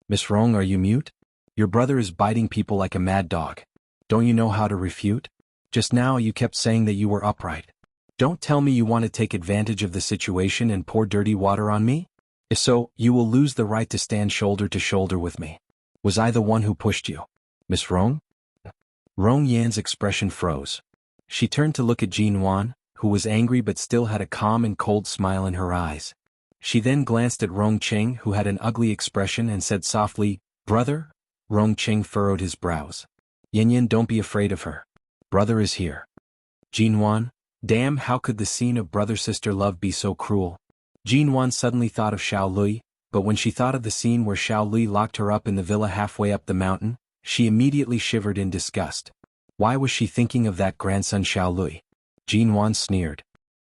Miss Rong, are you mute? Your brother is biting people like a mad dog. Don't you know how to refute? Just now you kept saying that you were upright. Don't tell me you want to take advantage of the situation and pour dirty water on me? If so, you will lose the right to stand shoulder to shoulder with me. Was I the one who pushed you? Miss Rong? Rong Yan's expression froze. She turned to look at Jinwan, who was angry but still had a calm and cold smile in her eyes. She then glanced at Rong Qing, who had an ugly expression, and said softly, "Brother?" Rong Qing furrowed his brows. "Yin, don't be afraid of her. Brother is here." Jinwan, damn, how could the scene of brother-sister love be so cruel? Jinwan suddenly thought of Xiao Lui, but when she thought of the scene where Xiao Lui locked her up in the villa halfway up the mountain, she immediately shivered in disgust. Why was she thinking of that grandson Xiao Lui? Jinwan sneered.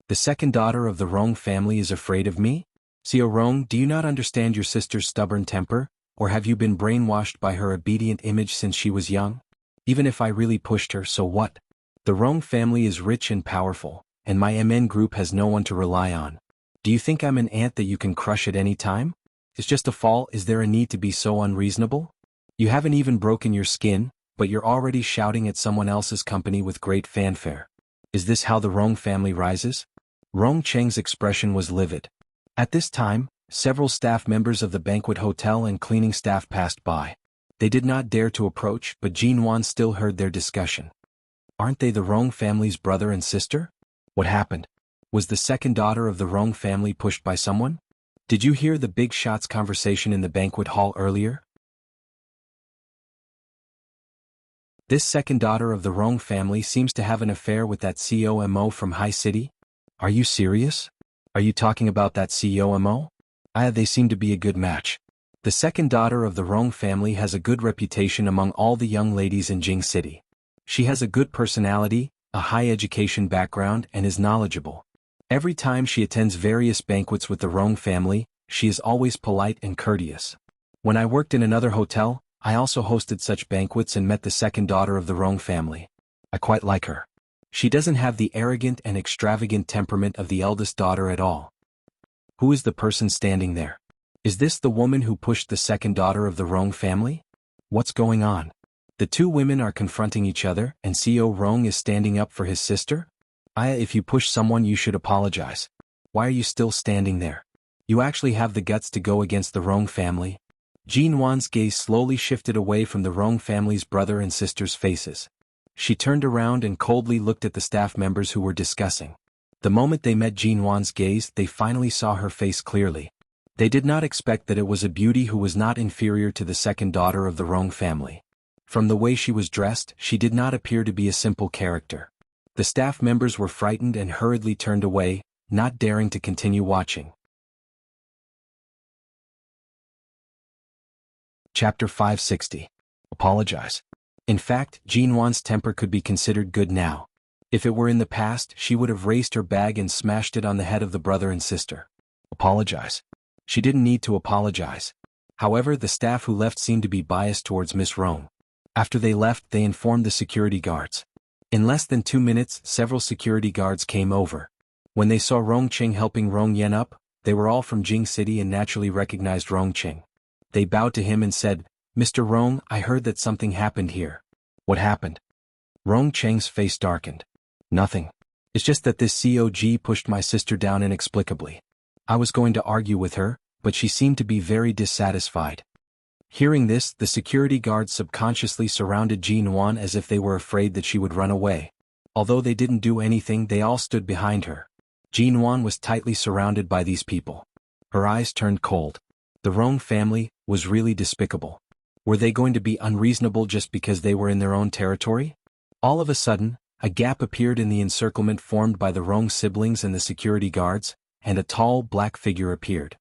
The second daughter of the Rong family is afraid of me? Xiao Rong, do you not understand your sister's stubborn temper, or have you been brainwashed by her obedient image since she was young? Even if I really pushed her, so what? The Rong family is rich and powerful, and my MN group has no one to rely on. Do you think I'm an ant that you can crush at any time? It's just a fall. Is there a need to be so unreasonable? You haven't even broken your skin, but you're already shouting at someone else's company with great fanfare. Is this how the Rong family rises? Rong Cheng's expression was livid. At this time, several staff members of the banquet hotel and cleaning staff passed by. They did not dare to approach, but Jinwan still heard their discussion. Aren't they the Rong family's brother and sister? What happened? Was the second daughter of the Rong family pushed by someone? Did you hear the big shots conversation in the banquet hall earlier? This second daughter of the Rong family seems to have an affair with that COMO from High City? Are you serious? Are you talking about that COMO? They seem to be a good match. The second daughter of the Rong family has a good reputation among all the young ladies in Jing City. She has a good personality, a high education background, and is knowledgeable. Every time she attends various banquets with the Rong family, she is always polite and courteous. When I worked in another hotel, I also hosted such banquets and met the second daughter of the Rong family. I quite like her. She doesn't have the arrogant and extravagant temperament of the eldest daughter at all. Who is the person standing there? Is this the woman who pushed the second daughter of the Rong family? What's going on? The two women are confronting each other, and CO Rong is standing up for his sister? If you push someone, you should apologize. Why are you still standing there? You actually have the guts to go against the Rong family? Jinwan's gaze slowly shifted away from the Rong family's brother and sister's faces. She turned around and coldly looked at the staff members who were discussing. The moment they met Jinwan's gaze, they finally saw her face clearly. They did not expect that it was a beauty who was not inferior to the second daughter of the Rong family. From the way she was dressed, she did not appear to be a simple character. The staff members were frightened and hurriedly turned away, not daring to continue watching. Chapter 560. Apologize. In fact, Jinwan's temper could be considered good now. If it were in the past, she would have raised her bag and smashed it on the head of the brother and sister. Apologize. She didn't need to apologize. However, the staff who left seemed to be biased towards Miss Rong. After they left, they informed the security guards. In less than 2 minutes, several security guards came over. When they saw Rong Qing helping Rong Yan up, they were all from Jing City and naturally recognized Rong Qing. They bowed to him and said, "Mr. Rong, I heard that something happened here." What happened? Rong Cheng's face darkened. Nothing. It's just that this COG pushed my sister down inexplicably. I was going to argue with her, but she seemed to be very dissatisfied. Hearing this, the security guards subconsciously surrounded Jinwan as if they were afraid that she would run away. Although they didn't do anything, they all stood behind her. Jinwan was tightly surrounded by these people. Her eyes turned cold. The Rong family was really despicable. Were they going to be unreasonable just because they were in their own territory? All of a sudden, a gap appeared in the encirclement formed by the Rong siblings and the security guards, and a tall, black figure appeared.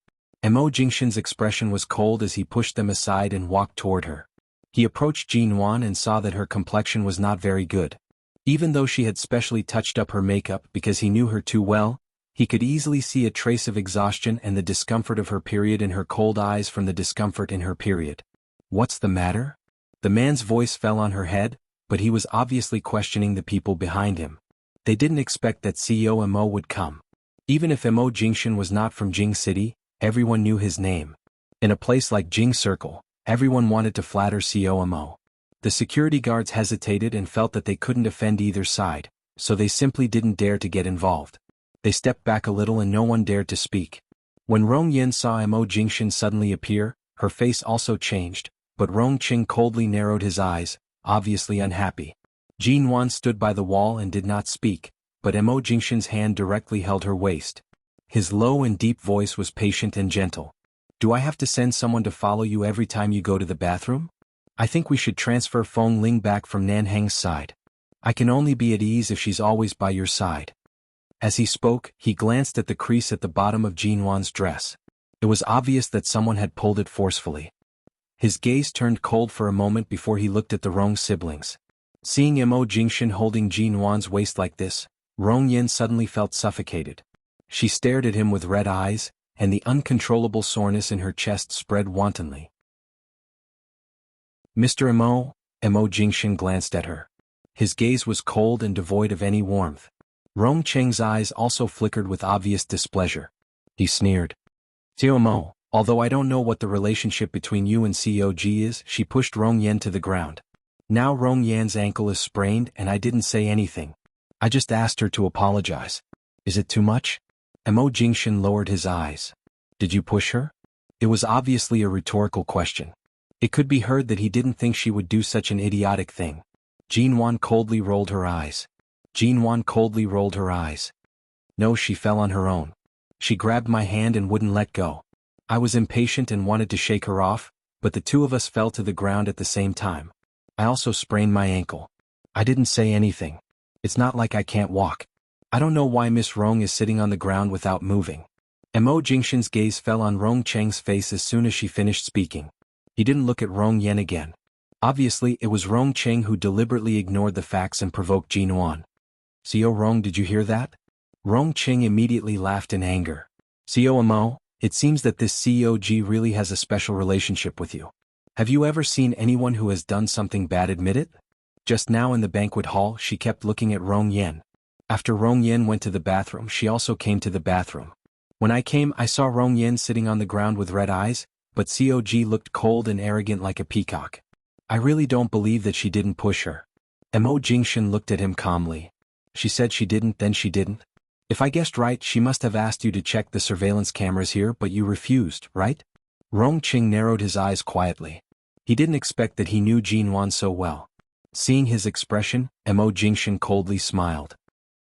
Mo Jingshan's expression was cold as he pushed them aside and walked toward her. He approached Jinwan and saw that her complexion was not very good. Even though she had specially touched up her makeup because he knew her too well, he could easily see a trace of exhaustion and the discomfort of her period in her cold eyes from the discomfort in her period. "What's the matter?" The man's voice fell on her head, but he was obviously questioning the people behind him. They didn't expect that CEO Mo would come. Even if Mo Jingshan was not from Jing City, everyone knew his name. In a place like Jing Circle, everyone wanted to flatter CEO Mo. The security guards hesitated and felt that they couldn't offend either side, so they simply didn't dare to get involved. They stepped back a little and no one dared to speak. When Rong Yen saw Mo Jingshan suddenly appear, her face also changed, but Rong Qing coldly narrowed his eyes, obviously unhappy. Jinwan stood by the wall and did not speak, but Mo Jingshan's hand directly held her waist. His low and deep voice was patient and gentle. "Do I have to send someone to follow you every time you go to the bathroom? I think we should transfer Feng Ling back from Nanhang's side. I can only be at ease if she's always by your side." As he spoke, he glanced at the crease at the bottom of Jinwan's dress. It was obvious that someone had pulled it forcefully. His gaze turned cold for a moment before he looked at the Rong siblings. Seeing Mo Jingshan holding Jinwan's waist like this, Rong Yen suddenly felt suffocated. She stared at him with red eyes, and the uncontrollable soreness in her chest spread wantonly. "Mr. Mo Jingshan glanced at her. His gaze was cold and devoid of any warmth. Rong Cheng's eyes also flickered with obvious displeasure. He sneered. "CEO Mo, although I don't know what the relationship between you and COG is," she pushed Rong Yen to the ground. "Now Rong Yan's ankle is sprained and I didn't say anything. I just asked her to apologize. Is it too much?" Mo Jingshan lowered his eyes. "Did you push her?" It was obviously a rhetorical question. It could be heard that he didn't think she would do such an idiotic thing. Jinwan coldly rolled her eyes. "No, she fell on her own. She grabbed my hand and wouldn't let go. I was impatient and wanted to shake her off, but the two of us fell to the ground at the same time. I also sprained my ankle. I didn't say anything. It's not like I can't walk. I don't know why Miss Rong is sitting on the ground without moving." Mo Jingshan's gaze fell on Rong Cheng's face as soon as she finished speaking. He didn't look at Rong Yen again. Obviously, it was Rong Cheng who deliberately ignored the facts and provoked Jinwan. "CEO Rong, did you hear that?" Rong Cheng immediately laughed in anger. "CEO Mo, it seems that this COG really has a special relationship with you. Have you ever seen anyone who has done something bad admit it?" Just now in the banquet hall, she kept looking at Rong Yen. After Rong Yen went to the bathroom, she also came to the bathroom. When I came, I saw Rong Yen sitting on the ground with red eyes, but COG looked cold and arrogant like a peacock. I really don't believe that she didn't push her. Mo Jingshan looked at him calmly. "She said she didn't, then she didn't. If I guessed right, she must have asked you to check the surveillance cameras here, but you refused, right?" Rong Ching narrowed his eyes quietly. He didn't expect that he knew Jinwan so well. Seeing his expression, Mo Jingshan coldly smiled.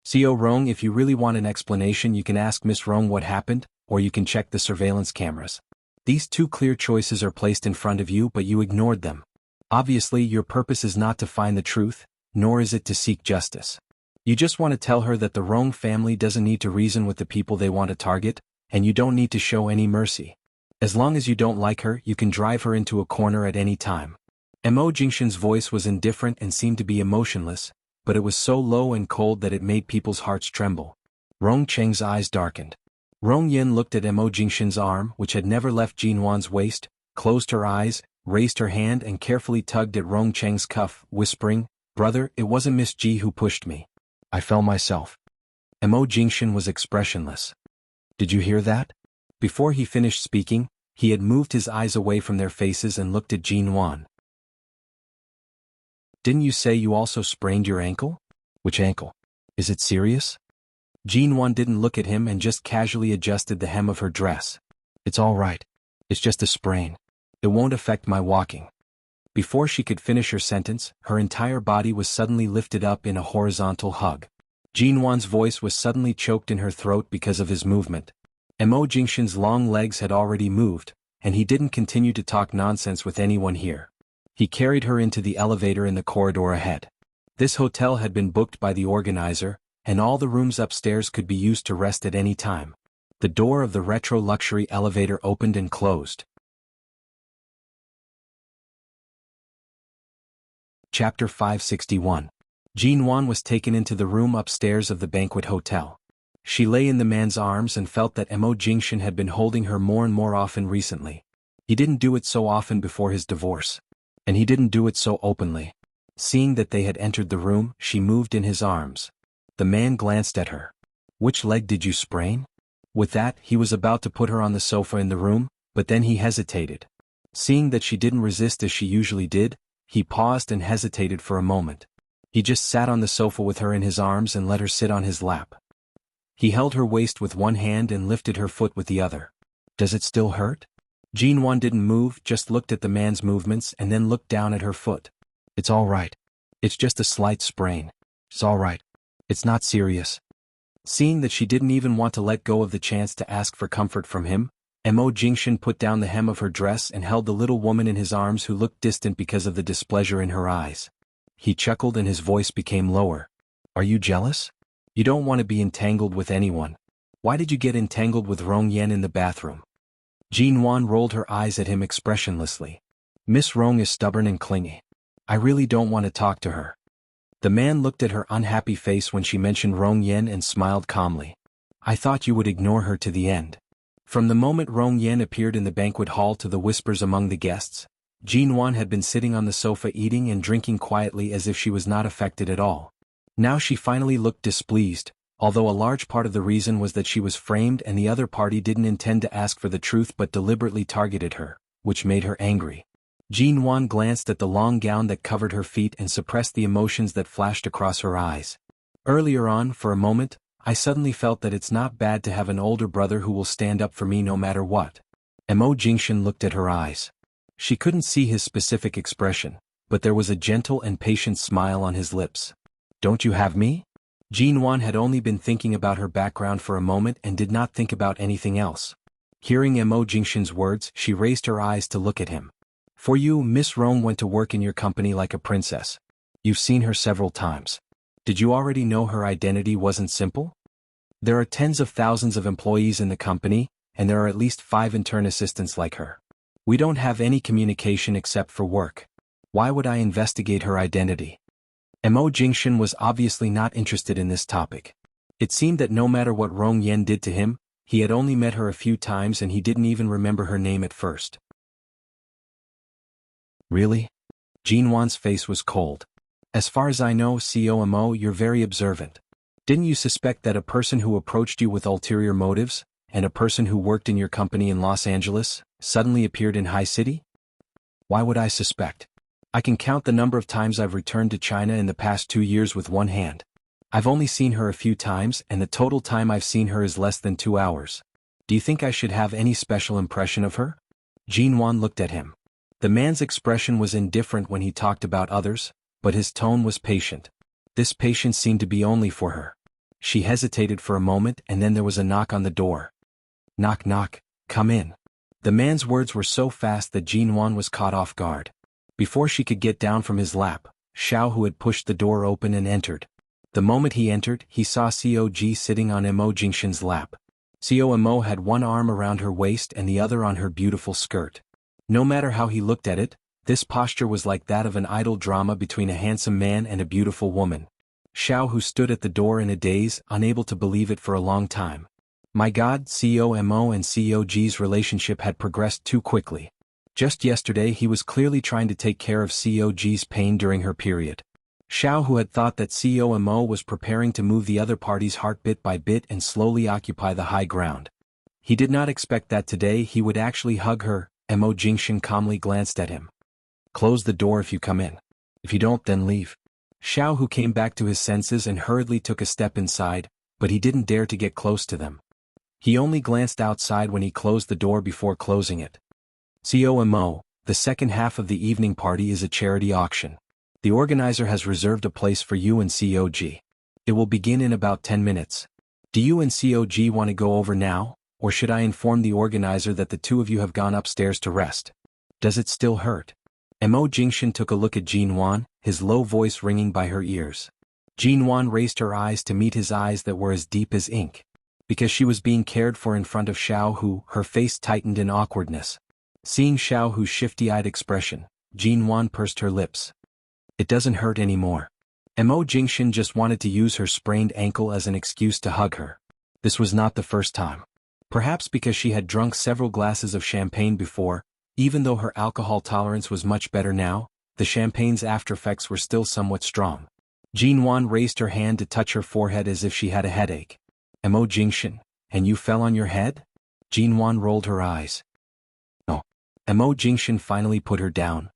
"CEO Rong, if you really want an explanation, you can ask Miss Rong what happened, or you can check the surveillance cameras. These two clear choices are placed in front of you, but you ignored them. Obviously, your purpose is not to find the truth, nor is it to seek justice. You just want to tell her that the Rong family doesn't need to reason with the people they want to target, and you don't need to show any mercy. As long as you don't like her, you can drive her into a corner at any time." Mo Jingshan's voice was indifferent and seemed to be emotionless, but it was so low and cold that it made people's hearts tremble. Rong Cheng's eyes darkened. Rong Yen looked at Mo Jingshan's arm, which had never left Jinwan's waist, closed her eyes, raised her hand and carefully tugged at Rong Cheng's cuff, whispering, "Brother, it wasn't Miss Ji who pushed me. I fell myself." Mo Jingshan was expressionless. "Did you hear that?" Before he finished speaking, he had moved his eyes away from their faces and looked at Jinwan. "Didn't you say you also sprained your ankle?" "Which ankle? Is it serious?" Jinwan didn't look at him and just casually adjusted the hem of her dress. "It's all right. It's just a sprain. It won't affect my walking. Before she could finish her sentence, her entire body was suddenly lifted up in a horizontal hug. Jinwan's voice was suddenly choked in her throat because of his movement. Mo Jingshan's long legs had already moved, and he didn't continue to talk nonsense with anyone here. He carried her into the elevator in the corridor ahead. This hotel had been booked by the organizer, and all the rooms upstairs could be used to rest at any time. The door of the retro luxury elevator opened and closed. Chapter 561. Jinwan was taken into the room upstairs of the banquet hotel. She lay in the man's arms and felt that Mo Jingshan had been holding her more and more often recently. He didn't do it so often before his divorce. And he didn't do it so openly. Seeing that they had entered the room, she moved in his arms. The man glanced at her. "Which leg did you sprain?" With that, he was about to put her on the sofa in the room, but then he hesitated. Seeing that she didn't resist as she usually did, he paused and hesitated for a moment. He just sat on the sofa with her in his arms and let her sit on his lap. He held her waist with one hand and lifted her foot with the other. "Does it still hurt?" Jinwan didn't move, just looked at the man's movements and then looked down at her foot. "It's all right. It's just a slight sprain. It's all right. It's not serious." Seeing that she didn't even want to let go of the chance to ask for comfort from him, Mo Jingshan put down the hem of her dress and held the little woman in his arms who looked distant because of the displeasure in her eyes. He chuckled and his voice became lower. "Are you jealous? You don't want to be entangled with anyone. Why did you get entangled with Rong Yan in the bathroom?" Jinwan rolled her eyes at him expressionlessly. "Miss Rong is stubborn and clingy. I really don't want to talk to her." The man looked at her unhappy face when she mentioned Rong Yan and smiled calmly. "I thought you would ignore her to the end." From the moment Rong Yan appeared in the banquet hall to the whispers among the guests, Jinwan had been sitting on the sofa eating and drinking quietly as if she was not affected at all. Now she finally looked displeased, although a large part of the reason was that she was framed and the other party didn't intend to ask for the truth but deliberately targeted her, which made her angry. Jinwan glanced at the long gown that covered her feet and suppressed the emotions that flashed across her eyes. "Earlier on, for a moment, I suddenly felt that it's not bad to have an older brother who will stand up for me no matter what." Mo Jingshan looked at her eyes. She couldn't see his specific expression, but there was a gentle and patient smile on his lips. "Don't you have me?" Jinwan had only been thinking about her background for a moment and did not think about anything else. Hearing Mo Jingshan's words, she raised her eyes to look at him. "For you, Miss Rong went to work in your company like a princess. You've seen her several times. Did you already know her identity wasn't simple? There are tens of thousands of employees in the company, and there are at least 5 intern assistants like her. We don't have any communication except for work. Why would I investigate her identity?" Mo Jingshan was obviously not interested in this topic. It seemed that no matter what Rong Yan did to him, he had only met her a few times and he didn't even remember her name at first. "Really?" Jinwan's face was cold. "As far as I know, CEO Mo, you're very observant. Didn't you suspect that a person who approached you with ulterior motives, and a person who worked in your company in Los Angeles, suddenly appeared in High City?" "Why would I suspect? I can count the number of times I've returned to China in the past 2 years with one hand. I've only seen her a few times and the total time I've seen her is less than 2 hours. Do you think I should have any special impression of her?" Jinwan looked at him. The man's expression was indifferent when he talked about others, but his tone was patient. This patience seemed to be only for her. She hesitated for a moment and then there was a knock on the door. "Knock knock, come in." The man's words were so fast that Jinwan was caught off guard. Before she could get down from his lap, Xiao Hu had pushed the door open and entered. The moment he entered, he saw COG sitting on Mo Jingshan's lap. Mo had one arm around her waist and the other on her beautiful skirt. No matter how he looked at it, this posture was like that of an idle drama between a handsome man and a beautiful woman. Xiao Hu stood at the door in a daze, unable to believe it for a long time. My God, Mo and COG's relationship had progressed too quickly. Just yesterday he was clearly trying to take care of COG's pain during her period. Xiao Hu had thought that Mo was preparing to move the other party's heart bit by bit and slowly occupy the high ground. He did not expect that today he would actually hug her. Mo Jingshan calmly glanced at him. "Close the door if you come in. If you don't, then leave." Xiao Hu came back to his senses and hurriedly took a step inside, but he didn't dare to get close to them. He only glanced outside when he closed the door before closing it. "Mo, The second half of the evening party is a charity auction. The organizer has reserved a place for you and COG. It will begin in about 10 minutes. Do you and COG want to go over now, or should I inform the organizer that the two of you have gone upstairs to rest? Does it still hurt? Mo Jingshan took a look at Jinwan, his low voice ringing by her ears. Jinwan raised her eyes to meet his eyes that were as deep as ink. Because she was being cared for in front of Xiao Hu, her face tightened in awkwardness. Seeing Xiao Hu's shifty-eyed expression, Jinwan pursed her lips. It doesn't hurt anymore. Mo Jingshan just wanted to use her sprained ankle as an excuse to hug her. This was not the first time. Perhaps because she had drunk several glasses of champagne before, even though her alcohol tolerance was much better now, the champagne's aftereffects were still somewhat strong. Jinwan raised her hand to touch her forehead as if she had a headache. Mo Jingshan, and you fell on your head? Jinwan rolled her eyes. No. Mo Jingshan finally put her down.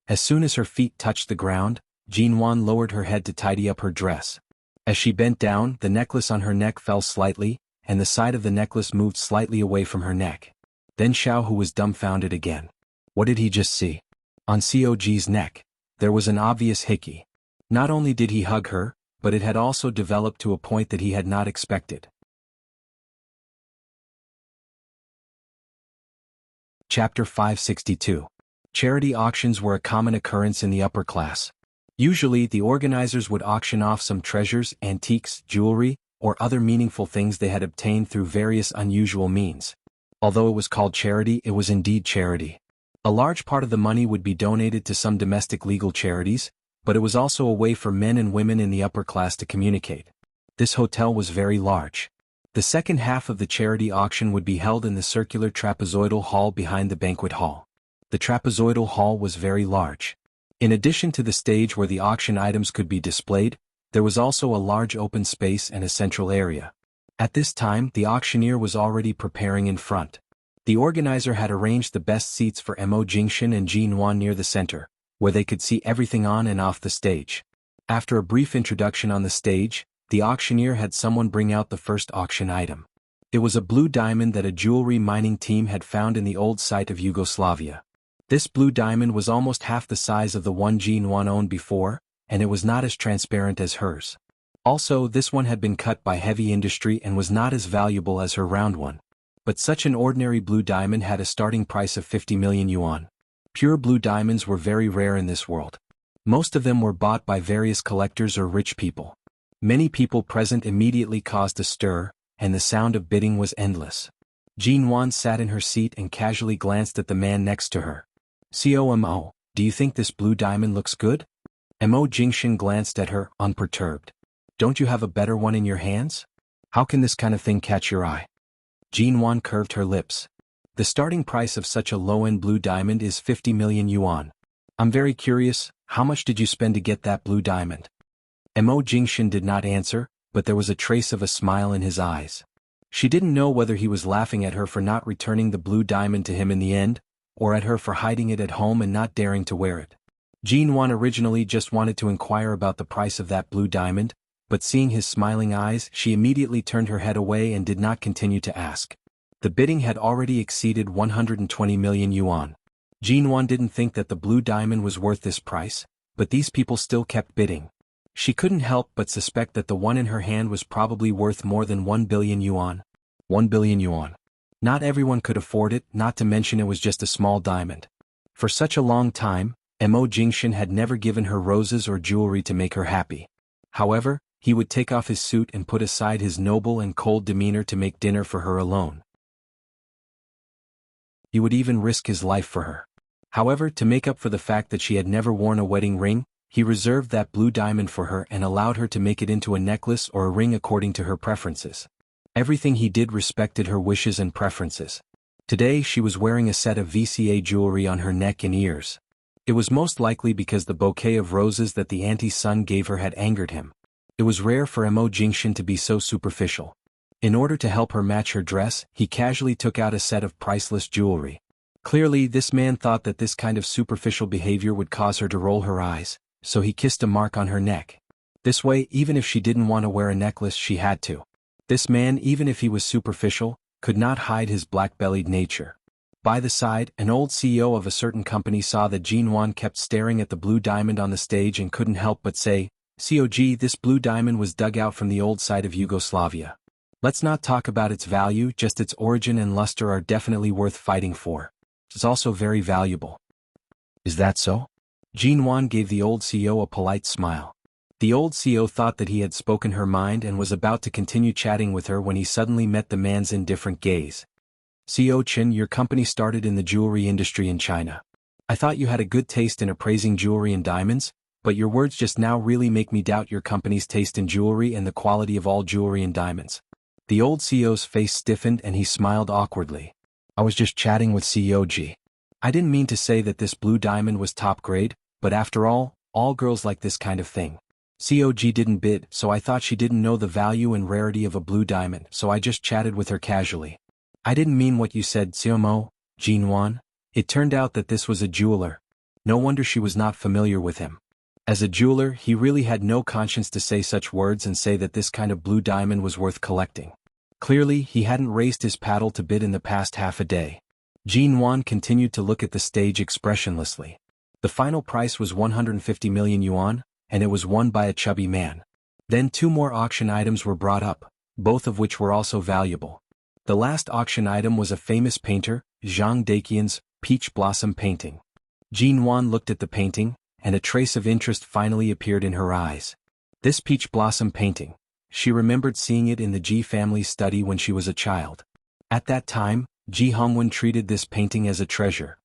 As soon as her feet touched the ground, Jinwan lowered her head to tidy up her dress. As she bent down, the necklace on her neck fell slightly, and the side of the necklace moved slightly away from her neck. Then Xiao Hu was dumbfounded again. What did he just see? On COG's neck, there was an obvious hickey. Not only did he hug her, but it had also developed to a point that he had not expected. Chapter 562. Charity auctions were a common occurrence in the upper class. Usually, the organizers would auction off some treasures, antiques, jewelry, or other meaningful things they had obtained through various unusual means. Although it was called charity, it was indeed charity. A large part of the money would be donated to some domestic legal charities, but it was also a way for men and women in the upper class to communicate. This hotel was very large. The second half of the charity auction would be held in the circular trapezoidal hall behind the banquet hall. The trapezoidal hall was very large. In addition to the stage where the auction items could be displayed, there was also a large open space and a central area. At this time, the auctioneer was already preparing in front. The organizer had arranged the best seats for Mo Jingshan and Jinwan near the center, where they could see everything on and off the stage. After a brief introduction on the stage, the auctioneer had someone bring out the first auction item. It was a blue diamond that a jewelry mining team had found in the old site of Yugoslavia. This blue diamond was almost half the size of the one Jinwan owned before, and it was not as transparent as hers. Also, this one had been cut by heavy industry and was not as valuable as her round one. But such an ordinary blue diamond had a starting price of 50 million yuan. Pure blue diamonds were very rare in this world. Most of them were bought by various collectors or rich people. Many people present immediately caused a stir, and the sound of bidding was endless. Jinwan sat in her seat and casually glanced at the man next to her. "COMO, do you think this blue diamond looks good?" Mo Jingshan glanced at her, unperturbed. "Don't you have a better one in your hands? How can this kind of thing catch your eye?" Jinwan curved her lips. "The starting price of such a low-end blue diamond is 50 million yuan. I'm very curious, how much did you spend to get that blue diamond?" Mo Jingshan did not answer, but there was a trace of a smile in his eyes. She didn't know whether he was laughing at her for not returning the blue diamond to him in the end, or at her for hiding it at home and not daring to wear it. Jinwan originally just wanted to inquire about the price of that blue diamond, but seeing his smiling eyes, she immediately turned her head away and did not continue to ask. The bidding had already exceeded 120 million yuan. Jinwan didn't think that the blue diamond was worth this price, but these people still kept bidding. She couldn't help but suspect that the one in her hand was probably worth more than 1 billion yuan. 1 billion yuan. Not everyone could afford it, not to mention it was just a small diamond. For such a long time, Mo Jingshan had never given her roses or jewelry to make her happy. However, he would take off his suit and put aside his noble and cold demeanor to make dinner for her alone. He would even risk his life for her. However, to make up for the fact that she had never worn a wedding ring, he reserved that blue diamond for her and allowed her to make it into a necklace or a ring according to her preferences. Everything he did respected her wishes and preferences. Today she was wearing a set of VCA jewelry on her neck and ears. It was most likely because the bouquet of roses that the anti-sun gave her had angered him. It was rare for Mo Jingshan to be so superficial. In order to help her match her dress, he casually took out a set of priceless jewelry. Clearly, this man thought that this kind of superficial behavior would cause her to roll her eyes, so he kissed a mark on her neck. This way, even if she didn't want to wear a necklace, she had to. This man, even if he was superficial, could not hide his black-bellied nature. By the side, an old CEO of a certain company saw that Jin Wan kept staring at the blue diamond on the stage and couldn't help but say, "COG, this blue diamond was dug out from the old site of Yugoslavia. Let's not talk about its value, just its origin and luster are definitely worth fighting for. It's also very valuable." "Is that so?" Jin Wan gave the old CEO a polite smile. The old CEO thought that he had spoken her mind and was about to continue chatting with her when he suddenly met the man's indifferent gaze. "CEO Chen, your company started in the jewelry industry in China. I thought you had a good taste in appraising jewelry and diamonds, but your words just now really make me doubt your company's taste in jewelry and the quality of all jewelry and diamonds." The old CEO's face stiffened and he smiled awkwardly. "I was just chatting with CEOG. I didn't mean to say that this blue diamond was top grade, but after all girls like this kind of thing. COG didn't bid, so I thought she didn't know the value and rarity of a blue diamond, so I just chatted with her casually. I didn't mean what you said, CMO, Jin Wan." It turned out that this was a jeweler. No wonder she was not familiar with him. As a jeweler, he really had no conscience to say such words and say that this kind of blue diamond was worth collecting. Clearly, he hadn't raised his paddle to bid in the past half a day. Jin Wan continued to look at the stage expressionlessly. The final price was 150 million yuan, and it was won by a chubby man. Then 2 more auction items were brought up, both of which were also valuable. The last auction item was a famous painter, Zhang Daqian's Peach Blossom painting. Jin Wan looked at the painting, and a trace of interest finally appeared in her eyes. This Peach Blossom painting, she remembered seeing it in the Ji family's study when she was a child. At that time, Ji Hongwen treated this painting as a treasure.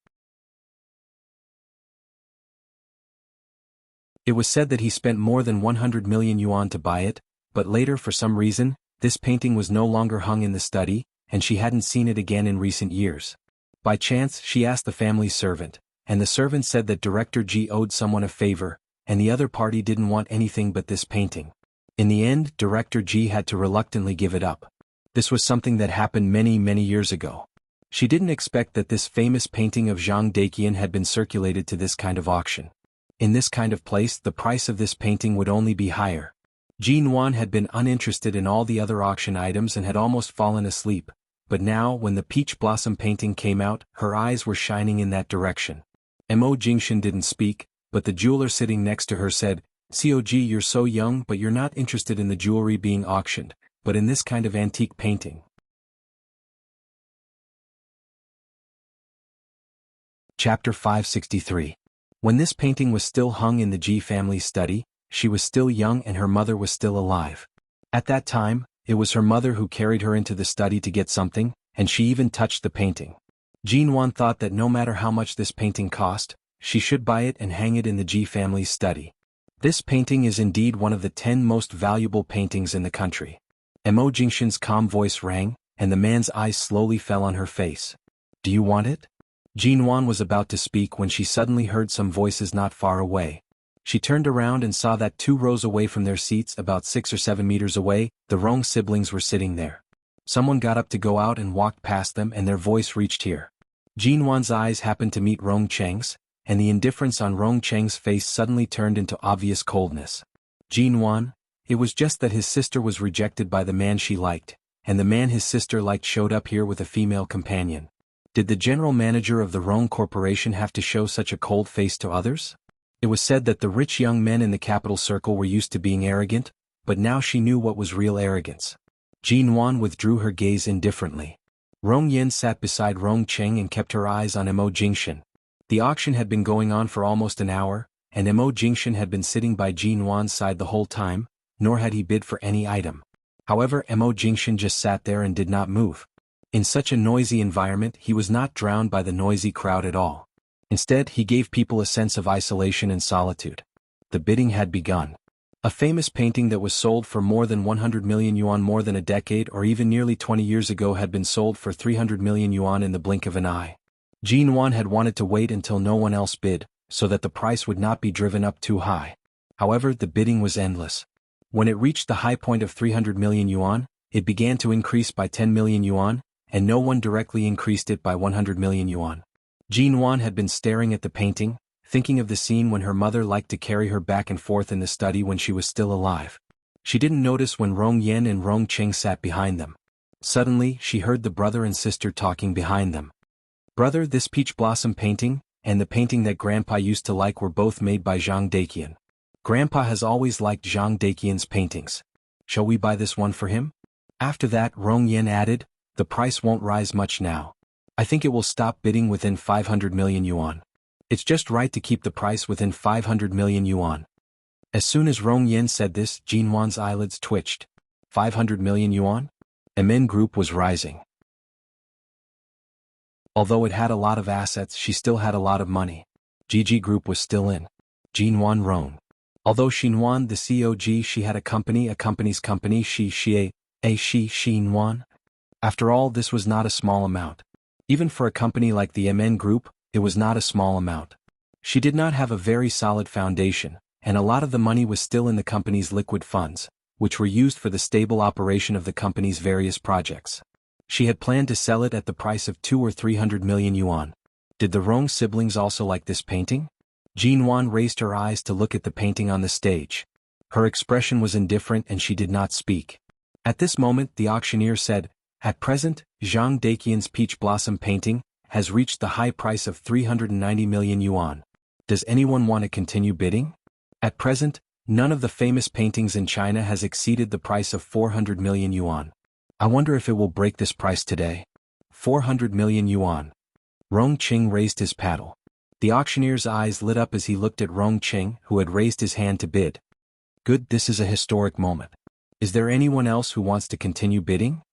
It was said that he spent more than 100 million yuan to buy it, but later for some reason, this painting was no longer hung in the study, and she hadn't seen it again in recent years. By chance, she asked the family's servant, and the servant said that Director Ji owed someone a favor, and the other party didn't want anything but this painting. In the end, Director Ji had to reluctantly give it up. This was something that happened many years ago. She didn't expect that this famous painting of Zhang Daqian had been circulated to this kind of auction. In this kind of place, the price of this painting would only be higher. Jin Wan had been uninterested in all the other auction items and had almost fallen asleep, but now when the Peach Blossom painting came out, her eyes were shining in that direction. Mo Jingshan didn't speak, but the jeweler sitting next to her said, "COG, you're so young, but you're not interested in the jewelry being auctioned, but in this kind of antique painting." Chapter 563. When this painting was still hung in the Ji family's study, she was still young and her mother was still alive. At that time, it was her mother who carried her into the study to get something, and she even touched the painting. Jin Wan thought that no matter how much this painting cost, she should buy it and hang it in the Ji family's study. This painting is indeed one of the 10 most valuable paintings in the country. Mo Jingshan's calm voice rang, and the man's eyes slowly fell on her face. "Do you want it?" Jin Wan was about to speak when she suddenly heard some voices not far away. She turned around and saw that 2 rows away from their seats, about 6 or 7 meters away, the Rong siblings were sitting there. Someone got up to go out and walked past them and their voice reached here. Jin Wan's eyes happened to meet Rong Cheng's, and the indifference on Rong Cheng's face suddenly turned into obvious coldness. Jin Wan, it was just that his sister was rejected by the man she liked, and the man his sister liked showed up here with a female companion. Did the general manager of the Rong Corporation have to show such a cold face to others? It was said that the rich young men in the capital circle were used to being arrogant, but now she knew what was real arrogance. Jin Wan withdrew her gaze indifferently. Rong Yen sat beside Rong Cheng and kept her eyes on Mo Jingshan. The auction had been going on for almost an hour, and Mo Jingshan had been sitting by Jin Wan's side the whole time, nor had he bid for any item. However, Mo Jingshan just sat there and did not move. In such a noisy environment, he was not drowned by the noisy crowd at all. Instead, he gave people a sense of isolation and solitude. The bidding had begun. A famous painting that was sold for more than 100 million yuan more than a decade or even nearly 20 years ago had been sold for 300 million yuan in the blink of an eye. Jin Wan had wanted to wait until no one else bid, so that the price would not be driven up too high. However, the bidding was endless. When it reached the high point of 300 million yuan, it began to increase by 10 million yuan, and no one directly increased it by 100 million yuan. Jin Wan had been staring at the painting, thinking of the scene when her mother liked to carry her back and forth in the study when she was still alive. She didn't notice when Rong Yen and Rong Cheng sat behind them. Suddenly, she heard the brother and sister talking behind them. Brother, this peach blossom painting, and the painting that Grandpa used to like were both made by Zhang Daqian. Grandpa has always liked Zhang Daqian's paintings. Shall we buy this one for him? After that, Rong Yin added, the price won't rise much now. I think it will stop bidding within 500 million yuan. It's just right to keep the price within 500 million yuan. As soon as Rong Yin said this, Jin Wan's eyelids twitched. 500 million yuan? MN Group was rising. Although it had a lot of assets, she still had a lot of money. GG Group was still in. Jin Wan Rong. Although Xinwan the COG, she had a company's company, Xin Wan. After all, this was not a small amount. Even for a company like the MN Group, it was not a small amount. She did not have a very solid foundation, and a lot of the money was still in the company's liquid funds, which were used for the stable operation of the company's various projects. She had planned to sell it at the price of 200 or 300 million yuan. Did the Rong siblings also like this painting? Jin Wan raised her eyes to look at the painting on the stage. Her expression was indifferent and she did not speak. At this moment the auctioneer said, at present, Zhang Daqian's peach blossom painting has reached the high price of 390 million yuan. Does anyone want to continue bidding? At present, none of the famous paintings in China has exceeded the price of 400 million yuan. I wonder if it will break this price today. 400 million yuan. Rong Qing raised his paddle. The auctioneer's eyes lit up as he looked at Rong Qing, who had raised his hand to bid. Good, this is a historic moment. Is there anyone else who wants to continue bidding?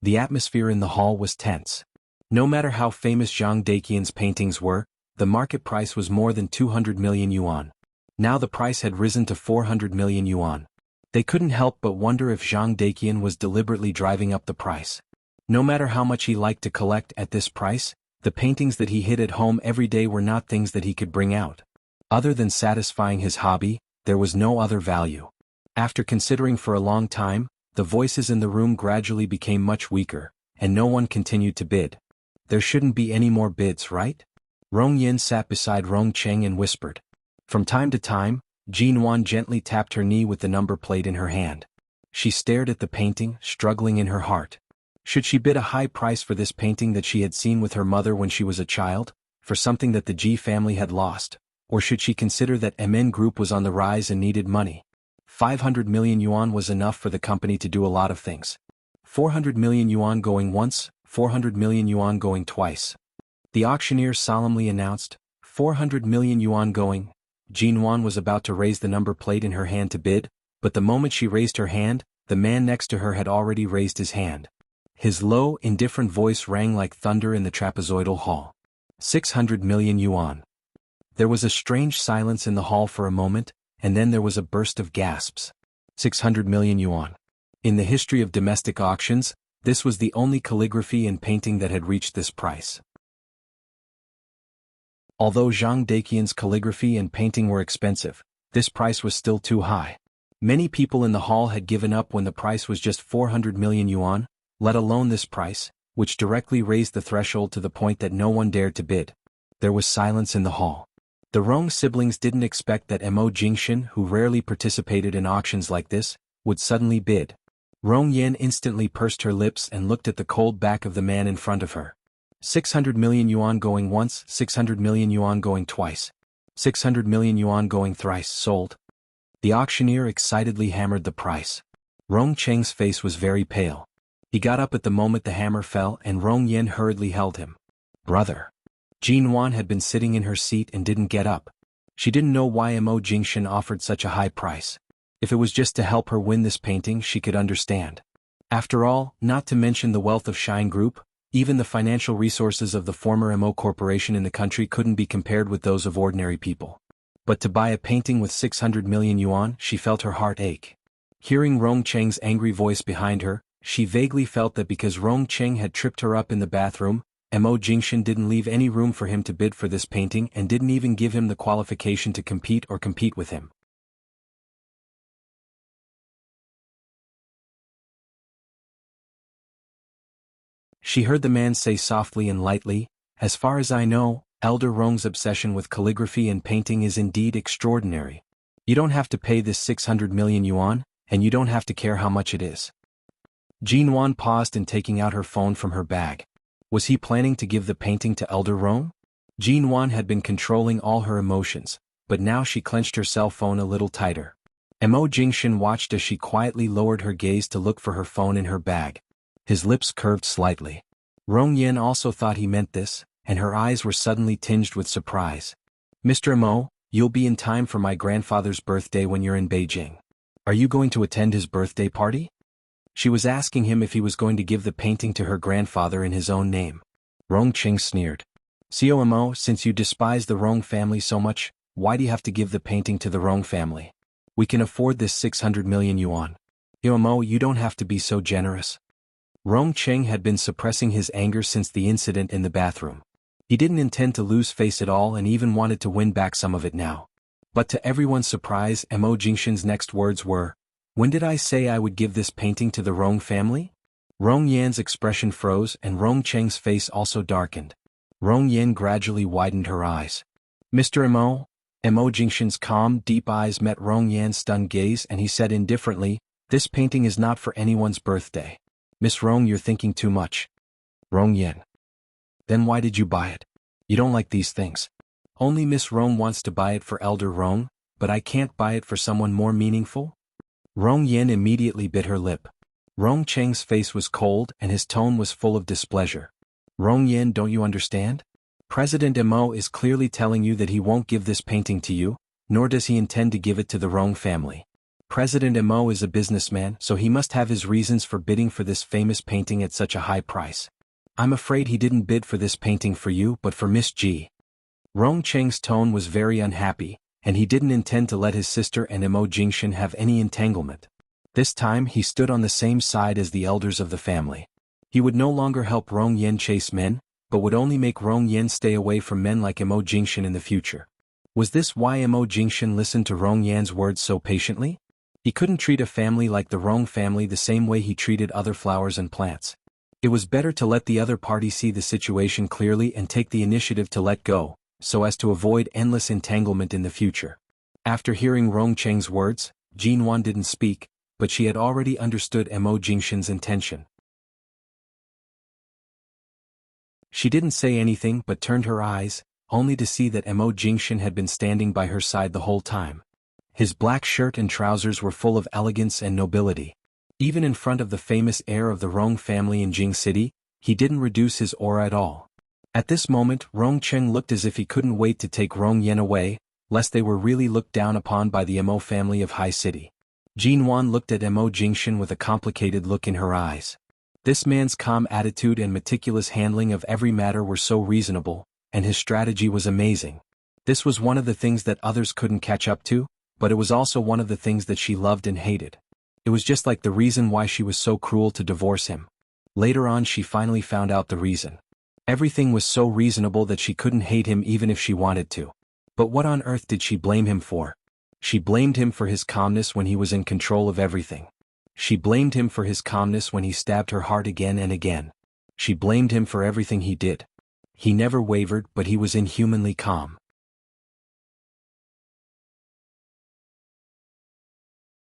The atmosphere in the hall was tense. No matter how famous Zhang Daqian's paintings were, the market price was more than 200 million yuan. Now the price had risen to 400 million yuan. They couldn't help but wonder if Zhang Daqian was deliberately driving up the price. No matter how much he liked to collect at this price, the paintings that he hid at home every day were not things that he could bring out. Other than satisfying his hobby, there was no other value. After considering for a long time, the voices in the room gradually became much weaker, and no one continued to bid. There shouldn't be any more bids, right? Rong Yin sat beside Rong Qing and whispered. From time to time, Jin Wan gently tapped her knee with the number plate in her hand. She stared at the painting, struggling in her heart. Should she bid a high price for this painting that she had seen with her mother when she was a child, for something that the Ji family had lost, or should she consider that MN Group was on the rise and needed money? 500 million yuan was enough for the company to do a lot of things. 400 million yuan going once, 400 million yuan going twice. The auctioneer solemnly announced, 400 million yuan going. Jin Wan was about to raise the number plate in her hand to bid, but the moment she raised her hand, the man next to her had already raised his hand. His low, indifferent voice rang like thunder in the trapezoidal hall. 600 million yuan. There was a strange silence in the hall for a moment, and then there was a burst of gasps. 600 million yuan. In the history of domestic auctions, this was the only calligraphy and painting that had reached this price. Although Zhang Daqian's calligraphy and painting were expensive, this price was still too high. Many people in the hall had given up when the price was just 400 million yuan, let alone this price, which directly raised the threshold to the point that no one dared to bid. There was silence in the hall. The Rong siblings didn't expect that Mo Jingshan, who rarely participated in auctions like this, would suddenly bid. Rong Yin instantly pursed her lips and looked at the cold back of the man in front of her. 600 million yuan going once, 600 million yuan going twice. 600 million yuan going thrice, sold. The auctioneer excitedly hammered the price. Rong Cheng's face was very pale. He got up at the moment the hammer fell and Rong Yin hurriedly held him. Brother. Jin Wan had been sitting in her seat and didn't get up. She didn't know why Mo Jingshan offered such a high price. If it was just to help her win this painting, she could understand. After all, not to mention the wealth of Shine Group, even the financial resources of the former Mo Corporation in the country couldn't be compared with those of ordinary people. But to buy a painting with 600 million yuan, she felt her heart ache. Hearing Rong Cheng's angry voice behind her, she vaguely felt that because Rong Cheng had tripped her up in the bathroom, Mo Jingshan didn't leave any room for him to bid for this painting and didn't even give him the qualification to compete with him. She heard the man say softly and lightly, as far as I know, Elder Rong's obsession with calligraphy and painting is indeed extraordinary. You don't have to pay this 600 million yuan, and you don't have to care how much it is. Jin Wan paused in taking out her phone from her bag. Was he planning to give the painting to Elder Rong? Jinwan had been controlling all her emotions, but now she clenched her cell phone a little tighter. Mo Jingshan watched as she quietly lowered her gaze to look for her phone in her bag. His lips curved slightly. Rong Yen also thought he meant this, and her eyes were suddenly tinged with surprise. Mr. Mo, you'll be in time for my grandfather's birthday when you're in Beijing. Are you going to attend his birthday party? She was asking him if he was going to give the painting to her grandfather in his own name. Rong Qing sneered. Mo, since you despise the Rong family so much, why do you have to give the painting to the Rong family? We can afford this 600 million yuan. Mo, you don't have to be so generous. Rong Qing had been suppressing his anger since the incident in the bathroom. He didn't intend to lose face at all and even wanted to win back some of it now. But to everyone's surprise, Mo Jingshan's next words were, "When did I say I would give this painting to the Rong family?" Rong Yan's expression froze and Rong Qing's face also darkened. Rong Yan gradually widened her eyes. Mr. Mo Jingshan's calm, deep eyes met Rong Yan's stunned gaze and he said indifferently, "This painting is not for anyone's birthday. Miss Rong, you're thinking too much." Rong Yan. Then why did you buy it? You don't like these things. Only Miss Rong wants to buy it for Elder Rong, but I can't buy it for someone more meaningful? Rong Yan immediately bit her lip. Rong Cheng's face was cold and his tone was full of displeasure. Rong Yan, don't you understand? President Mo is clearly telling you that he won't give this painting to you, nor does he intend to give it to the Rong family. President Mo is a businessman, so he must have his reasons for bidding for this famous painting at such a high price. I'm afraid he didn't bid for this painting for you but for Miss Ji. Rong Cheng's tone was very unhappy, and he didn't intend to let his sister and Mo Jingshan have any entanglement. This time he stood on the same side as the elders of the family. He would no longer help Rong Yan chase men, but would only make Rong Yan stay away from men like Mo Jingshan in the future. Was this why Mo Jingshan listened to Rong Yan's words so patiently? He couldn't treat a family like the Rong family the same way he treated other flowers and plants. It was better to let the other party see the situation clearly and take the initiative to let go, so as to avoid endless entanglement in the future. After hearing Rong Cheng's words, Jinwan didn't speak, but she had already understood Mo Jingshan's intention. She didn't say anything but turned her eyes, only to see that Mo Jingshan had been standing by her side the whole time. His black shirt and trousers were full of elegance and nobility. Even in front of the famous heir of the Rong family in Jing City, he didn't reduce his aura at all. At this moment, Rong Cheng looked as if he couldn't wait to take Rong Yan away, lest they were really looked down upon by the Mo family of High City. Jinwan looked at Mo Jingshan with a complicated look in her eyes. This man's calm attitude and meticulous handling of every matter were so reasonable, and his strategy was amazing. This was one of the things that others couldn't catch up to, but it was also one of the things that she loved and hated. It was just like the reason why she was so cruel to divorce him. Later on she finally found out the reason. Everything was so reasonable that she couldn't hate him even if she wanted to. But what on earth did she blame him for? She blamed him for his calmness when he was in control of everything. She blamed him for his calmness when he stabbed her heart again and again. She blamed him for everything he did. He never wavered, but he was inhumanly calm.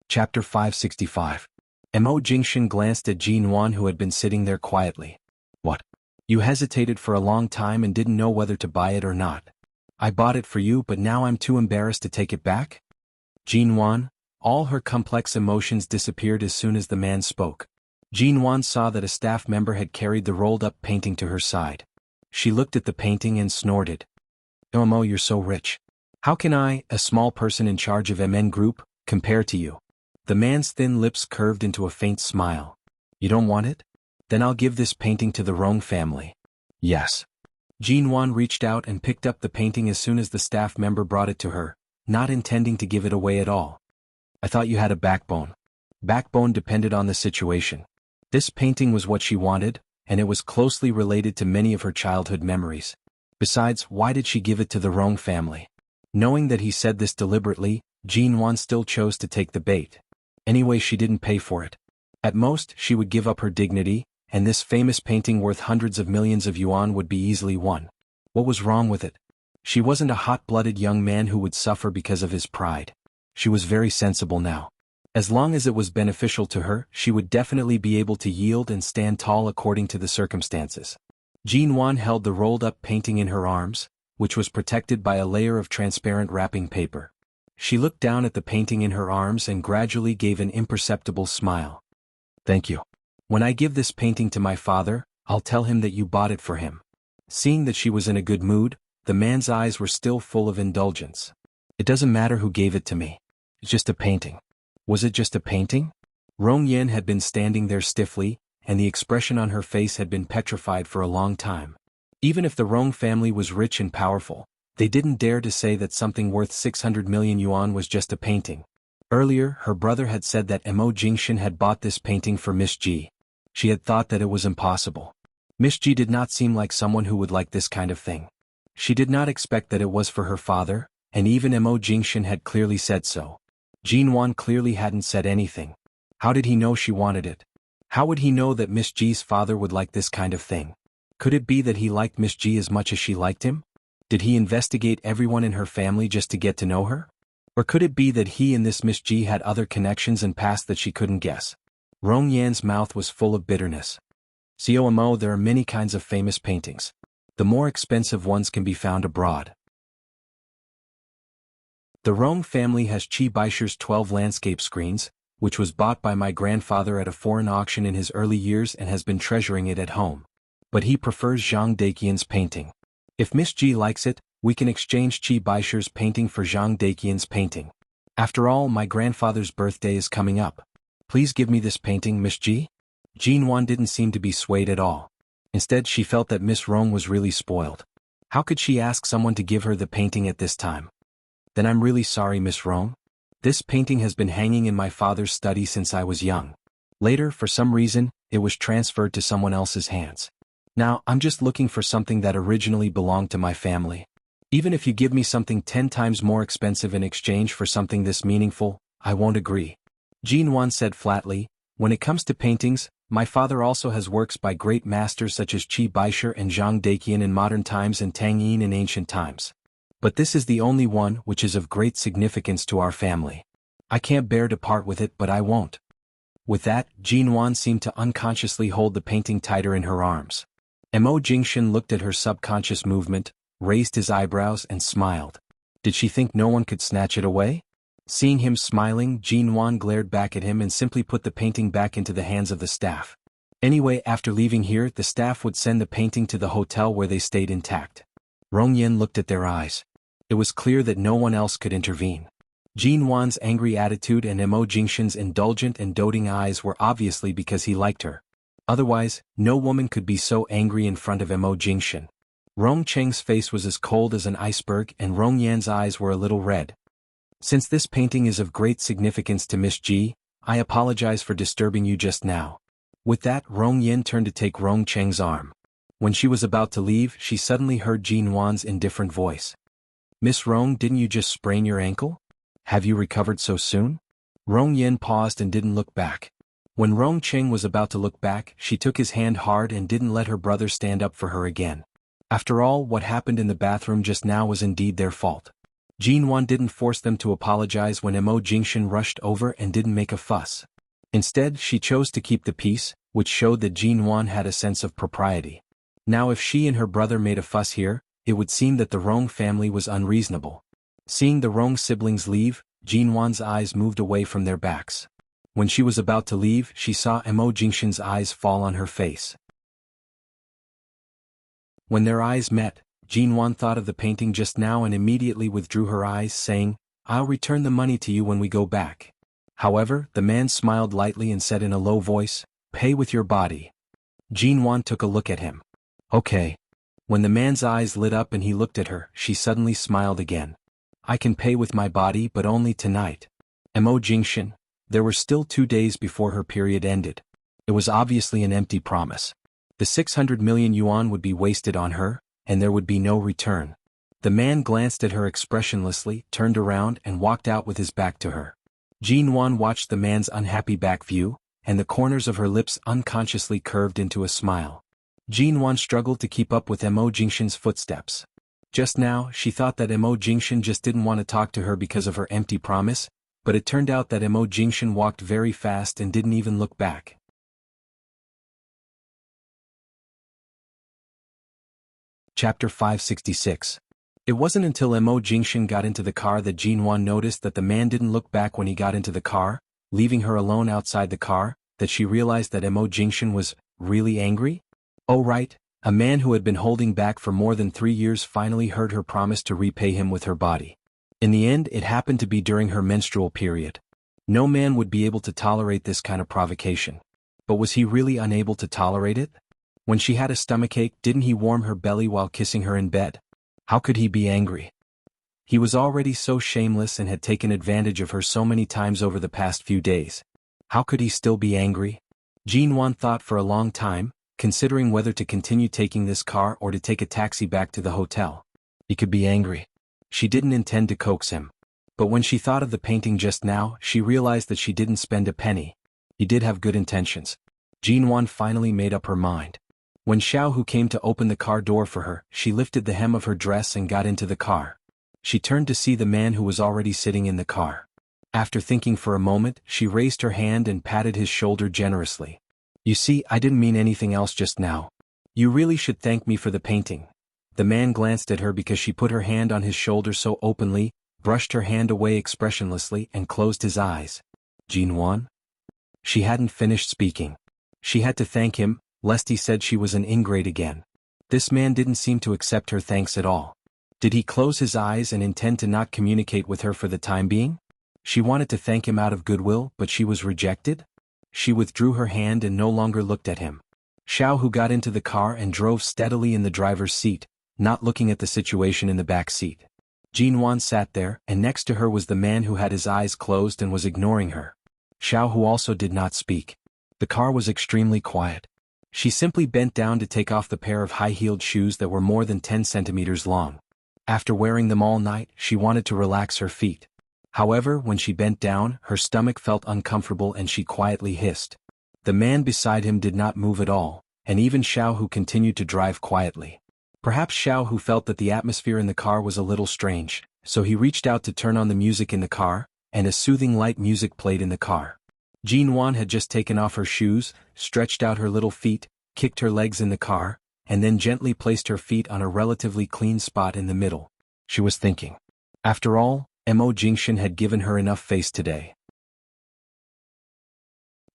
Chapter 565. Mo Jingshan glanced at Jinwan who had been sitting there quietly. What? You hesitated for a long time and didn't know whether to buy it or not. I bought it for you but now I'm too embarrassed to take it back? Jinwan, all her complex emotions disappeared as soon as the man spoke. Jinwan saw that a staff member had carried the rolled-up painting to her side. She looked at the painting and snorted. Mo, you're so rich. How can I, a small person in charge of MN Group, compare to you? The man's thin lips curved into a faint smile. You don't want it? Then I'll give this painting to the Rong family. Yes. Jinwan reached out and picked up the painting as soon as the staff member brought it to her, not intending to give it away at all. I thought you had a backbone. Backbone depended on the situation. This painting was what she wanted, and it was closely related to many of her childhood memories. Besides, why did she give it to the Rong family? Knowing that he said this deliberately, Jinwan still chose to take the bait. Anyway, she didn't pay for it. At most, she would give up her dignity, and this famous painting worth hundreds of millions of yuan would be easily won. What was wrong with it? She wasn't a hot-blooded young man who would suffer because of his pride. She was very sensible now. As long as it was beneficial to her, she would definitely be able to yield and stand tall according to the circumstances. Jinwan held the rolled-up painting in her arms, which was protected by a layer of transparent wrapping paper. She looked down at the painting in her arms and gradually gave an imperceptible smile. Thank you. When I give this painting to my father, I'll tell him that you bought it for him. Seeing that she was in a good mood, the man's eyes were still full of indulgence. It doesn't matter who gave it to me. It's just a painting. Was it just a painting? Rong Yen had been standing there stiffly, and the expression on her face had been petrified for a long time. Even if the Rong family was rich and powerful, they didn't dare to say that something worth 600 million yuan was just a painting. Earlier, her brother had said that Mo Jingshan had bought this painting for Miss Ji. She had thought that it was impossible. Miss Ji did not seem like someone who would like this kind of thing. She did not expect that it was for her father, and even Mo Jingshan had clearly said so. Jinwan clearly hadn't said anything. How did he know she wanted it? How would he know that Miss Ji's father would like this kind of thing? Could it be that he liked Miss Ji as much as she liked him? Did he investigate everyone in her family just to get to know her? Or could it be that he and this Miss Ji had other connections and past that she couldn't guess? Rong Yan's mouth was full of bitterness. COMO, there are many kinds of famous paintings. The more expensive ones can be found abroad. The Rong family has Qi Baisher's 12 landscape screens, which was bought by my grandfather at a foreign auction in his early years and has been treasuring it at home. But he prefers Zhang Daqian's painting. If Miss Ji likes it, we can exchange Qi Baisher's painting for Zhang Daqian's painting. After all, my grandfather's birthday is coming up. Please give me this painting, Miss Ji? Jinwan didn't seem to be swayed at all. Instead, she felt that Miss Rong was really spoiled. How could she ask someone to give her the painting at this time? Then I'm really sorry, Miss Rong. This painting has been hanging in my father's study since I was young. Later, for some reason, it was transferred to someone else's hands. Now, I'm just looking for something that originally belonged to my family. Even if you give me something 10 times more expensive in exchange for something this meaningful, I won't agree. Jinwan said flatly, when it comes to paintings, my father also has works by great masters such as Qi Baisher and Zhang Daqian in modern times and Tang Yin in ancient times. But this is the only one which is of great significance to our family. I can't bear to part with it, but I won't. With that, Jinwan seemed to unconsciously hold the painting tighter in her arms. Mo Jingshan looked at her subconscious movement, raised his eyebrows and smiled. Did she think no one could snatch it away? Seeing him smiling, Jinwan glared back at him and simply put the painting back into the hands of the staff. Anyway, after leaving here, the staff would send the painting to the hotel where they stayed intact. Rong Yen looked at their eyes. It was clear that no one else could intervene. Jinwan's angry attitude and Mo Jingshan's indulgent and doting eyes were obviously because he liked her. Otherwise, no woman could be so angry in front of Mo Jingshan. Rong Cheng's face was as cold as an iceberg and Rong Yan's eyes were a little red. Since this painting is of great significance to Miss Ji, I apologize for disturbing you just now. With that, Rong Yan turned to take Rong Cheng's arm. When she was about to leave, she suddenly heard Jinwan's indifferent voice. Miss Rong, didn't you just sprain your ankle? Have you recovered so soon? Rong Yan paused and didn't look back. When Rong Cheng was about to look back, she took his hand hard and didn't let her brother stand up for her again. After all, what happened in the bathroom just now was indeed their fault. Jinwan didn't force them to apologize when Mo Jingshan rushed over and didn't make a fuss. Instead, she chose to keep the peace, which showed that Jinwan had a sense of propriety. Now if she and her brother made a fuss here, it would seem that the Rong family was unreasonable. Seeing the Rong siblings leave, Jinwan's eyes moved away from their backs. When she was about to leave, she saw Mo Jingshan's eyes fall on her face. When their eyes met, Jinwan thought of the painting just now and immediately withdrew her eyes, saying, I'll return the money to you when we go back. However, the man smiled lightly and said in a low voice, Pay with your body. Jinwan took a look at him. Okay. When the man's eyes lit up and he looked at her, she suddenly smiled again. I can pay with my body, but only tonight. Mo Jingshan. There were still 2 days before her period ended. It was obviously an empty promise. The 600 million yuan would be wasted on her, and there would be no return. The man glanced at her expressionlessly, turned around and walked out with his back to her. Jinwan watched the man's unhappy back view, and the corners of her lips unconsciously curved into a smile. Jinwan struggled to keep up with Mo Jingshan's footsteps. Just now, she thought that Mo Jingshan just didn't want to talk to her because of her empty promise, but it turned out that Mo Jingshan walked very fast and didn't even look back. Chapter 566. It wasn't until Mo Jingshan got into the car that Jinwan noticed that the man didn't look back when he got into the car, leaving her alone outside the car, that she realized that Mo Jingshan was really angry? Oh right, a man who had been holding back for more than 3 years finally heard her promise to repay him with her body. In the end, it happened to be during her menstrual period. No man would be able to tolerate this kind of provocation. But was he really unable to tolerate it? When she had a stomachache, didn't he warm her belly while kissing her in bed? How could he be angry? He was already so shameless and had taken advantage of her so many times over the past few days. How could he still be angry? Jinwan thought for a long time, considering whether to continue taking this car or to take a taxi back to the hotel. He could be angry. She didn't intend to coax him. But when she thought of the painting just now, she realized that she didn't spend a penny. He did have good intentions. Jinwan finally made up her mind. When Xiao Hu came to open the car door for her, she lifted the hem of her dress and got into the car. She turned to see the man who was already sitting in the car. After thinking for a moment, she raised her hand and patted his shoulder generously. You see, I didn't mean anything else just now. You really should thank me for the painting. The man glanced at her because she put her hand on his shoulder so openly, brushed her hand away expressionlessly and closed his eyes. Jinwan? She hadn't finished speaking. She had to thank him, lest he said she was an ingrate again. This man didn't seem to accept her thanks at all. Did he close his eyes and intend to not communicate with her for the time being? She wanted to thank him out of goodwill, but she was rejected? She withdrew her hand and no longer looked at him. Xiao Hu got into the car and drove steadily in the driver's seat, not looking at the situation in the back seat. Jinwan sat there, and next to her was the man who had his eyes closed and was ignoring her. Xiao Hu also did not speak. The car was extremely quiet. She simply bent down to take off the pair of high-heeled shoes that were more than 10 centimeters long. After wearing them all night, she wanted to relax her feet. However, when she bent down, her stomach felt uncomfortable and she quietly hissed. The man beside him did not move at all, and even Xiao Hu continued to drive quietly. Perhaps Xiao Hu felt that the atmosphere in the car was a little strange, so he reached out to turn on the music in the car, and a soothing light music played in the car. Jinwan had just taken off her shoes, stretched out her little feet, kicked her legs in the car, and then gently placed her feet on a relatively clean spot in the middle. She was thinking. After all, Mo Jingshan had given her enough face today.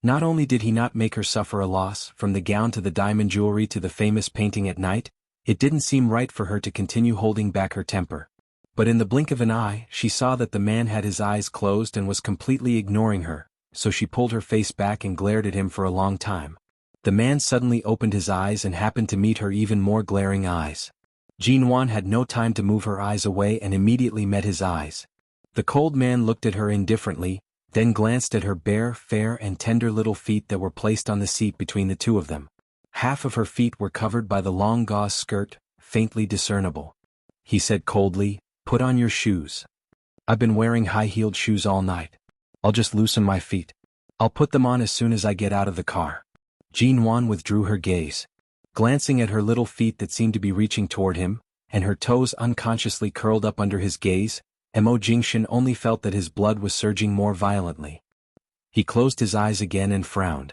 Not only did he not make her suffer a loss, from the gown to the diamond jewelry to the famous painting at night, it didn't seem right for her to continue holding back her temper. But in the blink of an eye, she saw that the man had his eyes closed and was completely ignoring her, so she pulled her face back and glared at him for a long time. The man suddenly opened his eyes and happened to meet her even more glaring eyes. Jinwan had no time to move her eyes away and immediately met his eyes. The cold man looked at her indifferently, then glanced at her bare, fair and tender little feet that were placed on the seat between the two of them. Half of her feet were covered by the long gauze skirt, faintly discernible. He said coldly, "Put on your shoes." "I've been wearing high-heeled shoes all night. I'll just loosen my feet. I'll put them on as soon as I get out of the car." Jinwan withdrew her gaze. Glancing at her little feet that seemed to be reaching toward him, and her toes unconsciously curled up under his gaze, Mo Jingshan only felt that his blood was surging more violently. He closed his eyes again and frowned.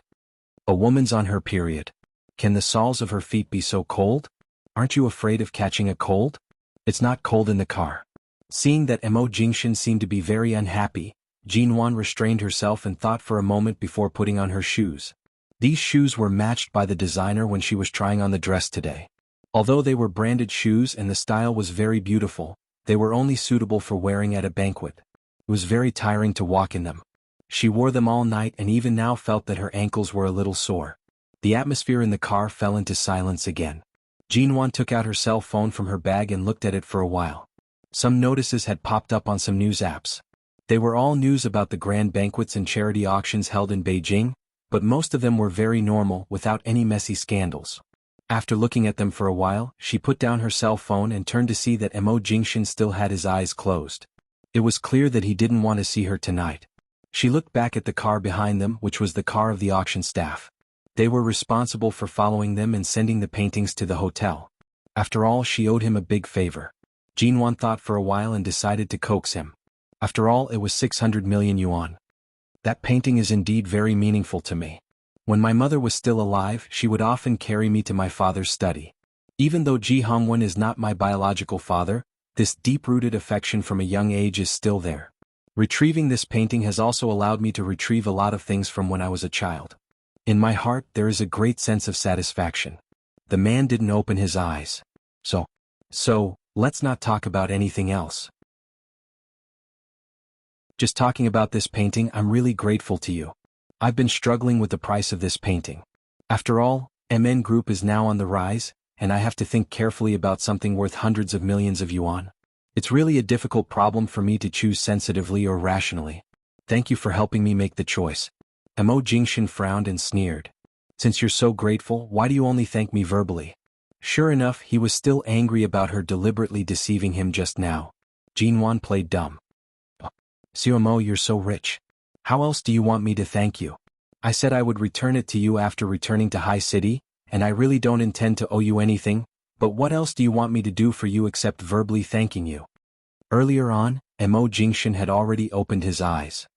A woman's on her period. Can the soles of her feet be so cold? Aren't you afraid of catching a cold? It's not cold in the car. Seeing that Mo Jingshan seemed to be very unhappy, Jinwan restrained herself and thought for a moment before putting on her shoes. These shoes were matched by the designer when she was trying on the dress today. Although they were branded shoes and the style was very beautiful, they were only suitable for wearing at a banquet. It was very tiring to walk in them. She wore them all night and even now felt that her ankles were a little sore. The atmosphere in the car fell into silence again. Jinwan took out her cell phone from her bag and looked at it for a while. Some notices had popped up on some news apps. They were all news about the grand banquets and charity auctions held in Beijing, but most of them were very normal without any messy scandals. After looking at them for a while, she put down her cell phone and turned to see that Mo Jingshan still had his eyes closed. It was clear that he didn't want to see her tonight. She looked back at the car behind them, which was the car of the auction staff. They were responsible for following them and sending the paintings to the hotel. After all, she owed him a big favor. Jinwan thought for a while and decided to coax him. After all, it was 600 million yuan. That painting is indeed very meaningful to me. When my mother was still alive, she would often carry me to my father's study. Even though Ji Hongwen is not my biological father, this deep-rooted affection from a young age is still there. Retrieving this painting has also allowed me to retrieve a lot of things from when I was a child. In my heart there is a great sense of satisfaction. The man didn't open his eyes. So, let's not talk about anything else. Just talking about this painting, I'm really grateful to you. I've been struggling with the price of this painting. After all, MN Group is now on the rise, and I have to think carefully about something worth hundreds of millions of yuan. It's really a difficult problem for me to choose sensitively or rationally. Thank you for helping me make the choice. Mo Jingshan frowned and sneered. Since you're so grateful, why do you only thank me verbally? Sure enough, he was still angry about her deliberately deceiving him just now. Jinwan played dumb. Xiao Mo, you're so rich. How else do you want me to thank you? I said I would return it to you after returning to High City, and I really don't intend to owe you anything, but what else do you want me to do for you except verbally thanking you? Earlier on, Mo Jingshan had already opened his eyes.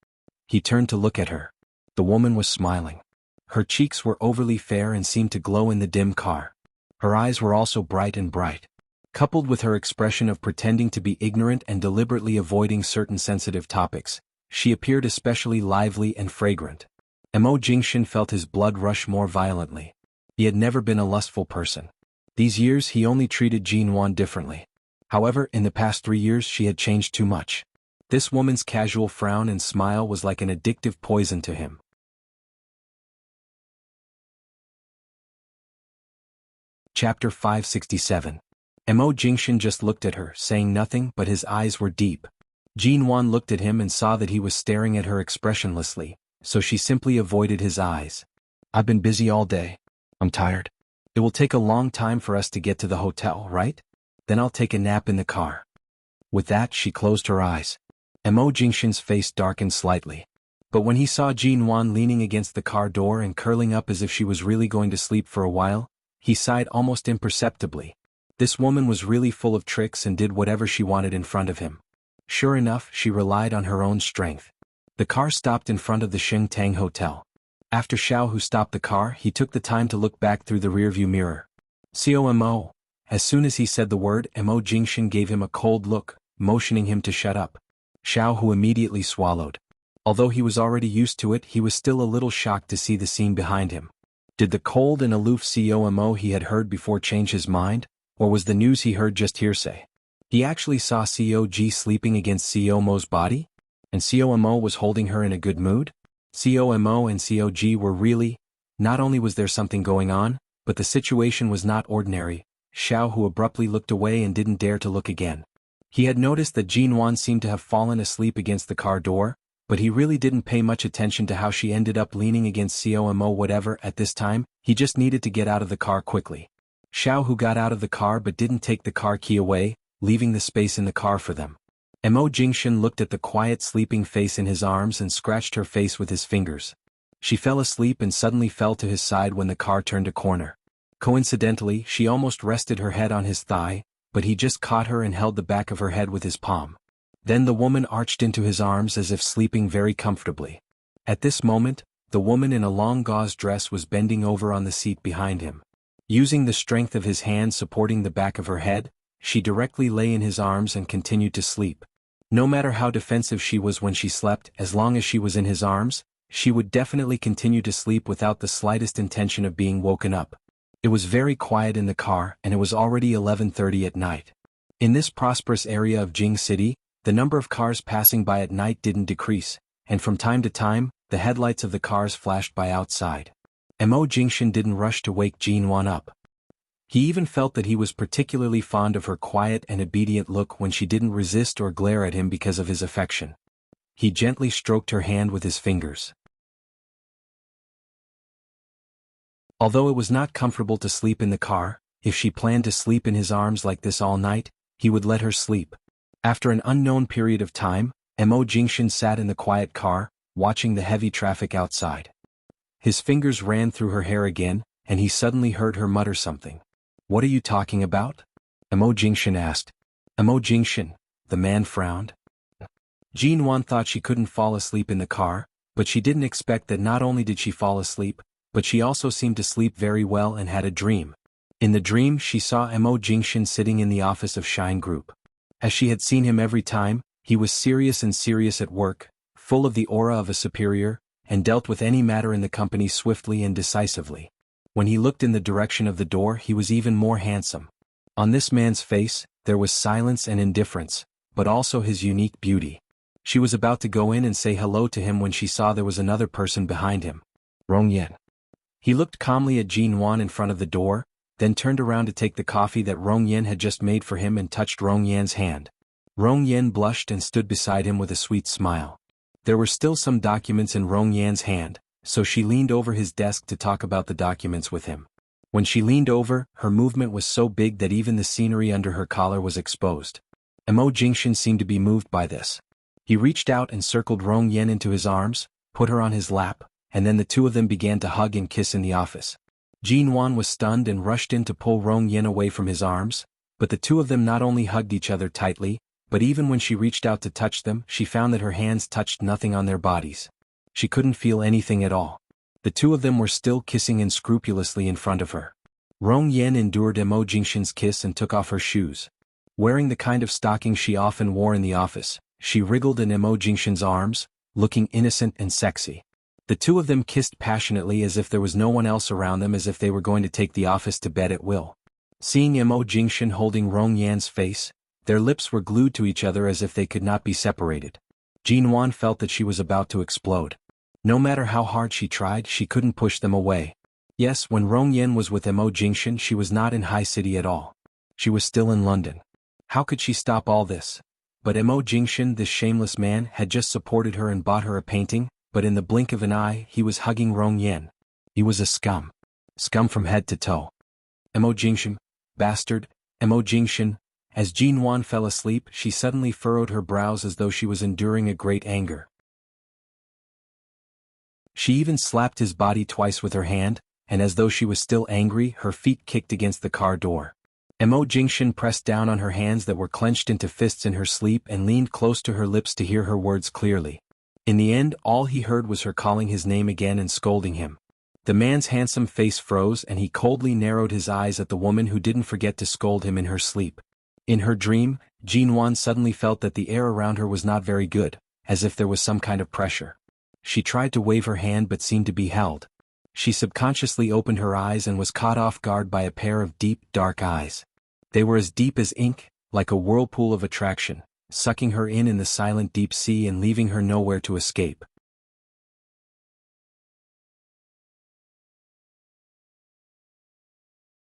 He turned to look at her. The woman was smiling. Her cheeks were overly fair and seemed to glow in the dim car. Her eyes were also bright and bright. Coupled with her expression of pretending to be ignorant and deliberately avoiding certain sensitive topics, she appeared especially lively and fragrant. Mo Jingshan felt his blood rush more violently. He had never been a lustful person. These years he only treated Jinwan differently. However, in the past 3 years she had changed too much. This woman's casual frown and smile was like an addictive poison to him. Chapter 567. Mo Jingshan just looked at her, saying nothing, but his eyes were deep. Jinwan looked at him and saw that he was staring at her expressionlessly, so she simply avoided his eyes. I've been busy all day. I'm tired. It will take a long time for us to get to the hotel, right? Then I'll take a nap in the car. With that, she closed her eyes. Mo Jingshan's face darkened slightly. But when he saw Jinwan leaning against the car door and curling up as if she was really going to sleep for a while, he sighed almost imperceptibly. This woman was really full of tricks and did whatever she wanted in front of him. Sure enough, she relied on her own strength. The car stopped in front of the Xingtang Hotel. After Xiao Hu stopped the car, he took the time to look back through the rearview mirror. "COMO." As soon as he said the word, Mo Jingshan gave him a cold look, motioning him to shut up. Xiao Hu immediately swallowed. Although he was already used to it, he was still a little shocked to see the scene behind him. Did the cold and aloof COMO he had heard before change his mind, or was the news he heard just hearsay? He actually saw COG sleeping against COMO's body? And COMO was holding her in a good mood? COMO and COG were really... Not only was there something going on, but the situation was not ordinary. Xiao Hu abruptly looked away and didn't dare to look again. He had noticed that Jinwan seemed to have fallen asleep against the car door, but he really didn't pay much attention to how she ended up leaning against COMO whatever at this time. He just needed to get out of the car quickly. Xiao Hu got out of the car but didn't take the car key away, leaving the space in the car for them. Mo Jingshan looked at the quiet sleeping face in his arms and scratched her face with his fingers. She fell asleep and suddenly fell to his side when the car turned a corner. Coincidentally, she almost rested her head on his thigh, but he just caught her and held the back of her head with his palm. Then the woman arched into his arms as if sleeping very comfortably. At this moment, the woman in a long gauze dress was bending over on the seat behind him. Using the strength of his hand supporting the back of her head, she directly lay in his arms and continued to sleep. No matter how defensive she was when she slept, as long as she was in his arms, she would definitely continue to sleep without the slightest intention of being woken up. It was very quiet in the car and it was already 11:30 at night. In this prosperous area of Jing City, the number of cars passing by at night didn't decrease, and from time to time, the headlights of the cars flashed by outside. Mo Jingshan didn't rush to wake Jinwan up. He even felt that he was particularly fond of her quiet and obedient look when she didn't resist or glare at him because of his affection. He gently stroked her hand with his fingers. Although it was not comfortable to sleep in the car, if she planned to sleep in his arms like this all night, he would let her sleep. After an unknown period of time, Mo Jingshan sat in the quiet car, watching the heavy traffic outside. His fingers ran through her hair again, and he suddenly heard her mutter something. "What are you talking about?" Mo Jingshan asked. Mo Jingshan, the man frowned. Jinwan thought she couldn't fall asleep in the car, but she didn't expect that not only did she fall asleep, but she also seemed to sleep very well and had a dream. In the dream she saw Mo Jingshan sitting in the office of Shine Group. As she had seen him every time, he was serious at work, full of the aura of a superior, and dealt with any matter in the company swiftly and decisively. When he looked in the direction of the door he was even more handsome. On this man's face, there was silence and indifference, but also his unique beauty. She was about to go in and say hello to him when she saw there was another person behind him. Rong Yan. He looked calmly at Jin Wan in front of the door, then turned around to take the coffee that Rong Yan had just made for him and touched Rong Yan's hand. Rong Yan blushed and stood beside him with a sweet smile. There were still some documents in Rong Yan's hand, so she leaned over his desk to talk about the documents with him. When she leaned over, her movement was so big that even the scenery under her collar was exposed. Mo Jingshan seemed to be moved by this. He reached out and circled Rong Yan into his arms, put her on his lap, and then the two of them began to hug and kiss in the office. Jin Wan was stunned and rushed in to pull Rong Yan away from his arms, but the two of them not only hugged each other tightly, but even when she reached out to touch them, she found that her hands touched nothing on their bodies. She couldn't feel anything at all. The two of them were still kissing unscrupulously in front of her. Rong Yan endured Mo Jingshan's kiss and took off her shoes. Wearing the kind of stockings she often wore in the office, she wriggled in Mo Jingshan's arms, looking innocent and sexy. The two of them kissed passionately as if there was no one else around them, as if they were going to take the office to bed at will. Seeing Mo Jingshan holding Rong Yan's face, their lips were glued to each other as if they could not be separated. Jin Wan felt that she was about to explode. No matter how hard she tried, she couldn't push them away. Yes, when Rong Yan was with Mo Jingshan she was not in High City at all. She was still in London. How could she stop all this? But Mo Jingshan, this shameless man, had just supported her and bought her a painting, but in the blink of an eye he was hugging Rong Yan. He was a scum. Scum from head to toe. Mo Jingshan, bastard, Mo Jingshan. As Jin Wan fell asleep, she suddenly furrowed her brows as though she was enduring a great anger. She even slapped his body twice with her hand, and as though she was still angry, her feet kicked against the car door. Mo Jingshan pressed down on her hands that were clenched into fists in her sleep and leaned close to her lips to hear her words clearly. In the end, all he heard was her calling his name again and scolding him. The man's handsome face froze and he coldly narrowed his eyes at the woman who didn't forget to scold him in her sleep. In her dream, Jin Wan suddenly felt that the air around her was not very good, as if there was some kind of pressure. She tried to wave her hand but seemed to be held. She subconsciously opened her eyes and was caught off guard by a pair of deep, dark eyes. They were as deep as ink, like a whirlpool of attraction, sucking her in the silent deep sea and leaving her nowhere to escape.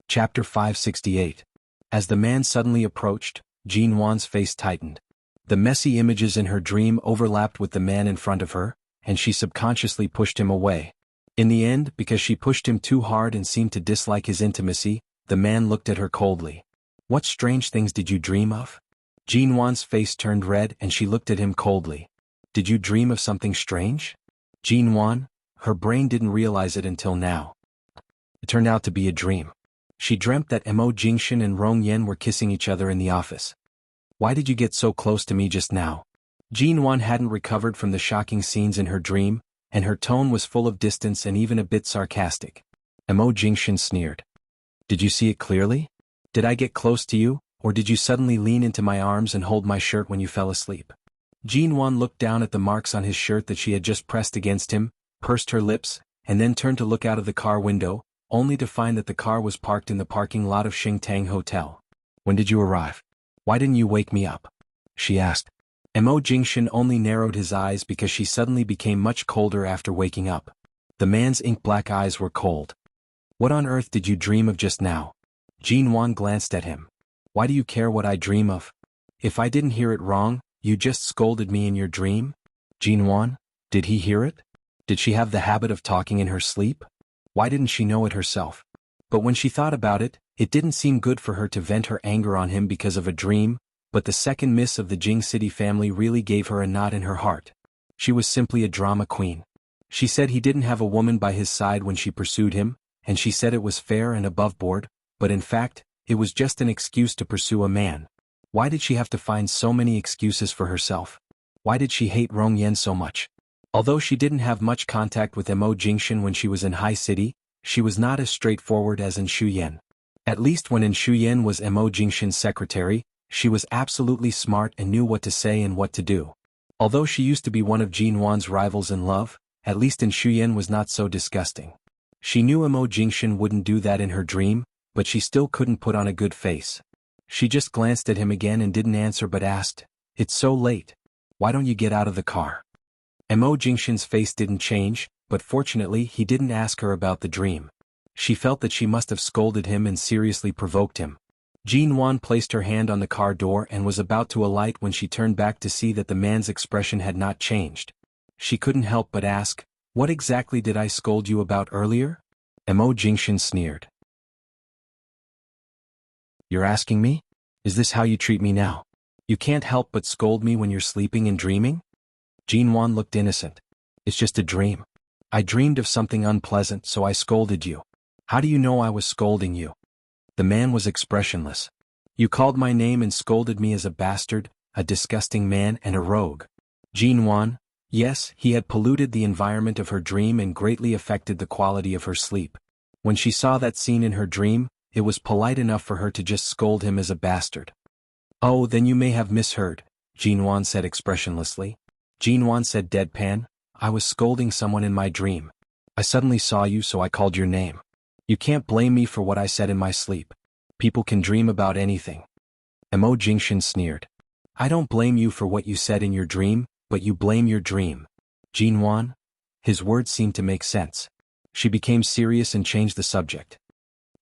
Chapter 568. As the man suddenly approached, Jin Wan's face tightened. The messy images in her dream overlapped with the man in front of her, and she subconsciously pushed him away. In the end, because she pushed him too hard and seemed to dislike his intimacy, the man looked at her coldly. What strange things did you dream of? Jin Wan's face turned red and she looked at him coldly. Did you dream of something strange? Jin Wan, her brain didn't realize it until now. It turned out to be a dream. She dreamt that Mo Jingshan and Rong Yan were kissing each other in the office. Why did you get so close to me just now? Jin Wan hadn't recovered from the shocking scenes in her dream, and her tone was full of distance and even a bit sarcastic. Mo Jingshan sneered. Did you see it clearly? Did I get close to you, or did you suddenly lean into my arms and hold my shirt when you fell asleep? Jin Wan looked down at the marks on his shirt that she had just pressed against him, pursed her lips, and then turned to look out of the car window, only to find that the car was parked in the parking lot of Xingtang Hotel. When did you arrive? Why didn't you wake me up? She asked. Mo Jingshan only narrowed his eyes because she suddenly became much colder after waking up. The man's ink-black eyes were cold. What on earth did you dream of just now? Jin Wan glanced at him. Why do you care what I dream of? If I didn't hear it wrong, you just scolded me in your dream? Jin Wan, did he hear it? Did she have the habit of talking in her sleep? Why didn't she know it herself? But when she thought about it, it didn't seem good for her to vent her anger on him because of a dream, but the second miss of the Jing City family really gave her a knot in her heart. She was simply a drama queen. She said he didn't have a woman by his side when she pursued him, and she said it was fair and above board, but in fact, it was just an excuse to pursue a man. Why did she have to find so many excuses for herself? Why did she hate Rong Yan so much? Although she didn't have much contact with Mo Jingshan when she was in High City, she was not as straightforward as in Shuyan. At least when In Shuyen was Mo Jingshin's secretary, she was absolutely smart and knew what to say and what to do. Although she used to be one of Jinwan's rivals in love, at least In Shuyen was not so disgusting. She knew Mo Jingshin wouldn't do that in her dream, but she still couldn't put on a good face. She just glanced at him again and didn't answer but asked, "It's so late. Why don't you get out of the car?" Mo Jingshin's face didn't change, but fortunately he didn't ask her about the dream. She felt that she must have scolded him and seriously provoked him. Jinwan placed her hand on the car door and was about to alight when she turned back to see that the man's expression had not changed. She couldn't help but ask, "What exactly did I scold you about earlier?" Mo Jingshin sneered. "You're asking me? Is this how you treat me now? You can't help but scold me when you're sleeping and dreaming?" Jinwan looked innocent. "It's just a dream. I dreamed of something unpleasant, so I scolded you. How do you know I was scolding you?" The man was expressionless. "You called my name and scolded me as a bastard, a disgusting man and a rogue." Jinwan, yes, he had polluted the environment of her dream and greatly affected the quality of her sleep. When she saw that scene in her dream, it was polite enough for her to just scold him as a bastard. "Oh, then you may have misheard," Jinwan said expressionlessly. Jinwan said deadpan, "I was scolding someone in my dream. I suddenly saw you, so I called your name. You can't blame me for what I said in my sleep. People can dream about anything." Mo Jingshin sneered. "I don't blame you for what you said in your dream, but you blame your dream." Jinwan? His words seemed to make sense. She became serious and changed the subject.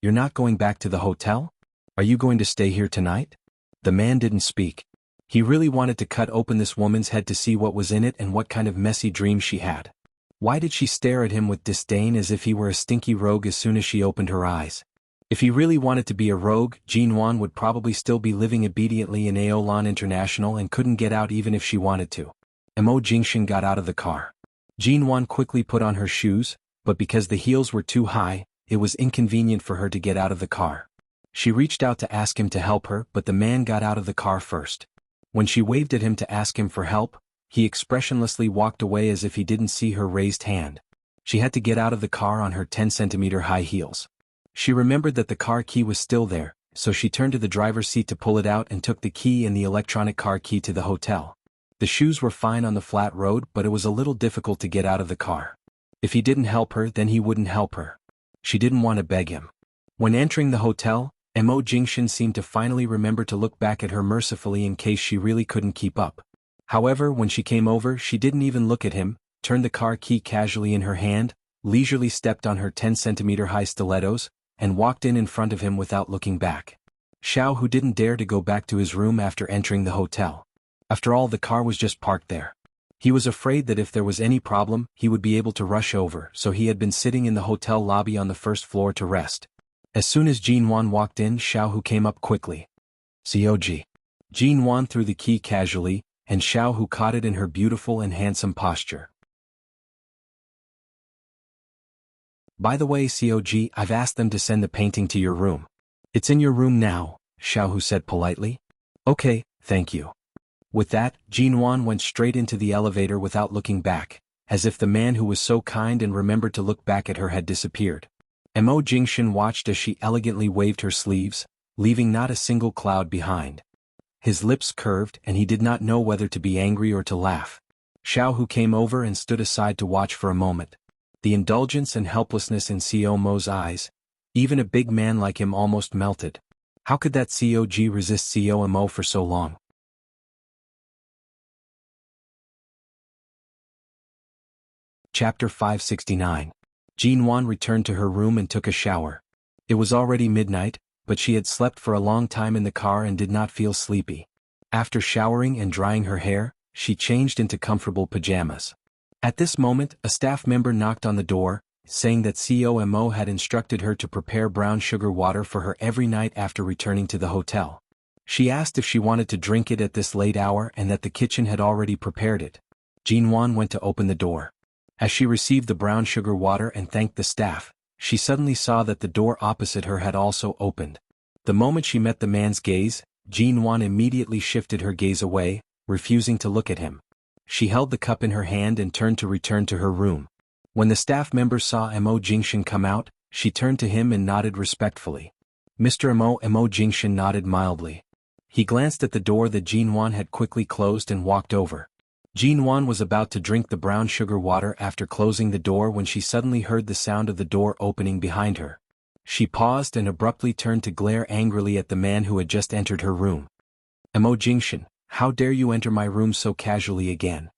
"You're not going back to the hotel? Are you going to stay here tonight?" The man didn't speak. He really wanted to cut open this woman's head to see what was in it and what kind of messy dream she had. Why did she stare at him with disdain as if he were a stinky rogue as soon as she opened her eyes? If he really wanted to be a rogue, Jinwan would probably still be living obediently in Aolan International and couldn't get out even if she wanted to. Mo Jingshin got out of the car. Jinwan quickly put on her shoes, but because the heels were too high, it was inconvenient for her to get out of the car. She reached out to ask him to help her, but the man got out of the car first. When she waved at him to ask him for help, he expressionlessly walked away as if he didn't see her raised hand. She had to get out of the car on her 10-centimeter high heels. She remembered that the car key was still there, so she turned to the driver's seat to pull it out and took the key and the electronic car key to the hotel. The shoes were fine on the flat road, but it was a little difficult to get out of the car. If he didn't help her, then he wouldn't help her. She didn't want to beg him. When entering the hotel, Mo Jingshin seemed to finally remember to look back at her mercifully in case she really couldn't keep up. However, when she came over, she didn't even look at him, turned the car key casually in her hand, leisurely stepped on her 10-centimeter high stilettos, and walked in front of him without looking back. Xiao, who didn't dare to go back to his room after entering the hotel. After all, the car was just parked there. He was afraid that if there was any problem, he would be able to rush over, so he had been sitting in the hotel lobby on the first floor to rest. As soon as Jinwan walked in, Xiao Hu came up quickly. "COG." Jinwan threw the key casually, and Xiao Hu caught it in her beautiful and handsome posture. "By the way, COG, I've asked them to send the painting to your room. It's in your room now," Xiao Hu said politely. "Okay, thank you." With that, Jinwan went straight into the elevator without looking back, as if the man who was so kind and remembered to look back at her had disappeared. Mo Jingshin watched as she elegantly waved her sleeves, leaving not a single cloud behind. His lips curved and he did not know whether to be angry or to laugh. Xiao Hu came over and stood aside to watch for a moment. The indulgence and helplessness in Co Mo's eyes, even a big man like him almost melted. How could that COG resist Co Mo for so long? Chapter 569. Jinwan returned to her room and took a shower. It was already midnight, but she had slept for a long time in the car and did not feel sleepy. After showering and drying her hair, she changed into comfortable pajamas. At this moment, a staff member knocked on the door, saying that COMO had instructed her to prepare brown sugar water for her every night after returning to the hotel. She asked if she wanted to drink it at this late hour and that the kitchen had already prepared it. Jinwan went to open the door. As she received the brown sugar water and thanked the staff, she suddenly saw that the door opposite her had also opened. The moment she met the man's gaze, Jinwan immediately shifted her gaze away, refusing to look at him. She held the cup in her hand and turned to return to her room. When the staff member saw Mo Jingshin come out, she turned to him and nodded respectfully. Mr. Mo Jingshan nodded mildly. He glanced at the door that Jinwan had quickly closed and walked over. Jinwan was about to drink the brown sugar water after closing the door when she suddenly heard the sound of the door opening behind her. She paused and abruptly turned to glare angrily at the man who had just entered her room. Mo Jingshan, how dare you enter my room so casually again?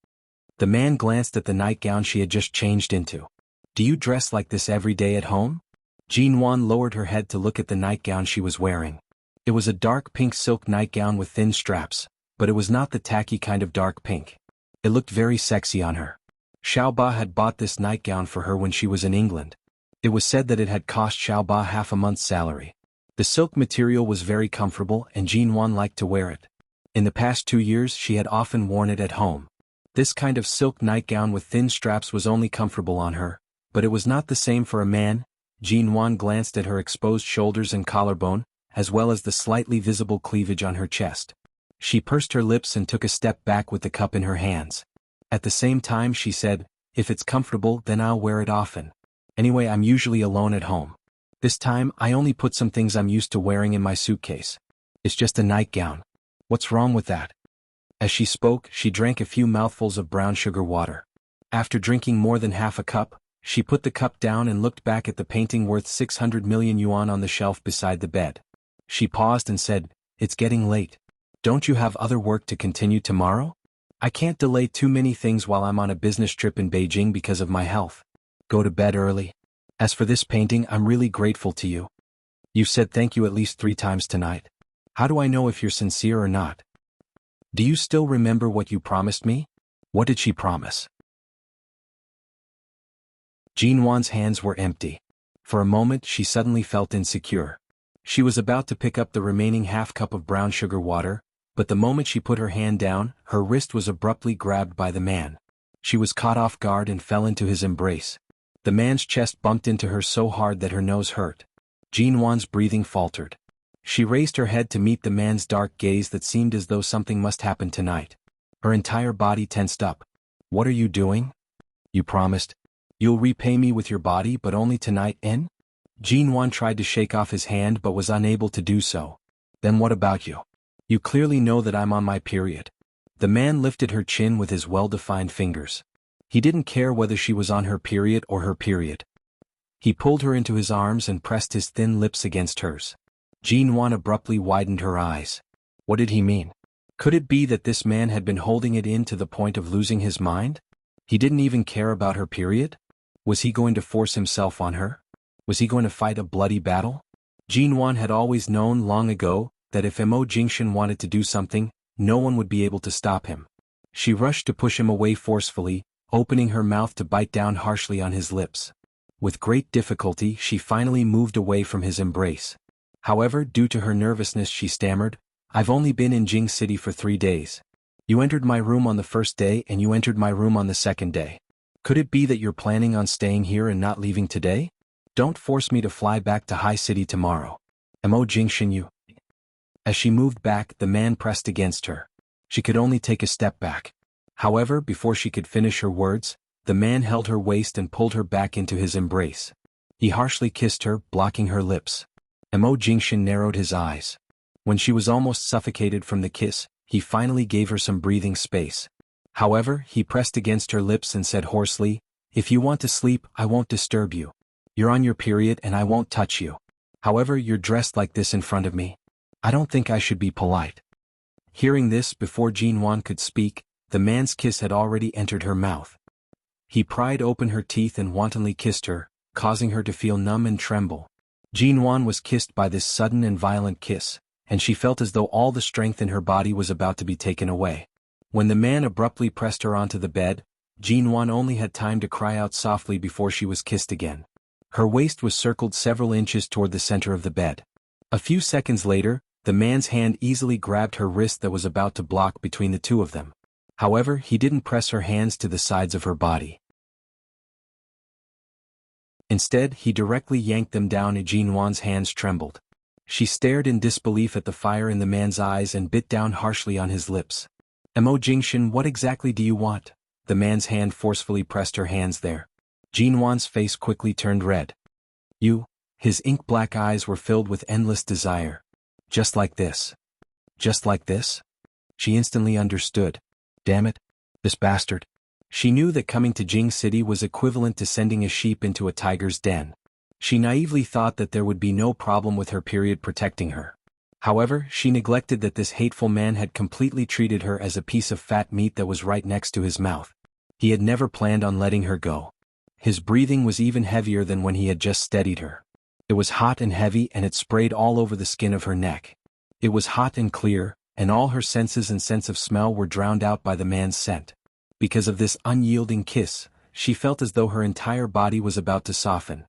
The man glanced at the nightgown she had just changed into. Do you dress like this every day at home? Jinwan lowered her head to look at the nightgown she was wearing. It was a dark pink silk nightgown with thin straps, but it was not the tacky kind of dark pink. It looked very sexy on her. Xiaoba had bought this nightgown for her when she was in England. It was said that it had cost Xiaoba half a month's salary. The silk material was very comfortable and Jinwan liked to wear it. In the past 2 years she had often worn it at home. This kind of silk nightgown with thin straps was only comfortable on her, but it was not the same for a man. Jinwan glanced at her exposed shoulders and collarbone, as well as the slightly visible cleavage on her chest. She pursed her lips and took a step back with the cup in her hands. At the same time she said, if it's comfortable then I'll wear it often. Anyway, I'm usually alone at home. This time I only put some things I'm used to wearing in my suitcase. It's just a nightgown. What's wrong with that? As she spoke, she drank a few mouthfuls of brown sugar water. After drinking more than half a cup, she put the cup down and looked back at the painting worth 600 million yuan on the shelf beside the bed. She paused and said, it's getting late. Don't you have other work to continue tomorrow? I can't delay too many things while I'm on a business trip in Beijing because of my health. Go to bed early. As for this painting, I'm really grateful to you. You've said thank you at least 3 times tonight. How do I know if you're sincere or not? Do you still remember what you promised me? What did she promise? Jinwan's hands were empty. For a moment she suddenly felt insecure. She was about to pick up the remaining half cup of brown sugar water, but the moment she put her hand down, her wrist was abruptly grabbed by the man. She was caught off guard and fell into his embrace. The man's chest bumped into her so hard that her nose hurt. Jinwan's breathing faltered. She raised her head to meet the man's dark gaze that seemed as though something must happen tonight. Her entire body tensed up. What are you doing? You promised. You'll repay me with your body but only tonight, en? Jinwan tried to shake off his hand but was unable to do so. Then what about you? You clearly know that I'm on my period. The man lifted her chin with his well-defined fingers. He didn't care whether she was on her period or her period. He pulled her into his arms and pressed his thin lips against hers. Jinwan abruptly widened her eyes. What did he mean? Could it be that this man had been holding it in to the point of losing his mind? He didn't even care about her period? Was he going to force himself on her? Was he going to fight a bloody battle? Jinwan had always known long ago that if Mo Jingshan wanted to do something, no one would be able to stop him. She rushed to push him away forcefully, opening her mouth to bite down harshly on his lips. With great difficulty she finally moved away from his embrace. However, due to her nervousness she stammered, I've only been in Jing City for 3 days. You entered my room on the first day and you entered my room on the second day. Could it be that you're planning on staying here and not leaving today? Don't force me to fly back to High City tomorrow. Mo Jingshan, you. As she moved back, the man pressed against her. She could only take a step back. However, before she could finish her words, the man held her waist and pulled her back into his embrace. He harshly kissed her, blocking her lips. Mo Jingshan narrowed his eyes. When she was almost suffocated from the kiss, he finally gave her some breathing space. However, he pressed against her lips and said hoarsely, if you want to sleep, I won't disturb you. You're on your period and I won't touch you. However, you're dressed like this in front of me. I don't think I should be polite. Hearing this, before Jinwan could speak, the man's kiss had already entered her mouth. He pried open her teeth and wantonly kissed her, causing her to feel numb and tremble. Jinwan was kissed by this sudden and violent kiss, and she felt as though all the strength in her body was about to be taken away. When the man abruptly pressed her onto the bed, Jinwan only had time to cry out softly before she was kissed again. Her waist was circled several inches toward the center of the bed. A few seconds later, the man's hand easily grabbed her wrist that was about to block between the two of them. However, he didn't press her hands to the sides of her body. Instead, he directly yanked them down and Jinwan's hands trembled. She stared in disbelief at the fire in the man's eyes and bit down harshly on his lips. Mo Jingshan, what exactly do you want? The man's hand forcefully pressed her hands there. Jinwan's face quickly turned red. You His ink-black eyes were filled with endless desire. Just like this. Just like this? She instantly understood. Damn it. This bastard. She knew that coming to Jing City was equivalent to sending a sheep into a tiger's den. She naively thought that there would be no problem with her period protecting her. However, she neglected that this hateful man had completely treated her as a piece of fat meat that was right next to his mouth. He had never planned on letting her go. His breathing was even heavier than when he had just steadied her. It was hot and heavy, and it sprayed all over the skin of her neck. It was hot and clear, and all her senses and sense of smell were drowned out by the man's scent. Because of this unyielding kiss, she felt as though her entire body was about to soften.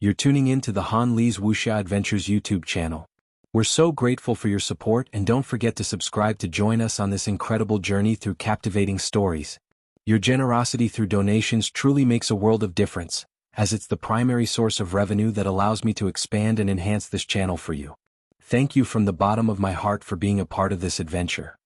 You're tuning in to the Han Lee's Wuxia Adventures YouTube channel. We're so grateful for your support, and don't forget to subscribe to join us on this incredible journey through captivating stories. Your generosity through donations truly makes a world of difference, as it's the primary source of revenue that allows me to expand and enhance this channel for you. Thank you from the bottom of my heart for being a part of this adventure.